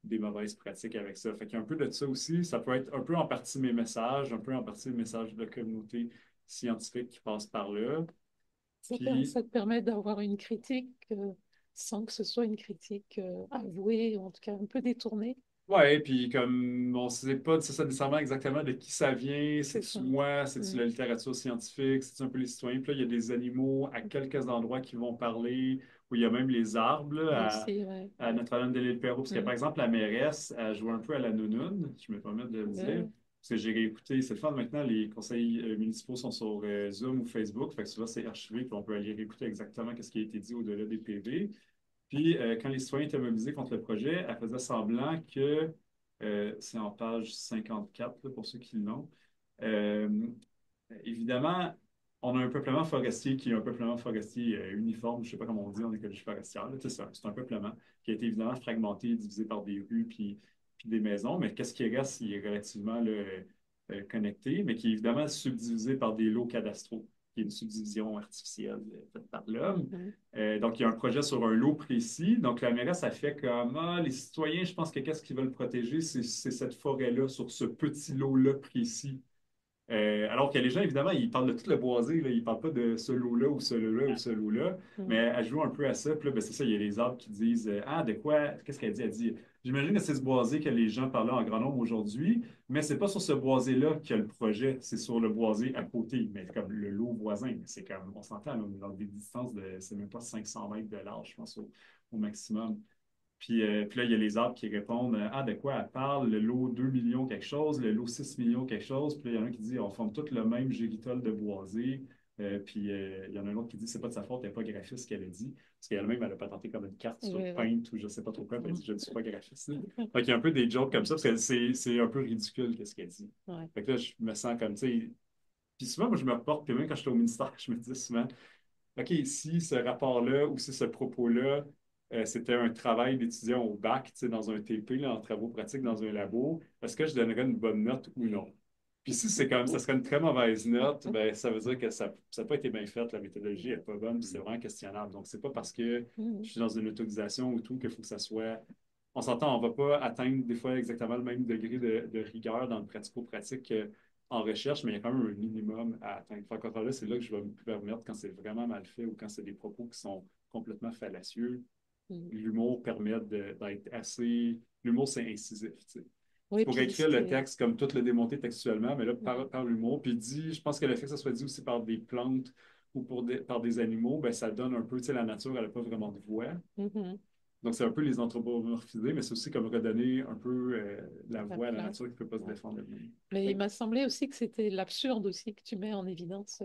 Speaker 2: des mauvaises pratiques avec ça. Fait qu'il y a un peu de ça aussi. Ça peut être un peu en partie mes messages, un peu en partie le message de la communauté scientifique qui passe par là. Puis,
Speaker 1: Ça te permet d'avoir une critique sans que ce soit une critique avouée, ou en tout cas un peu détournée.
Speaker 2: ouais, puis comme on ne sait pas c'est ça nécessairement exactement de qui ça vient,
Speaker 1: C'est ça.
Speaker 2: c'est-tu moi, c'est-tu
Speaker 1: Mm.
Speaker 2: la littérature scientifique, c'est-tu un peu les citoyens. Puis là, il y a des animaux à quelques endroits qui vont parler, où il y a même les arbres là,
Speaker 1: Aussi, ouais.
Speaker 2: à Notre-Dame de l'Île-Perrot. Parce que
Speaker 1: Mm.
Speaker 2: par exemple, la mairesse, elle joue un peu à la nounoune, je me permets de le dire.
Speaker 1: Ouais.
Speaker 2: Parce que j'ai réécouté, c'est le fun maintenant, les conseils municipaux sont sur Zoom ou Facebook, fait que souvent c'est archivé, puis on peut aller réécouter exactement ce qui a été dit au-delà des PV. Puis, quand les citoyens étaient mobilisés contre le projet, elle faisait semblant que, c'est en page 54 là, pour ceux qui l'ont, euh, évidemment, on a un peuplement forestier qui est un peuplement forestier uniforme, je ne sais pas comment on dit en écologie forestière, là, tu sais, c'est un peuplement qui a été évidemment fragmenté, divisé par des rues puis des maisons, mais qu'est-ce qui reste, il est relativement là, connecté, mais qui est évidemment subdivisé par des lots cadastraux, qui est une subdivision artificielle faite par l'homme.
Speaker 1: Mhm.
Speaker 2: Donc, il y a un projet sur un lot précis. Donc, la mairesse a fait comme les citoyens, je pense que qu'est-ce qu'ils veulent protéger, c'est cette forêt-là, sur ce petit lot-là précis. Alors que les gens, évidemment, ils parlent de tout le boisé, là. Ils ne parlent pas de ce lot-là ou ce lot-là ou ce lot-là, mais
Speaker 1: Mm.
Speaker 2: elle joue un peu à ça. Puis là, ben, c'est ça, il y a les arbres qui disent ah, de quoi qu'est-ce qu'elle dit? Elle dit j'imagine que c'est ce boisé que les gens parlent en grand nombre aujourd'hui, mais c'est pas sur ce boisé-là qu'il y a le projet, c'est sur le boisé à côté, mais comme le lot voisin. C'est comme, on s'entend, là, on est dans des distances de, c'est même pas 500 mètres de large, je pense, au maximum. Puis là, il y a les arbres qui répondent ah, de quoi elle parle? Le lot 2 millions quelque chose, le lot 6 millions quelque chose. Puis là, il y en a un qui dit on forme tout le même géritol de boisé. Puis il y en a un autre qui dit c'est pas de sa faute, elle n'est pas graphiste ce qu'elle a dit. Parce qu'elle-même, elle a patenté comme une carte sur
Speaker 1: Ouais, ouais.
Speaker 2: Paint ou je sais pas trop quoi. Puis elle
Speaker 1: Mm.
Speaker 2: dit je ne suis pas graphiste. Donc il y a un peu des jokes comme ça parce que c'est un peu ridicule qu'est-ce qu'elle dit.
Speaker 1: Ouais.
Speaker 2: Fait que là, je me sens comme, tu sais. Puis souvent, moi, je me reporte, puis même quand j'étais au ministère, je me disais souvent OK, si ce rapport-là ou si ce propos-là, c'était un travail d'étudiant au bac, tu sais, dans un TP, là, en travaux pratiques dans un labo, est-ce que je donnerais une bonne note ou non? Puis si c'est comme ça serait une très mauvaise note, ben, ça veut dire que ça n'a pas été bien fait, la méthodologie n'est pas bonne, puis c'est vraiment questionnable. Donc, c'est pas parce que je
Speaker 1: Mm.
Speaker 2: suis dans une autorisation ou tout qu'il faut que ça soit. On s'entend, on ne va pas atteindre des fois exactement le même degré de rigueur dans le pratico-pratique en recherche, mais il y a quand même un minimum à atteindre. Fait qu'encore là, c'est là que je vais me permettre quand c'est vraiment mal fait ou quand c'est des propos qui sont complètement fallacieux.
Speaker 1: Mm.
Speaker 2: L'humour permet d'être assez. L'humour, c'est incisif. Tu sais. Tu
Speaker 1: Oui,
Speaker 2: pourrais
Speaker 1: puis
Speaker 2: écrire le texte comme tout le démonter textuellement, mais là,
Speaker 1: Mm.
Speaker 2: par l'humour. Puis dit, je pense que le fait que ça soit dit aussi par des plantes ou par des animaux, ben, ça donne un peu, tu sais, la nature, elle n'a pas vraiment de voix.
Speaker 1: Mhm.
Speaker 2: Donc, c'est un peu les anthropomorphiser, mais c'est aussi comme redonner un peu la
Speaker 1: La
Speaker 2: voix à la
Speaker 1: place.
Speaker 2: nature qui ne peut pas se
Speaker 1: Ouais.
Speaker 2: défendre elle-même.
Speaker 1: Mais il
Speaker 2: Fait que
Speaker 1: m'a semblé aussi que c'était l'absurde aussi que tu mets en évidence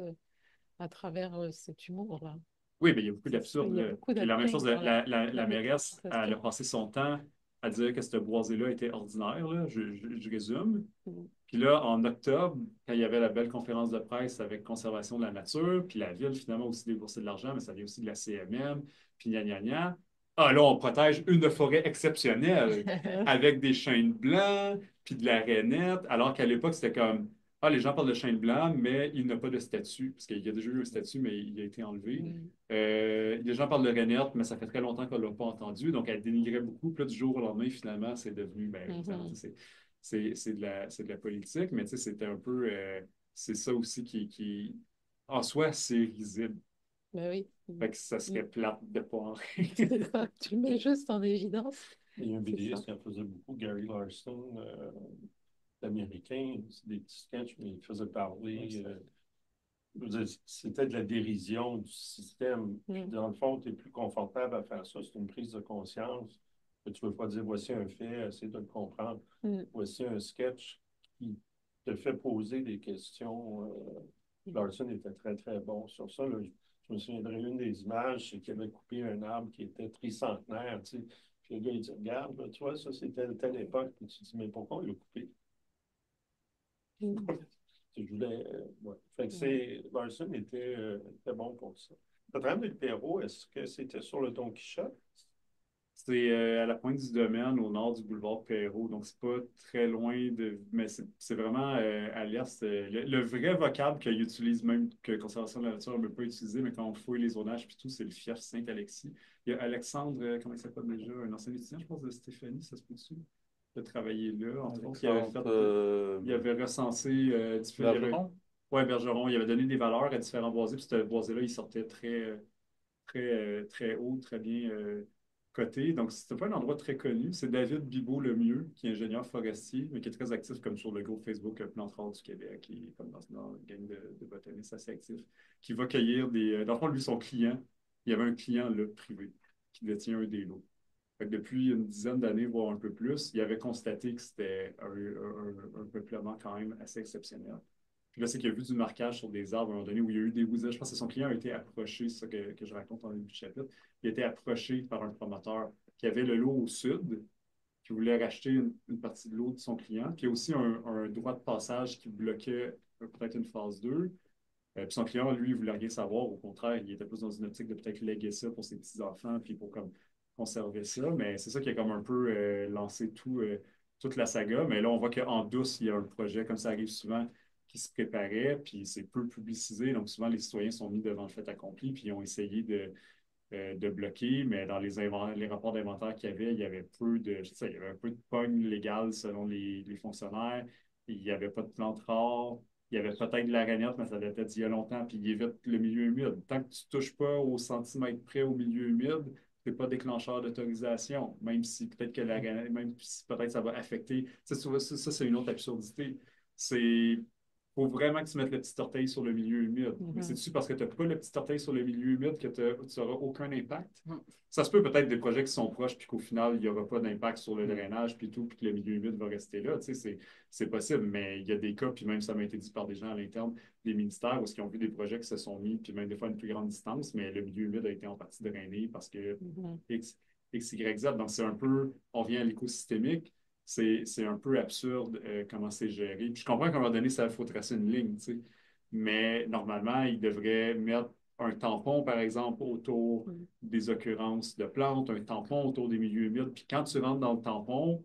Speaker 1: à travers cet humour-là.
Speaker 2: oui, mais il y a beaucoup d'absurde,
Speaker 1: Il y a
Speaker 2: là.
Speaker 1: beaucoup
Speaker 2: Puis la même
Speaker 1: d'absurde
Speaker 2: chose,
Speaker 1: dans
Speaker 2: la
Speaker 1: la
Speaker 2: mairesse, elle a
Speaker 1: représentation.
Speaker 2: passé son temps à dire que ce boisé-là était ordinaire, là. Je résume.
Speaker 1: Mm.
Speaker 2: Puis là, en octobre, quand il y avait la belle conférence de presse avec Conservation de la nature, puis la ville, finalement, aussi déboursé de l'argent, mais ça vient aussi de la CMM, puis gna gna gna. Ah, là, on protège une forêt exceptionnelle avec des chênes blancs, puis de la rainette, alors qu'à l'époque, c'était comme, ah, les gens parlent de chêne blanc, mais il n'a pas de statut, parce qu'il y a déjà eu un statut, mais il a été enlevé.
Speaker 1: Mm.
Speaker 2: Les gens parlent de rainette, mais ça fait très longtemps qu'on ne l'a pas entendu, donc elle dénigrait beaucoup. Puis là, du jour au lendemain, finalement, c'est devenu, ben, évidemment,
Speaker 1: Mhm.
Speaker 2: c'est de la politique, mais tu sais, c'était un peu, c'est ça aussi en soi, c'est risible.
Speaker 1: Ben oui. Mm.
Speaker 2: Fait que ça
Speaker 1: Mm.
Speaker 2: serait plate de pas en rire.
Speaker 1: C'est ça, tu le mets juste en évidence.
Speaker 5: Il y a un
Speaker 1: C'est ça.
Speaker 5: vidéiste qui en faisait beaucoup, Gary Larson, américain. C'est des petits sketchs, mais il faisait parler. Je veux dire, c'était de la dérision du système. Puis
Speaker 1: Mm.
Speaker 5: dans le fond, tu es plus confortable à faire ça. C'est une prise de conscience. Que tu ne veux pas dire voici un fait, essayer de le comprendre.
Speaker 1: Mm.
Speaker 5: Voici un sketch qui te fait poser des questions. Larson était très, très bon sur ça. Là. Je me souviendrai une des images, c'est qu'il avait coupé un arbre qui était tricentenaire. Tu sais. Puis le gars, il dit regarde, là, tu vois, ça, c'était telle époque. Puis tu te dis mais pourquoi il l'a coupé?
Speaker 1: Mm.
Speaker 5: Je voulais. Ouais. Fait que
Speaker 1: Ouais.
Speaker 5: Larson était bon pour ça. Notre-Dame Perrault, est-ce que c'était sur le Don Quichotte?
Speaker 2: C'est à la pointe du domaine, au nord du boulevard Perrault. Donc, c'est pas très loin de. Mais c'est vraiment à l'est. Le vrai vocable qu'ils utilisent, même que Conservation de la nature ne veut pas utiliser, mais quand on fouille les zonages puis tout, c'est le fief Saint-Alexis. Il y a Alexandre, comment il s'appelle déjà, un ancien étudiant, je pense, de Stéphanie, ça se peut-tu, de travailler là. Entre autres, il avait recensé.
Speaker 4: Bergeron?
Speaker 2: Ouais, Bergeron, il avait donné des valeurs à différents boisés, puis ce boisé-là, il sortait très haut, très bien coté. Donc, c'était pas un endroit très connu. C'est David Bibeau-Lemieux, qui est ingénieur forestier, mais qui est très actif comme sur le groupe Facebook Plantes rares du Québec, qui est comme dans une gang de botanistes assez actifs, qui va cueillir des. Dans le fond, lui, son client, il y avait un client là, privé qui détient un des lots. Fait que depuis une dizaine d'années, voire un peu plus, il avait constaté que c'était un peuplement quand même assez exceptionnel. Puis là, c'est qu'il y a vu du marquage sur des arbres à un moment donné où il y a eu des bousages. Je pense que son client a été approché, c'est ça que je raconte en début de chapitre. Il a été approché par un promoteur qui avait le lot au sud, qui voulait racheter une partie de l'eau de son client. Puis il y a aussi un droit de passage qui bloquait peut-être une phase 2. Puis son client, lui, il voulait rien savoir. Au contraire, il était plus dans une optique de peut-être léguer ça pour ses petits-enfants, puis pour comme conserver ça. Mais c'est ça qui a comme un peu lancé toute la saga. Mais là, on voit qu'en douce, il y a un projet, comme ça arrive souvent, qui se préparait, puis c'est peu publicisé. Donc souvent, les citoyens sont mis devant le fait accompli, puis ils ont essayé de bloquer, mais dans les rapports d'inventaire qu'il y avait, il y avait peu de, je sais, il y avait un peu de pogne légale selon les fonctionnaires. Il n'y avait pas de plantes rares. Il y avait peut-être de la ragnette, mais ça datait d'il y a longtemps, puis il évite le milieu humide. Tant que tu ne touches pas au centimètre près au milieu humide, tu n'es pas déclencheur d'autorisation. Même si peut-être que la ragnette, même si peut-être ça va affecter. Ça, c'est une autre absurdité. C'est faut vraiment que tu mettes le petit orteil sur le milieu humide. Mais c'est-tu parce que tu n'as pas le petit orteil sur le milieu humide que tu n'auras aucun impact? Ça se peut peut-être des projets qui sont proches, puis qu'au final, il n'y aura pas d'impact sur le drainage, puis tout, puis que le milieu humide va rester là. Tu sais, c'est possible, mais il y a des cas, puis même ça m'a été dit par des gens à l'interne des ministères, où ils ont vu des projets qui se sont mis, puis même des fois à une plus grande distance, mais le milieu humide a été en partie drainé parce que X, Y, Z. Donc, c'est un peu, on vient à l'écosystémique, c'est un peu absurde comment c'est géré. Puis je comprends qu'à un moment donné, ça faut tracer une ligne, tu sais. Mais normalement, ils devraient mettre un tampon, par exemple, autour des occurrences de plantes, un tampon autour des milieux humides. Puis quand tu rentres dans le tampon,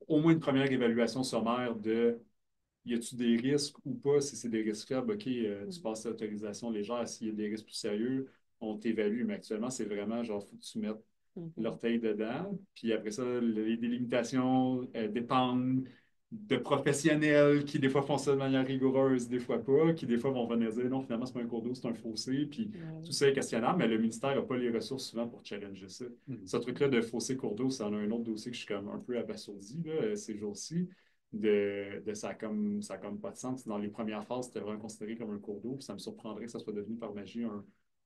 Speaker 2: au moins une première évaluation sommaire de y a-tu des risques ou pas? Si c'est des risques faibles, OK, tu passes l'autorisation légère. S'il y a des risques plus sérieux, on t'évalue. Mais actuellement, c'est vraiment genre, faut que tu mettes l'orteil dedans. Puis après ça, les délimitations dépendent de professionnels qui, des fois, font ça de manière rigoureuse, des fois pas, qui, des fois, vont venir dire non, finalement, c'est pas un cours d'eau, c'est un fossé. Puis tout ça est questionnable, mais le ministère n'a pas les ressources souvent pour challenger ça. Ce truc-là de fossé cours d'eau, c'est un autre dossier que je suis comme un peu abasourdi là, ces jours-ci. Ça a comme pas de sens. Dans les premières phases, c'était vraiment considéré comme un cours d'eau, puis ça me surprendrait que ça soit devenu par magie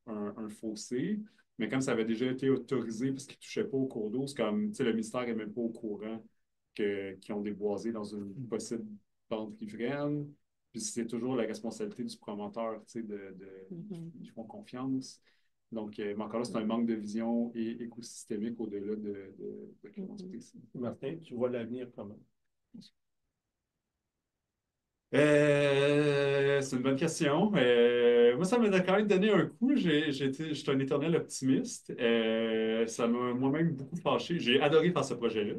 Speaker 2: un fossé. Mais comme ça avait déjà été autorisé parce qu'il ne touchait pas au cours d'eau, c'est comme, tu sais, le ministère n'est même pas au courant qu'ils ont déboisé dans une possible bande riveraine. Puis c'est toujours la responsabilité du promoteur, tu sais, ils font confiance. Donc, mais encore là, c'est un manque de vision et écosystémique au-delà de documents précis.
Speaker 5: Martin, tu vois l'avenir comment?
Speaker 2: C'est une bonne question. Moi, ça m'a quand même donné un coup. Je suis un éternel optimiste. Ça m'a moi-même beaucoup fâché. J'ai adoré faire ce projet-là.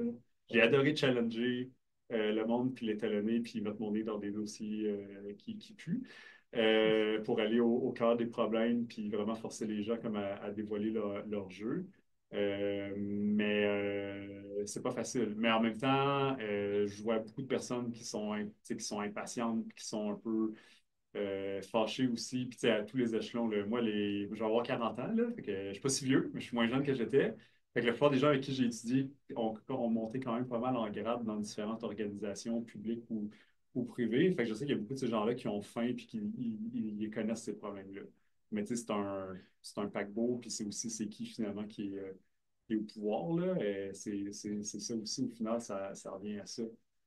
Speaker 2: J'ai adoré challenger le monde, puis l'étalonner, puis mettre mon nez dans des dossiers qui puent, pour aller au cœur des problèmes, puis vraiment forcer les gens comme à dévoiler leur jeu. Mais c'est pas facile. Mais en même temps, je vois beaucoup de personnes qui sont impatientes, qui sont un peu fâchées aussi. Puis à tous les échelons, là, moi, je vais avoir 40 ans, là, fait que, je suis pas si vieux, mais je suis moins jeune que j'étais. Fait que la plupart des gens avec qui j'ai étudié ont monté quand même pas mal en grade dans différentes organisations publiques ou privées. Fait que je sais qu'il y a beaucoup de ces gens-là qui ont faim et qui ils connaissent ces problèmes-là. Mais tu sais, c'est un paquebot, puis c'est aussi c'est qui finalement qui est au pouvoir, là. C'est ça aussi, au final, ça revient à ça.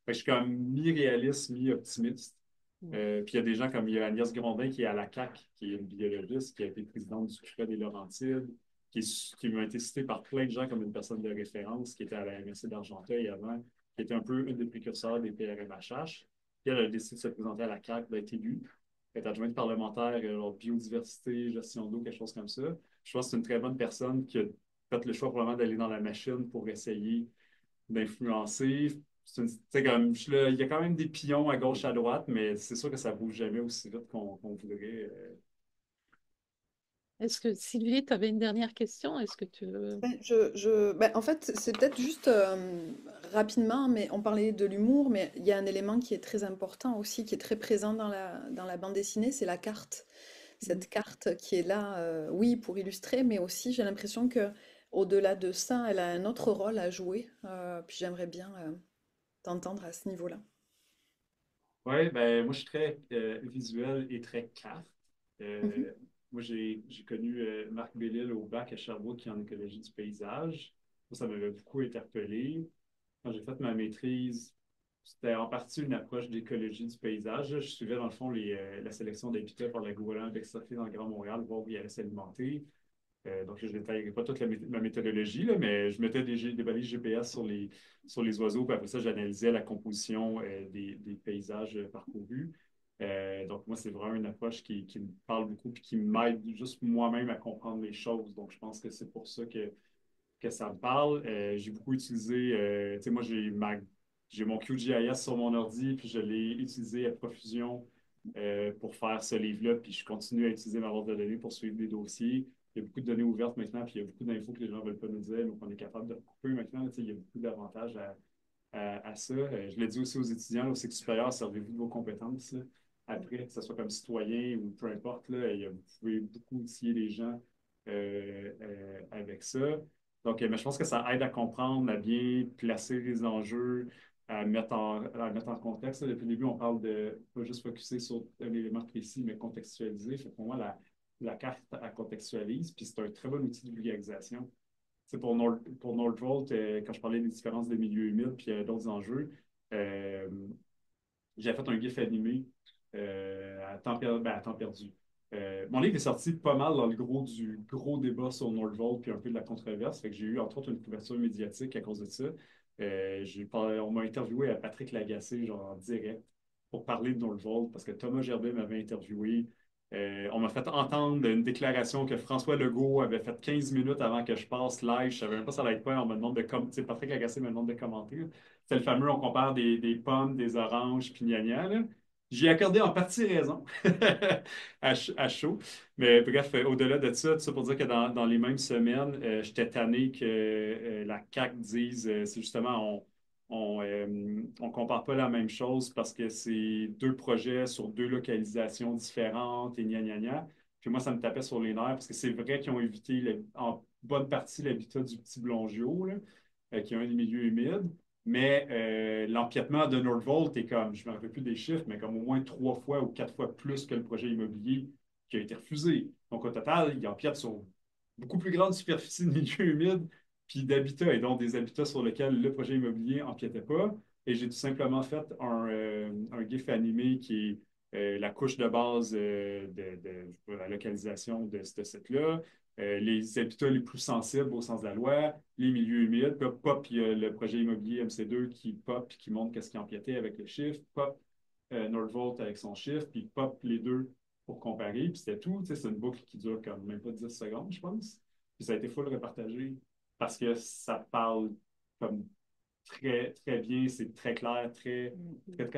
Speaker 2: Fait que je suis comme mi-réaliste, mi-optimiste. Puis il y a des gens comme il y a Agnès Grondin qui est à la CAQ, qui est une biologiste, qui a été présidente du CRA des Laurentides, qui m'a été citée par plein de gens comme une personne de référence, qui était à la MRC d'Argenteuil avant, qui était un peu une des précurseurs des PRMHH. Puis elle a décidé de se présenter à la CAQ, d'être élue. être adjointe parlementaire, genre biodiversité, gestion d'eau, quelque chose comme ça. Je pense que c'est une très bonne personne qui a fait le choix probablement d'aller dans la machine pour essayer d'influencer. Comme, il y a quand même des pions à gauche, à droite, mais c'est sûr que ça bouge jamais aussi vite qu'on voudrait.
Speaker 1: Est-ce que Sylvie, tu avais une dernière question? Est-ce que tu veux...
Speaker 3: En fait, c'est peut-être juste rapidement, mais on parlait de l'humour, mais il y a un élément qui est très important aussi, qui est très présent dans la bande dessinée, c'est la carte. Cette carte qui est là, oui, pour illustrer, mais aussi j'ai l'impression que au-delà de ça, elle a un autre rôle à jouer. Puis j'aimerais bien t'entendre à ce niveau-là.
Speaker 2: Oui, ben, moi, je suis très visuel et très carte.
Speaker 3: Mhm.
Speaker 2: Moi, j'ai connu Marc Bellil au bac à Sherbrooke qui est en écologie du paysage. Moi, ça m'avait beaucoup interpellé. Quand j'ai fait ma maîtrise, c'était en partie une approche d'écologie du paysage. Là, je suivais dans le fond la sélection d'habitats par la gouvernement avec dans le Grand Montréal, voir où il allait s'alimenter. Donc, je ne détaillerai pas toute ma méthodologie, là, mais je mettais des balises GPS sur les oiseaux, puis après ça, j'analysais la composition des paysages parcourus. Donc, moi, c'est vraiment une approche qui me parle beaucoup et qui m'aide juste moi-même à comprendre les choses. Donc, je pense que c'est pour ça que ça me parle. J'ai beaucoup utilisé, tu sais, moi, j'ai mon QGIS sur mon ordi, puis je l'ai utilisé à profusion pour faire ce livre-là, puis je continue à utiliser ma base de données pour suivre des dossiers. Il y a beaucoup de données ouvertes maintenant, puis il y a beaucoup d'infos que les gens ne veulent pas nous dire, donc on est capable de couper maintenant. Tu sais, il y a beaucoup d'avantages à ça. Je l'ai dit aussi aux étudiants, au cycle supérieur, servez-vous de vos compétences là. Après, que ce soit comme citoyen ou peu importe, là, vous pouvez beaucoup outiller les gens avec ça. Donc, mais je pense que ça aide à comprendre, à bien placer les enjeux, à mettre en contexte. Depuis le début, on parle de pas juste focuser sur un élément précis, mais contextualiser. Fait que pour moi, la carte, elle contextualise, puis c'est un très bon outil de vulgarisation. C'est pour Nordvolt, quand je parlais des différences de milieux humides puis d'autres enjeux, euh, j'ai fait un GIF animé à temps perdu. Mon livre est sorti pas mal dans le gros du gros débat sur Nordvolt puis un peu de la controverse. Fait que j'ai eu entre autres une couverture médiatique à cause de ça. On m'a interviewé à Patrick Lagacé, genre en direct, pour parler de Nordvolt parce que Thomas Gerbet m'avait interviewé. On m'a fait entendre une déclaration que François Legault avait faite 15 minutes avant que je passe live. Je ne savais même pas ça allait être quoi. On me demande de commenter. Patrick Lagacé me demande de commenter. C'est le fameux, on compare des pommes, des oranges, puis gna gna, là. J'ai accordé en partie raison à chaud. Mais bref, au-delà de ça, tout ça pour dire que dans les mêmes semaines, j'étais tanné que la CAQ dise, c'est justement, on compare pas la même chose parce que c'est deux projets sur deux localisations différentes et gna gna gna. Puis moi, ça me tapait sur les nerfs parce que c'est vrai qu'ils ont évité en bonne partie l'habitat du petit Blongiot, là, qui est un des milieux humides. Mais l'empiètement de Nordvolt est comme, je ne me rappelle plus des chiffres, mais comme au moins 3 fois ou 4 fois plus que le projet immobilier qui a été refusé. Donc au total, il empiète sur beaucoup plus grande superficie de milieux humides puis d'habitats, et donc des habitats sur lesquels le projet immobilier n'empiétait pas. Et j'ai tout simplement fait un GIF animé qui est la couche de base de la localisation de ce site-là, les habitats les plus sensibles au sens de la loi, les milieux humides, puis pop, il y a le projet immobilier MC2 qui pop, puis qui montre qu'est-ce qui empiétait avec le chiffre, pop, Nordvolt avec son chiffre, puis pop les deux pour comparer, puis c'était tout. Tu sais, c'est une boucle qui dure comme même pas 10 secondes, je pense. Puis ça a été full repartagé parce que ça parle comme très, très bien, c'est très clair, très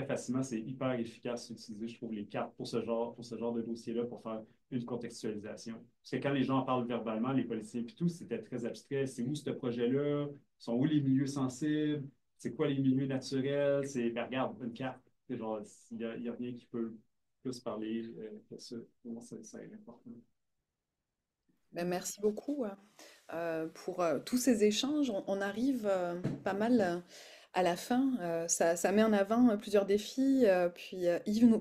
Speaker 2: facilement, c'est hyper efficace d'utiliser, je trouve, les cartes pour ce genre de dossier-là, pour faire une contextualisation. Parce que quand les gens en parlent verbalement, les policiers et tout, c'était très abstrait. C'est où ce projet-là? Sont où les milieux sensibles? C'est quoi les milieux naturels? Ben, regarde, une carte. C'est genre, il y a rien qui peut plus parler que ça. Pour moi, ça est important.
Speaker 3: Ben, merci beaucoup pour tous ces échanges. On arrive pas mal à la fin. Ça met en avant plusieurs défis. Puis Yves,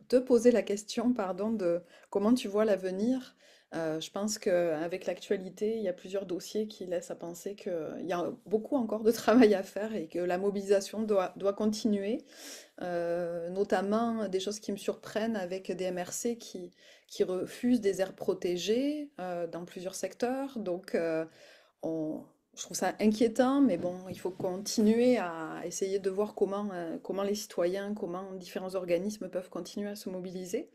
Speaker 3: te poser la question, pardon, de comment tu vois l'avenir. Je pense qu'avec l'actualité, il y a plusieurs dossiers qui laissent à penser qu'il y a beaucoup encore de travail à faire et que la mobilisation doit continuer. Notamment des choses qui me surprennent avec des MRC qui refusent des aires protégées dans plusieurs secteurs. Donc, on, je trouve ça inquiétant, mais bon, il faut continuer à essayer de voir comment les citoyens, comment différents organismes peuvent continuer à se mobiliser.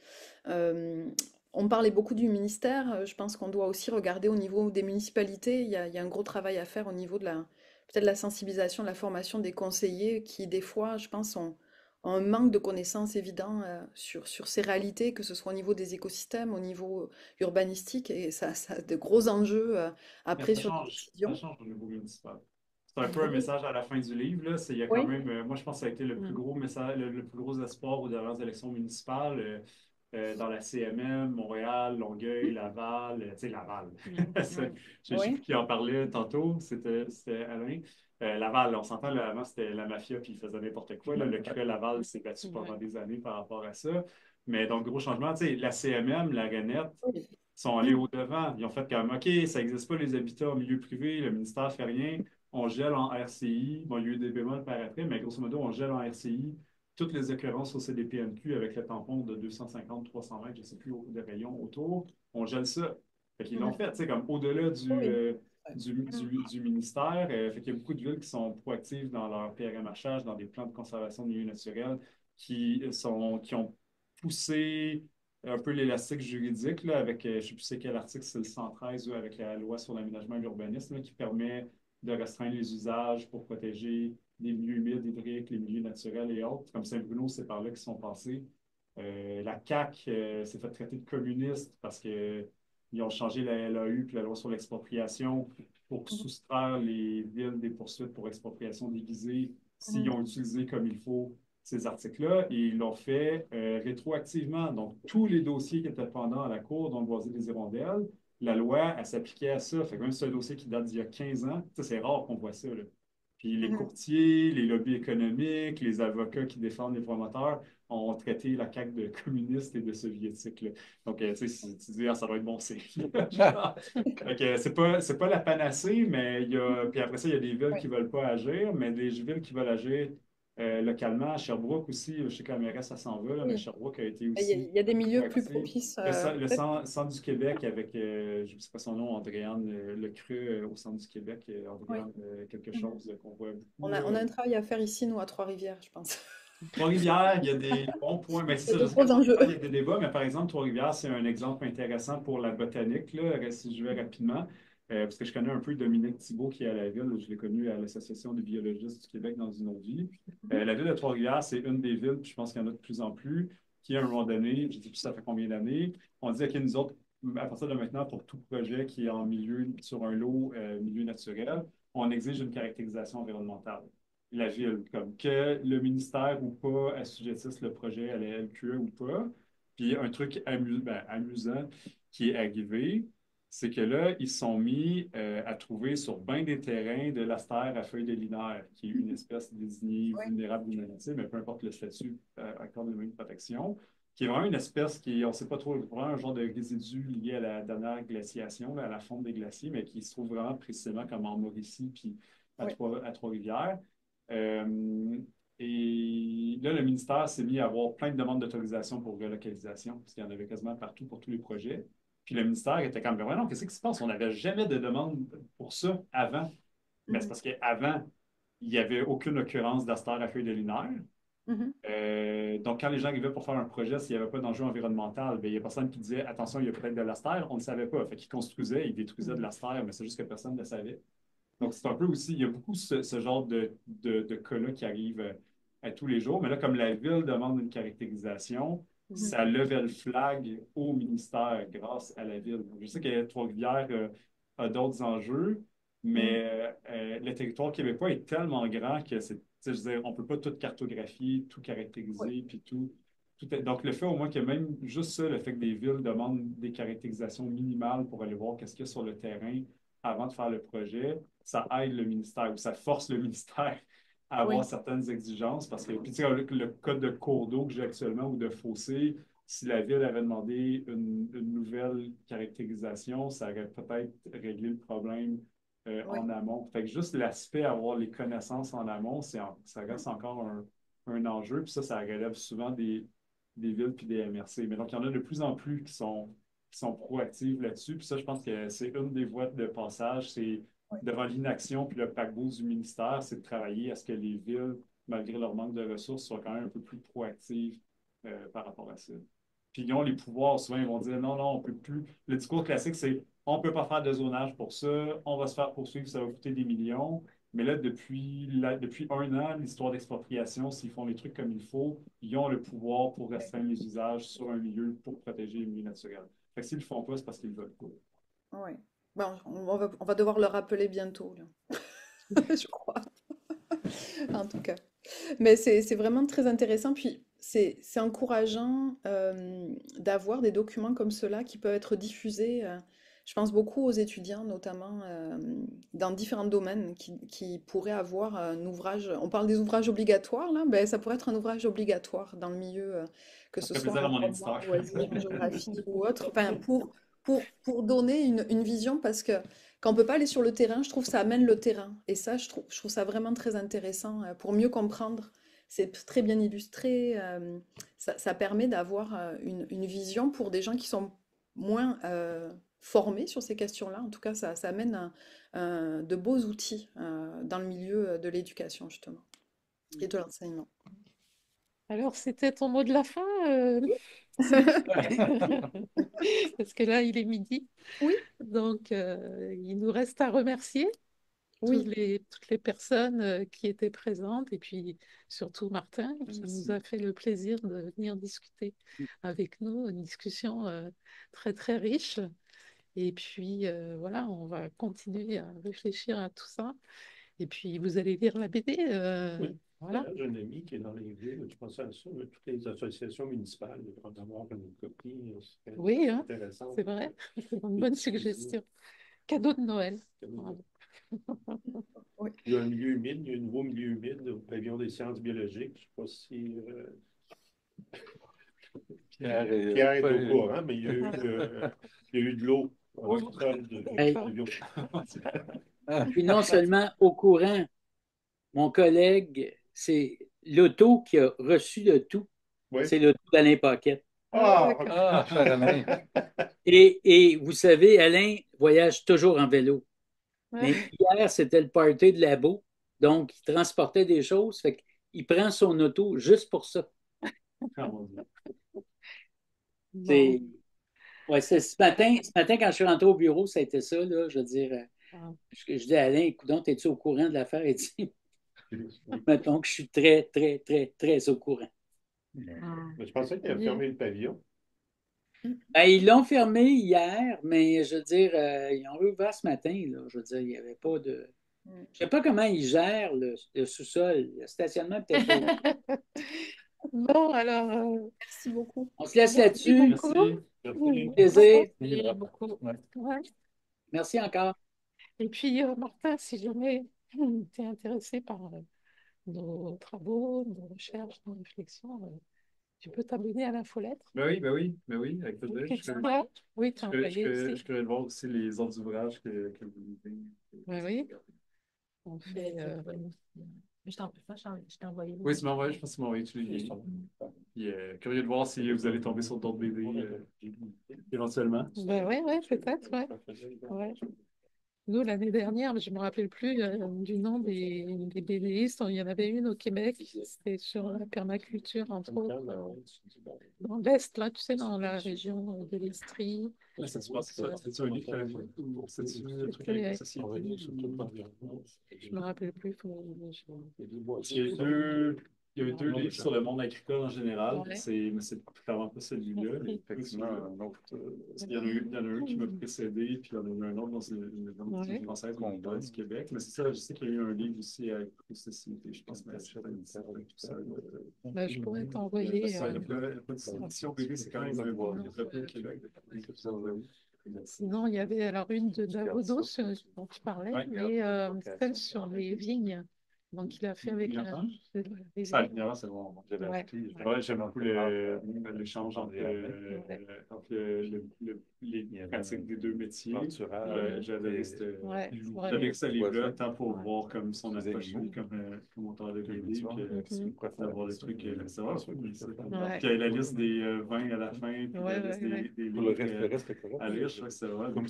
Speaker 3: Euh, on parlait beaucoup du ministère, je pense qu'on doit aussi regarder au niveau des municipalités. Il y a un gros travail à faire au niveau de peut-être la sensibilisation, de la formation des conseillers qui, des fois, je pense, ont un manque de connaissances évident sur ces réalités, que ce soit au niveau des écosystèmes, au niveau urbanistique, et ça a de gros enjeux
Speaker 2: Mais
Speaker 3: après sur les
Speaker 2: ça
Speaker 3: décisions.
Speaker 2: change au niveau municipal. C'est un peu un
Speaker 3: Oui,
Speaker 2: message à la fin du livre, là. Il y a quand
Speaker 3: oui,
Speaker 2: même, moi je pense que ça a été le plus
Speaker 1: Mm.
Speaker 2: gros message, le plus gros espoir aux dernières élections municipales dans la CMM, Montréal, Longueuil, Laval, tu sais, Laval.
Speaker 1: Mm.
Speaker 2: C'est-
Speaker 1: Ouais.
Speaker 2: Je ne sais
Speaker 3: oui.
Speaker 2: plus qui en parlait tantôt, c'était Alain. Laval, on s'entend, là, avant c'était la mafia puis ils faisaient n'importe quoi. Là. Le CRE Laval s'est battu pendant
Speaker 1: Ouais.
Speaker 2: des années par rapport à ça. Mais donc, gros changement, tu sais, la CMM, la Renette,
Speaker 3: Oui.
Speaker 2: sont allés
Speaker 3: Mm.
Speaker 2: au-devant. Ils ont fait comme, OK, ça n'existe pas les habitats en milieu privé, le ministère ne fait rien, on gèle en RCI. Bon, il y a eu des bémols par après, mais grosso modo, on gèle en RCI toutes les occurrences au CDPNQ avec le tampon de 250-300 mètres, je ne sais plus, de rayon autour. On gèle ça. Fait qu'ils l'ont
Speaker 3: Mm.
Speaker 2: fait, tu sais, comme au-delà
Speaker 3: Oui. Ouais.
Speaker 2: du ministère. Fait qu'il y a beaucoup de villes qui sont proactives dans leur PRMHH, dans des plans de conservation de milieux naturels, qui ont poussé un peu l'élastique juridique là, avec, je ne sais plus c'est quel article, c'est le 113 avec la loi sur l'aménagement et l'urbanisme là, qui permet de restreindre les usages pour protéger les milieux humides, hydriques, les milieux naturels et autres. Comme Saint-Bruno, c'est par là qu'ils sont passés. La CAQ s'est fait traiter de communiste parce qu'ils ont changé la LAU puis la loi sur l'expropriation pour
Speaker 3: Mhm.
Speaker 2: soustraire les villes des poursuites pour expropriation déguisée s'ils
Speaker 3: Mhm.
Speaker 2: ont utilisé comme il faut ces articles-là et ils l'ont fait rétroactivement. Donc, tous les dossiers qui étaient pendants à la Cour, dont le Boisé des Hirondelles, la loi, elle s'appliquait à ça. Fait que même si c'est un dossier qui date d'il y a 15 ans, ça, c'est rare qu'on voit ça, là. Puis les
Speaker 3: Mhm.
Speaker 2: courtiers, les lobbies économiques, les avocats qui défendent les promoteurs ont traité la CAQ de communiste et de soviétique, là. Donc, tu sais, si tu dis, ah, ça doit être bon signe. Fait que c'est pas la panacée, mais il y a. Puis après ça, il y a des villes qui
Speaker 3: Ouais.
Speaker 2: ne veulent pas agir, mais des villes qui veulent agir localement. À Sherbrooke aussi, je sais qu'à Mérès, ça s'en va, là, mais
Speaker 3: Oui.
Speaker 2: Sherbrooke a été
Speaker 3: Il y a,
Speaker 2: aussi
Speaker 3: il y a des milieux plus
Speaker 2: proactif.
Speaker 3: propices.
Speaker 2: Le
Speaker 3: Peut-être.
Speaker 2: centre du Québec avec, je ne sais pas son nom, Andréane, le Creux au centre du Québec,
Speaker 3: Oui.
Speaker 2: Andréane, quelque
Speaker 3: Mhm.
Speaker 2: chose qu'on voit beaucoup,
Speaker 3: On
Speaker 2: là.
Speaker 3: a un travail à faire ici, nous, à Trois-Rivières, je pense.
Speaker 2: Trois-Rivières, il y a des bons points. Mais c'est
Speaker 3: Il y
Speaker 2: ça,
Speaker 3: a
Speaker 2: je
Speaker 3: de
Speaker 2: sais qu'à
Speaker 3: gros enjeux.
Speaker 2: Trois-Rivières, il y a des débats, mais par exemple, Trois-Rivières, c'est un exemple intéressant pour la botanique, là, si je vais rapidement, parce que je connais un peu Dominique Thibault qui est à la ville. Je l'ai connu à l'Association des biologistes du Québec dans une autre vie.
Speaker 3: Mhm.
Speaker 2: La ville de Trois-Rivières, c'est une des villes, puis je pense qu'il y en a de plus en plus, qui, à un moment donné, je ne sais plus ça fait combien d'années, on dit, OK, nous autres, à partir de maintenant, pour tout projet qui est en milieu, sur un lot milieu naturel, on exige une caractérisation environnementale la ville, comme que le ministère ou pas assujettisse le projet à la LQE ou pas. Puis un truc amusant qui est arrivé, c'est que là, ils se sont mis à trouver sur bien des terrains de l'astère à feuilles de linéaire, qui est une espèce désignée
Speaker 3: Oui.
Speaker 2: vulnérable ou menacée, mais peu importe le statut, accorde la même protection, qui est vraiment une espèce qui, on ne sait pas trop, vraiment un genre de résidu lié à la dernière glaciation, là, à la fonte des glaciers, mais qui se trouve vraiment précisément comme en Mauricie, puis
Speaker 3: Oui.
Speaker 2: À Trois-Rivières. Euh, et là, le ministère s'est mis à avoir plein de demandes d'autorisation pour relocalisation, parce qu'il y en avait quasiment partout pour tous les projets. Puis le ministère était comme, ben ouais, non, qu'est-ce qui se passe? On n'avait jamais de demande pour ça avant. Mais c'est
Speaker 3: Mhm.
Speaker 2: parce qu'avant, il n'y avait aucune occurrence d'astère à feuilles de linéaire.
Speaker 3: Mhm.
Speaker 2: Donc, quand les gens arrivaient pour faire un projet, s'il n'y avait pas d'enjeu environnemental, ben, il n'y a personne qui disait, attention, il y a peut-être de l'astère. On ne le savait pas. Fait qu'ils construisaient, ils détruisaient de l'astère, mais c'est juste que personne ne le savait. Donc, c'est un peu aussi, il y a beaucoup ce genre de cas-là qui arrivent à tous les jours. Mais là, comme la ville demande une caractérisation,
Speaker 3: Mhm.
Speaker 2: ça levait le flag au ministère grâce à la ville. Donc, je sais que Trois-Rivières a d'autres enjeux,
Speaker 3: Mhm.
Speaker 2: mais le territoire québécois est tellement grand que c'est, tu sais, je veux dire, on ne peut pas tout cartographier, tout
Speaker 3: Oui.
Speaker 2: caractériser, puis donc, le fait au moins que même juste ça, le fait que des villes demandent des caractérisations minimales pour aller voir qu'est-ce qu'il y a sur le terrain avant de faire le projet, ça aide le ministère ou ça force le ministère à avoir
Speaker 3: Oui.
Speaker 2: certaines exigences parce que, puis, tu sais, le code de cours d'eau que j'ai actuellement ou de fossé, si la ville avait demandé une nouvelle caractérisation, ça aurait peut-être réglé le problème en
Speaker 3: Oui.
Speaker 2: amont. Fait que juste l'aspect avoir les connaissances en amont, ça reste encore un enjeu. Puis ça relève souvent des villes puis des MRC. Mais donc, il y en a de plus en plus qui sont proactives là-dessus. Puis ça, je pense que c'est une des voies de passage, c'est devant l'inaction puis le paquebot du ministère, c'est de travailler à ce que les villes, malgré leur manque de ressources, soient quand même un peu plus proactives par rapport à ça. Puis ils ont les pouvoirs, souvent ils vont dire non, non, on peut plus. Le discours classique, c'est on ne peut pas faire de zonage pour ça, on va se faire poursuivre, ça va coûter des millions. Mais là, depuis un an, l'histoire d'expropriation, s'ils font les trucs comme il faut, ils ont le pouvoir pour restreindre les usages sur un milieu pour protéger le milieu naturel. Fait que s'ils ne le font pas, c'est parce qu'ils veulent pas.
Speaker 3: Oui. Bon, on va devoir le rappeler bientôt, là. Je crois, en tout cas. Mais c'est vraiment très intéressant. Puis c'est encourageant d'avoir des documents comme cela qui peuvent être diffusés. Je pense beaucoup aux étudiants, notamment dans différents domaines, qui pourraient avoir un ouvrage. On parle des ouvrages obligatoires, là. Ben, ça pourrait être un ouvrage obligatoire dans le milieu, que
Speaker 2: Ça
Speaker 3: ce
Speaker 2: ferait
Speaker 3: soit
Speaker 2: plaisir à
Speaker 3: en
Speaker 2: mon
Speaker 3: droit,
Speaker 2: éditeur.
Speaker 3: loisirs, en géographie ou autre. Enfin, pour donner une vision, parce que quand on peut pas aller sur le terrain, je trouve que ça amène le terrain. Et ça, je trouve ça vraiment très intéressant pour mieux comprendre. C'est très bien illustré. Ça permet d'avoir une vision pour des gens qui sont moins formés sur ces questions-là. En tout cas, ça amène de beaux outils dans le milieu de l'éducation, justement, et de l'enseignement.
Speaker 1: Alors, c'était ton mot de la fin, parce que là, il est midi.
Speaker 3: Oui,
Speaker 1: Donc, il nous reste à remercier
Speaker 3: oui.
Speaker 1: toutes les personnes qui étaient présentes et puis surtout Martin qui nous a fait le plaisir de venir discuter avec nous, une discussion très très riche. Et puis voilà, on va continuer à réfléchir à tout ça. Et puis vous allez lire la BD.
Speaker 5: Oui.
Speaker 1: Voilà.
Speaker 5: J'ai un ami qui est dans les villes, je pensais à ça, toutes les associations municipales devraient avoir une copie, c'est
Speaker 1: Oui, hein,
Speaker 5: intéressant.
Speaker 1: c'est vrai. C'est une bonne suggestion. Cadeau de Noël. Voilà.
Speaker 3: Oui.
Speaker 5: Il y a un milieu humide, il y a un nouveau milieu humide au pavillon des sciences biologiques. Je ne sais pas si Pierre est au courant, mais il y a eu de l'eau dans le sol du
Speaker 8: Hey,
Speaker 5: pavillon.
Speaker 8: je suis non seulement au courant, mon collègue, c'est l'auto qui a reçu le tout,
Speaker 5: Oui.
Speaker 8: c'est l'auto d'Alain Paquette.
Speaker 5: Ah,
Speaker 4: Ah, cher Alain.
Speaker 8: Et vous savez, Alain voyage toujours en vélo. Mais
Speaker 1: Ouais.
Speaker 8: hier, c'était le party de labo, donc il transportait des choses, fait qu'il prend son auto juste pour ça.
Speaker 2: Ah, mon Dieu.
Speaker 1: Bon.
Speaker 8: C'est ouais, ce matin, quand je suis rentré au bureau, ça a été ça, là, je veux dire,
Speaker 1: Ah.
Speaker 8: je dis à Alain, coudonc, es-tu au courant de l'affaire? Il dit, mettons que je suis très, très, très, très au courant.
Speaker 1: Ah.
Speaker 5: Mais je pensais qu'il avait fermé le pavillon.
Speaker 8: Ben, ils l'ont fermé hier, mais je veux dire, ils ont ouvert ce matin, là. Je veux dire, il n'y avait pas de. Je ne sais pas comment ils gèrent le sous-sol. Le stationnement peut-être pas.
Speaker 1: Bon, alors,
Speaker 3: Merci beaucoup.
Speaker 8: On se laisse
Speaker 1: merci
Speaker 8: là-dessus.
Speaker 1: beaucoup.
Speaker 5: Merci.
Speaker 8: Plaisir.
Speaker 7: Merci beaucoup.
Speaker 1: Ouais.
Speaker 8: Merci encore.
Speaker 1: Et puis, Martin, si jamais tu es intéressé par nos travaux, nos recherches, nos réflexions, tu peux t'abonner à l'infolettre.
Speaker 2: Ben oui, avec plaisir.
Speaker 1: Ok, c'est vrai. Oui, tu as envoyé
Speaker 2: Je
Speaker 1: aussi.
Speaker 2: pourrais voir aussi les autres ouvrages que vous lisez.
Speaker 1: Oui, oui. On fait.
Speaker 7: Je t'ai envoyé.
Speaker 2: Oui, tu m'as envoyé, je pense que tu m'as envoyé tous les liens. Puis, curieux de voir si vous allez tomber sur d'autres BD éventuellement.
Speaker 1: Ben oui, ouais, peut-être, ouais. Ouais. Nous, l'année dernière, je ne me rappelle plus du nom des BDistes. Il y en avait une au Québec, c'était sur la permaculture, entre autres, dans l'Est, là, tu sais, dans la région de l'Estrie.
Speaker 2: Ouais, c'est un livre que j'avais fait ou c'est-tu un truc avec la société?
Speaker 1: Je me rappelle plus.
Speaker 2: Il y a eu deux livres sur le monde agricole en général,
Speaker 1: Ouais.
Speaker 2: mais c'est clairement pas celui-là.
Speaker 1: Oui.
Speaker 2: Effectivement, un autre, il y en a un qui m'a précédé, puis il y en a eu un autre dans une
Speaker 1: Ouais.
Speaker 2: française du Québec. Mais c'est ça, je sais qu'il y a eu un livre aussi avec la société, je pense que c'est tout ça.
Speaker 1: Ben, je pourrais t'envoyer.
Speaker 2: L'édition BD, c'est quand même un bon développé au Québec.
Speaker 1: Sinon, il y avait alors une de Davodos dont tu parlais,
Speaker 2: Ouais.
Speaker 1: mais celle sur les vignes. Donc, il a fait avec
Speaker 2: L'ignorant?
Speaker 1: les
Speaker 2: Ah, l'ignorant, c'est bon. J'avais
Speaker 1: Ouais.
Speaker 2: appris. Ouais, j'aime beaucoup l'échange entre, les pratiques des deux métiers. J'ai adoré
Speaker 1: Ouais,
Speaker 2: j'ai
Speaker 1: vraiment.
Speaker 2: adoré ce livre-là, tant pour
Speaker 1: Ouais.
Speaker 2: voir comme son approche comme auteur de BD, que d'avoir des trucs, c'est vraiment cool, ça.
Speaker 1: Ouais.
Speaker 2: Puis il y a la liste des vins à la fin, puis
Speaker 1: Ouais,
Speaker 2: la liste
Speaker 1: ouais, ouais.
Speaker 2: des
Speaker 4: Pour le
Speaker 2: livres
Speaker 4: reste, c'était correct.
Speaker 2: à lire, je trouve que c'est vraiment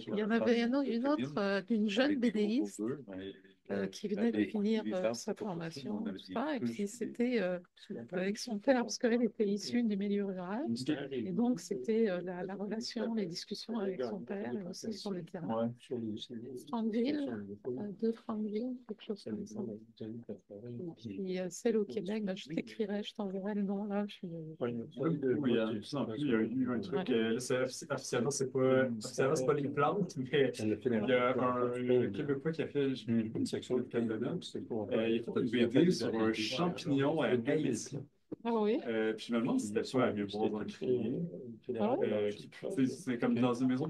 Speaker 1: Il y en avait une autre, une jeune BDiste qui venait de finir sa formation, tout ça, et puis c'était avec son père, parce qu'elle était issue du milieu rural, et donc c'était la relation, les discussions avec son père, et aussi sur le terrain. Franqueville, de Franqueville, quelque chose comme ça. Et puis celle au Québec, ben, je t'écrirai, je t'enverrai le nom là.
Speaker 2: Oui, il y a de plus en plus, il y a eu un truc, là, officiellement, c'est pas les plantes, mais il y a un Québécois qui a fait, je ne sais pas une section lequel dedans, il a fait une BD sur un champignon à Haïti.
Speaker 1: Ah oui.
Speaker 2: Puis je me demande si c'était pas à mieux voir dans le crier.
Speaker 1: Ah ouais?
Speaker 2: C'est comme dans une maison